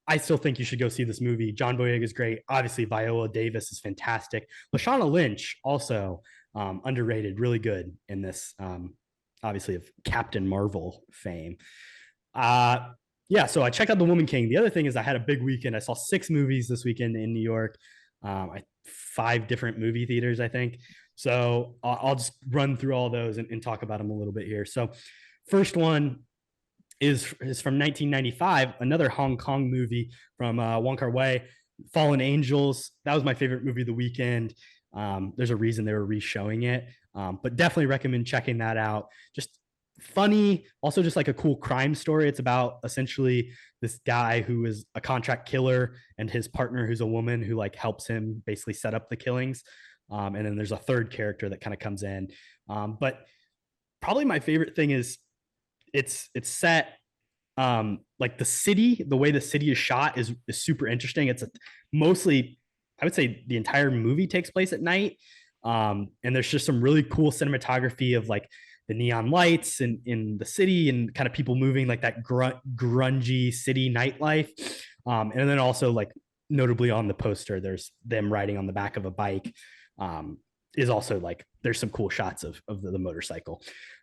I still think you should go see this movie. John Boyega is great. Obviously, Viola Davis is fantastic. Lashana Lynch also underrated, really good in this. Obviously, of Captain Marvel fame. Yeah, so I checked out The Woman King. The other thing is I had a big weekend. I saw 6 movies this weekend in New York. 5 different movie theaters, I think. So I'll just run through all those and talk about them a little bit here. So first one is from 1995, another Hong Kong movie from Wong Kar-wai, Fallen Angels. That was my favorite movie of the weekend. There's a reason they were re-showing it, but definitely recommend checking that out. Just funny, also just like a cool crime story. It's about essentially this guy who is a contract killer and his partner who's a woman who like helps him basically set up the killings. And then there's a third character that kind of comes in. But probably my favorite thing is it's set like the way the city is shot is super interesting. It's mostly, I would say the entire movie takes place at night. And there's just some really cool cinematography of like the neon lights in the city and kind of people moving like that grungy city nightlife. And then also like notably on the poster, there's them riding on the back of a bike. Is also like there's some cool shots of the motorcycle.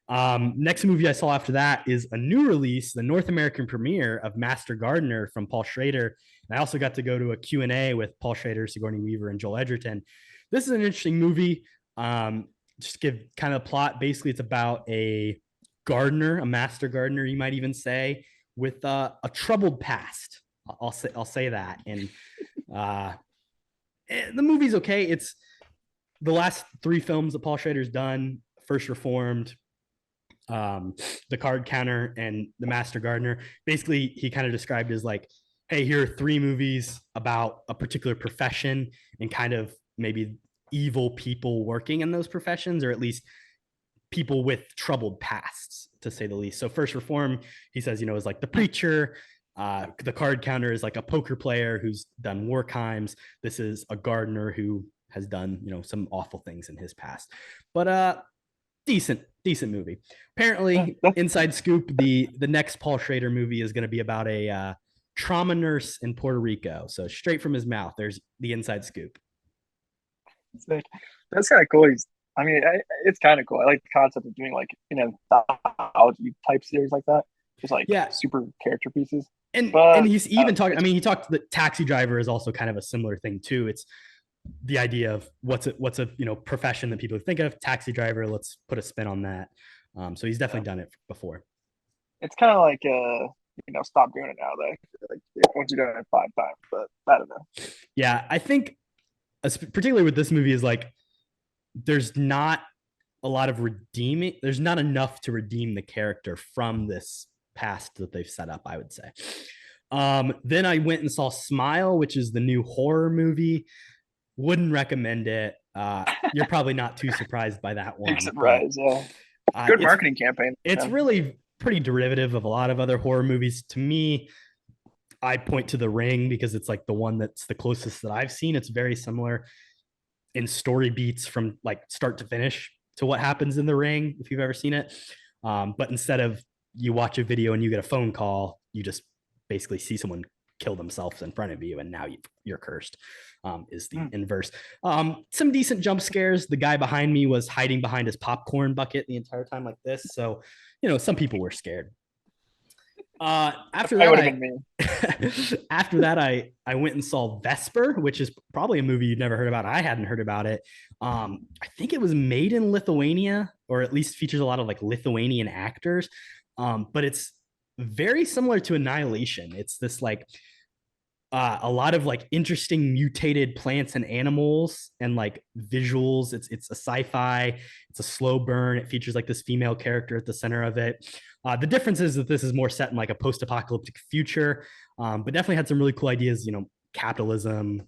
Next movie I saw after that is a new release, the North American premiere of Master Gardener from Paul Schrader. And I also got to go to a Q&A with Paul Schrader, Sigourney Weaver, and Joel Edgerton. This is an interesting movie. Just give kind of plot. Basically, it's about a gardener, a master gardener, you might even say, with a troubled past. I'll say that. And the movie's okay. It's the last 3 films that Paul Schrader's done: First Reformed, The Card Counter, and The Master Gardener. Basically, he kind of described as like, hey, here are 3 movies about a particular profession and kind of maybe evil people working in those professions, or at least people with troubled pasts, to say the least. So First Reform, he says, is like the preacher. The Card Counter is like a poker player who's done war crimes. This is a gardener who has done, some awful things in his past. But decent movie. Apparently, inside scoop, the next Paul Schrader movie is going to be about a trauma nurse in Puerto Rico. So straight from his mouth, there's the inside scoop. That's kind of cool. It's kind of cool. I like the concept of doing like anthology type series like that. Just like super character pieces. And he's even talking. He talked. The Taxi Driver is also kind of a similar thing too. It's the idea of what's a profession that people think of. Taxi driver. Let's put a spin on that. So he's definitely done it before. It's kind of like stop doing it now. Like once you're doing it 5 times, but I don't know. Yeah, I think particularly with this movie is like there's not a lot of redeeming. There's not enough to redeem the character from this past that they've set up, I would say. Then I went and saw Smile, which is the new horror movie. Wouldn't recommend it. You're probably not too surprised by that one. Big surprise, yeah. Good marketing campaign. It's really pretty derivative of a lot of other horror movies. To me, I point to The Ring because it's like the one that's the closest that I've seen. It's very similar in story beats from like start to finish to what happens in The Ring, if you've ever seen it. But instead of you watch a video and you get a phone call, you just basically see someone kill themselves in front of you, and now you're cursed. Is the inverse. Some decent jump scares. The guy behind me was hiding behind his popcorn bucket the entire time like this. So, some people were scared. After that, I went and saw Vesper, which is probably a movie you'd never heard about. I hadn't heard about it. I think it was made in Lithuania, or at least features a lot of like Lithuanian actors. But it's very similar to Annihilation. It's this like a lot of like interesting mutated plants and animals and like visuals. It's a sci-fi. It's a slow burn. It features like this female character at the center of it. The difference is that this is more set in like a post-apocalyptic future, but definitely had some really cool ideas. Capitalism,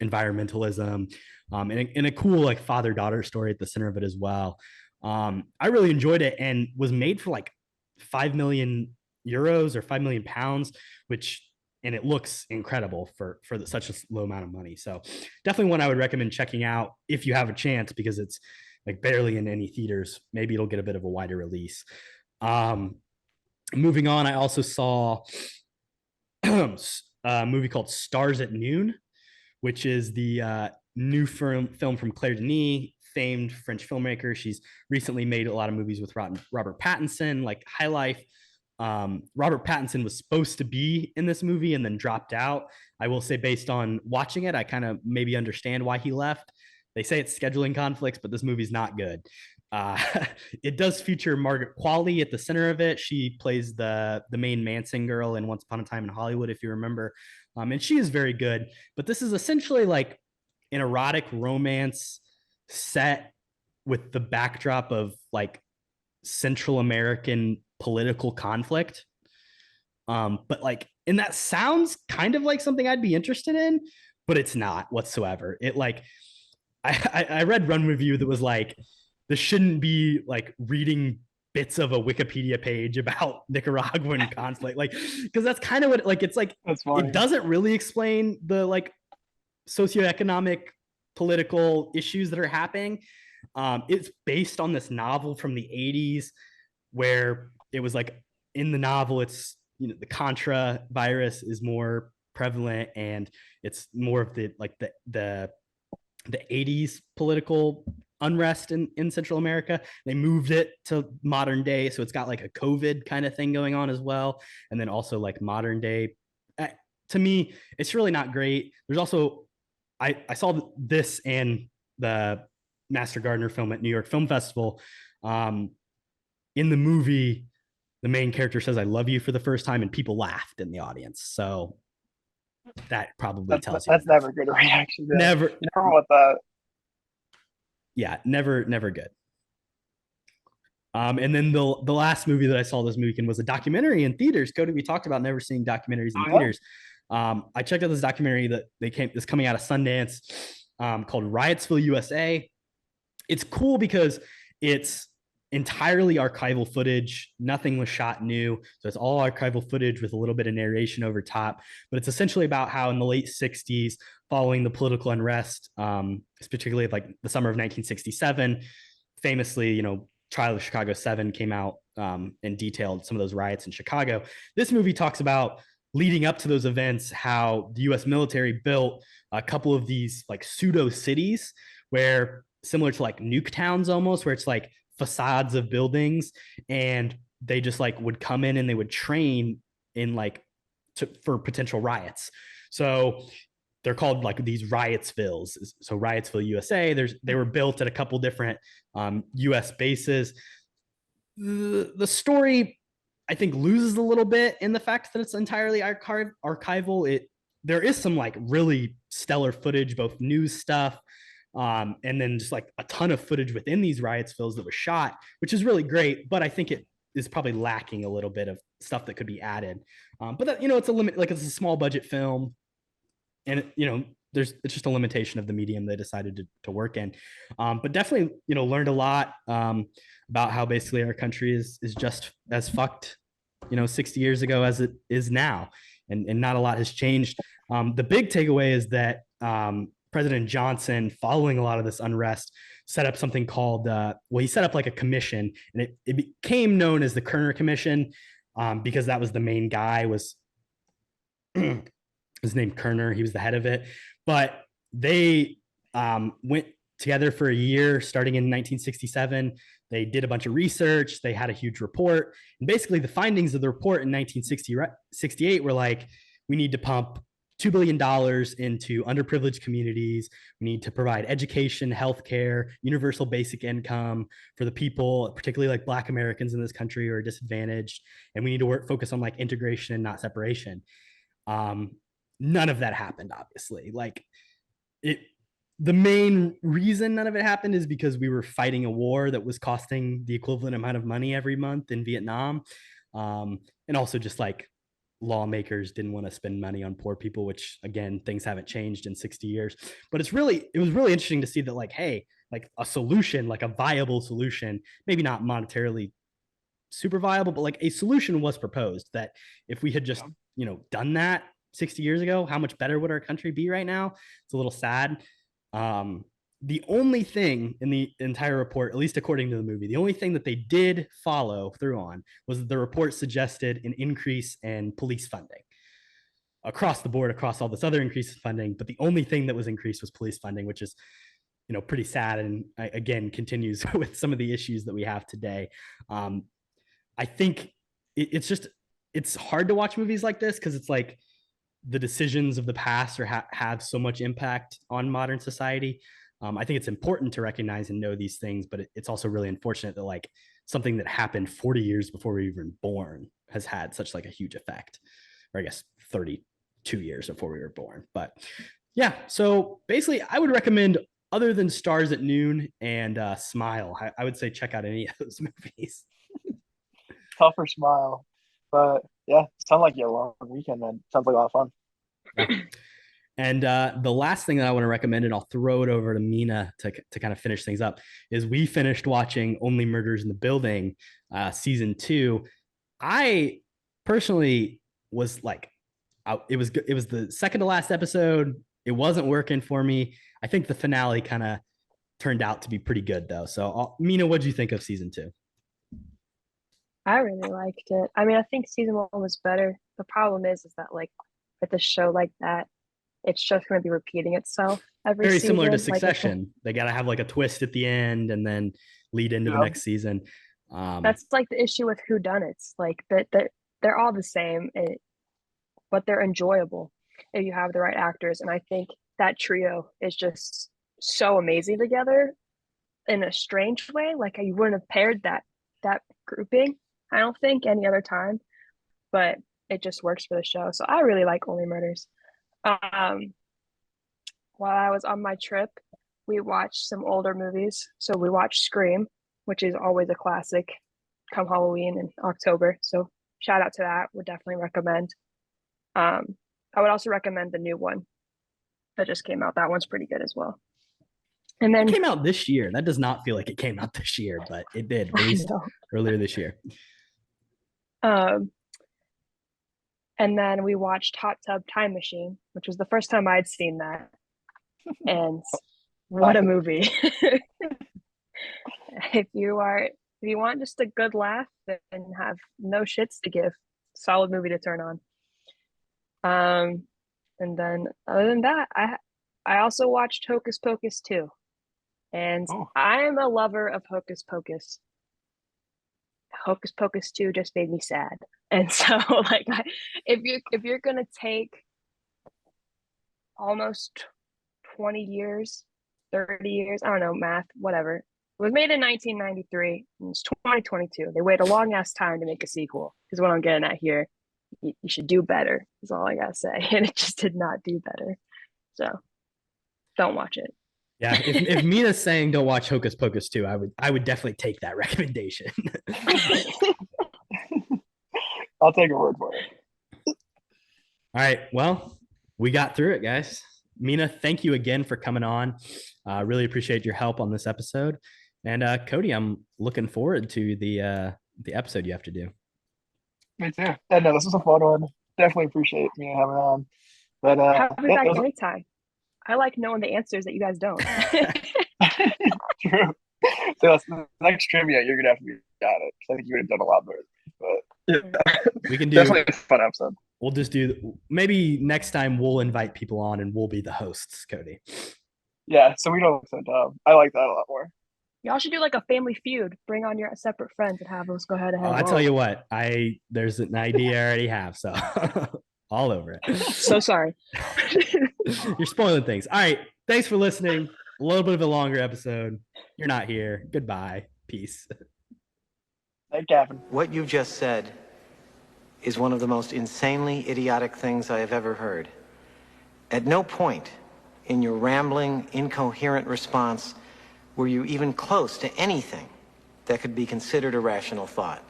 environmentalism, and a cool like father-daughter story at the center of it as well. I really enjoyed it and was made for like 5 million euros or 5 million pounds, and it looks incredible for such a low amount of money. So definitely one I would recommend checking out if you have a chance, because it's like barely in any theaters. Maybe it'll get a bit of a wider release. Moving on, I also saw a movie called Stars at Noon, which is the new film from Claire Denis, famed French filmmaker. She's recently made a lot of movies with Robert Pattinson, like High Life. Robert Pattinson was supposed to be in this movie and then dropped out. I will say, based on watching it, I kind of maybe understand why he left. They say it's scheduling conflicts, but this movie's not good. It does feature Margaret Qualley at the center of it. She plays the main Manson girl in Once Upon a Time in Hollywood, if you remember. And she is very good. But this is essentially like an erotic romance set with the backdrop of like Central American political conflict. But like, and that sounds kind of like something I'd be interested in, but it's not whatsoever. It like, I read one review that was like, this shouldn't be like reading bits of a Wikipedia page about Nicaraguan conflict, like, because that's kind of what, like, it's like, it doesn't really explain the like socioeconomic political issues that are happening. It's based on this novel from the 80s where it was like in the novel, it's, you know, the Contra virus is more prevalent and it's more of the like the 80s political unrest in Central America. They moved it to modern day. So it's got like a COVID kind of thing going on as well. And then also like modern day. To me, it's really not great. There's also, I saw this and the Master Gardener film at New York Film Festival. In the movie, the main character says, "I love you" for the first time, and people laughed in the audience. So that probably tells you. That's never a good reaction. Never. You never want that. Yeah, never good. And then the last movie that I saw this weekend was a documentary in theaters. Kody, we talked about never seeing documentaries in theaters. I checked out this documentary that is coming out of Sundance, called Riotsville, USA. It's cool because it's entirely archival footage. Nothing was shot new. So it's all archival footage with a little bit of narration over top. But it's essentially about how in the late 60s, following the political unrest, particularly like the summer of 1967, famously, you know, Trial of Chicago 7 came out and detailed some of those riots in Chicago. This movie talks about leading up to those events, how the US military built a couple of these like pseudo cities where, similar to like nuke towns almost, where it's like facades of buildings, and they just like would come in and they would train in like for potential riots. So they're called like these Riotsvilles. So Riotsville, USA, they were built at a couple different US bases. The story, I think, loses a little bit in the fact that it's entirely archival. There is some like really stellar footage, both news stuff, and then just like a ton of footage within these Riotsvilles that was shot, which is really great. But I think it is probably lacking a little bit of stuff that could be added. But that, you know, it's a limit, like it's a small budget film, and you know, it's just a limitation of the medium they decided to work in. But definitely, you know, learned a lot about how basically our country is just as fucked, you know, 60 years ago as it is now, and not a lot has changed. The big takeaway is that President Johnson, following a lot of this unrest, set up something called, he set up like a commission, and it became known as the Kerner Commission, because that was the main guy, was his name Kerner. He was the head of it. But they went together for a year starting in 1967. They did a bunch of research. They had a huge report. And basically the findings of the report in 1968 were like, we need to pump $2 billion into underprivileged communities. We need to provide education, healthcare, universal basic income for the people, particularly like Black Americans in this country who are disadvantaged. And we need to focus on like integration and not separation. None of that happened, obviously. Like the main reason none of it happened is because we were fighting a war that was costing the equivalent amount of money every month in Vietnam. And also just like lawmakers didn't want to spend money on poor people, which again, things haven't changed in 60 years. But it was really interesting to see that, like, hey, like a solution, like a viable solution, maybe not monetarily super viable, but like a solution was proposed, that if we had just, you know, done that 60 years ago, how much better would our country be right now? It's a little sad. The only thing in the entire report, at least according to the movie, the only thing that they did follow through on was that the report suggested an increase in police funding across the board, across all this other increase in funding. But the only thing that was increased was police funding, which is, you know, pretty sad. And again, continues with some of the issues that we have today. I think it's hard to watch movies like this because it's like the decisions of the past have so much impact on modern society. I think it's important to recognize and know these things, but it's also really unfortunate that like something that happened 40 years before we were even born has had such like a huge effect, or I guess 32 years before we were born. But yeah, so basically I would recommend, other than Stars at Noon and Smile, I would say check out any of those movies. Tougher Smile. But yeah, sounds like a long weekend, man. Sounds like a lot of fun. Yeah. And the last thing that I want to recommend, and I'll throw it over to Mina to kind of finish things up, is we finished watching Only Murders in the Building, season 2. I personally was like, it was the second to last episode. It wasn't working for me. I think the finale kind of turned out to be pretty good though. So Mina, what do you think of season 2? I really liked it. I mean, I think season 1 was better. The problem is that like with a show like that, it's just going to be repeating itself every Very season. similar to Like, Succession. They got to have like a twist at the end and then lead into the next season. That's like the issue with whodunits. Like that they're all the same, but they're enjoyable if you have the right actors. And I think that trio is just so amazing together in a strange way. Like you wouldn't have paired that grouping, I don't think, any other time, but it just works for the show. So I really like Only Murders. While I was on my trip, we watched some older movies. So we watched Scream, which is always a classic come Halloween in October. So shout out to that. Would definitely recommend. I would also recommend the new one that just came out. That one's pretty good as well. And then it came out this year. That does not feel like it came out this year, but it did, released earlier this year. And then we watched Hot Tub Time Machine, which was the first time I'd seen that. And what a movie. If you want just a good laugh and have no shits to give, solid movie to turn on. And then other than that, I also watched Hocus Pocus 2. And I'm a lover of Hocus Pocus. Hocus Pocus 2 just made me sad. And so like if you're gonna take almost 20 years, 30 years, I don't know, math, whatever. It was made in 1993. And it's 2022. They waited a long ass time to make a sequel. Is what I'm getting at here. You should do better, is all I gotta say. And it just did not do better. So don't watch it. Yeah, if Mina's saying don't watch Hocus Pocus 2, I would definitely take that recommendation. I'll take a word for it. All right, well, we got through it, guys. Mina, thank you again for coming on. Really appreciate your help on this episode. And Kody, I'm looking forward to the episode you have to do. Me too. Yeah, no, this was a fun one. Definitely appreciate me having on. But have me back anytime. I like knowing the answers that you guys don't. True. So the next trivia, you're gonna have to be got it. I think you would have done a lot better. But yeah, we can do definitely a fun episode. We'll just do maybe next time we'll invite people on and we'll be the hosts, Kody. Yeah, so we don't look so dumb. I like that a lot more. Y'all should do like a family feud. Bring on your separate friends and have those go head to head. I tell you what, there's an idea I already have, so all over it. So sorry. You're spoiling things. All right. Thanks for listening. A little bit of a longer episode. You're not here. Goodbye. Peace. Hey, Gavin. What you just said is one of the most insanely idiotic things I have ever heard. At no point in your rambling, incoherent response were you even close to anything that could be considered a rational thought.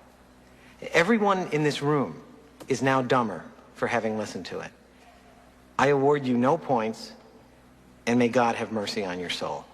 Everyone in this room is now dumber for having listened to it. I award you no points, and may God have mercy on your soul.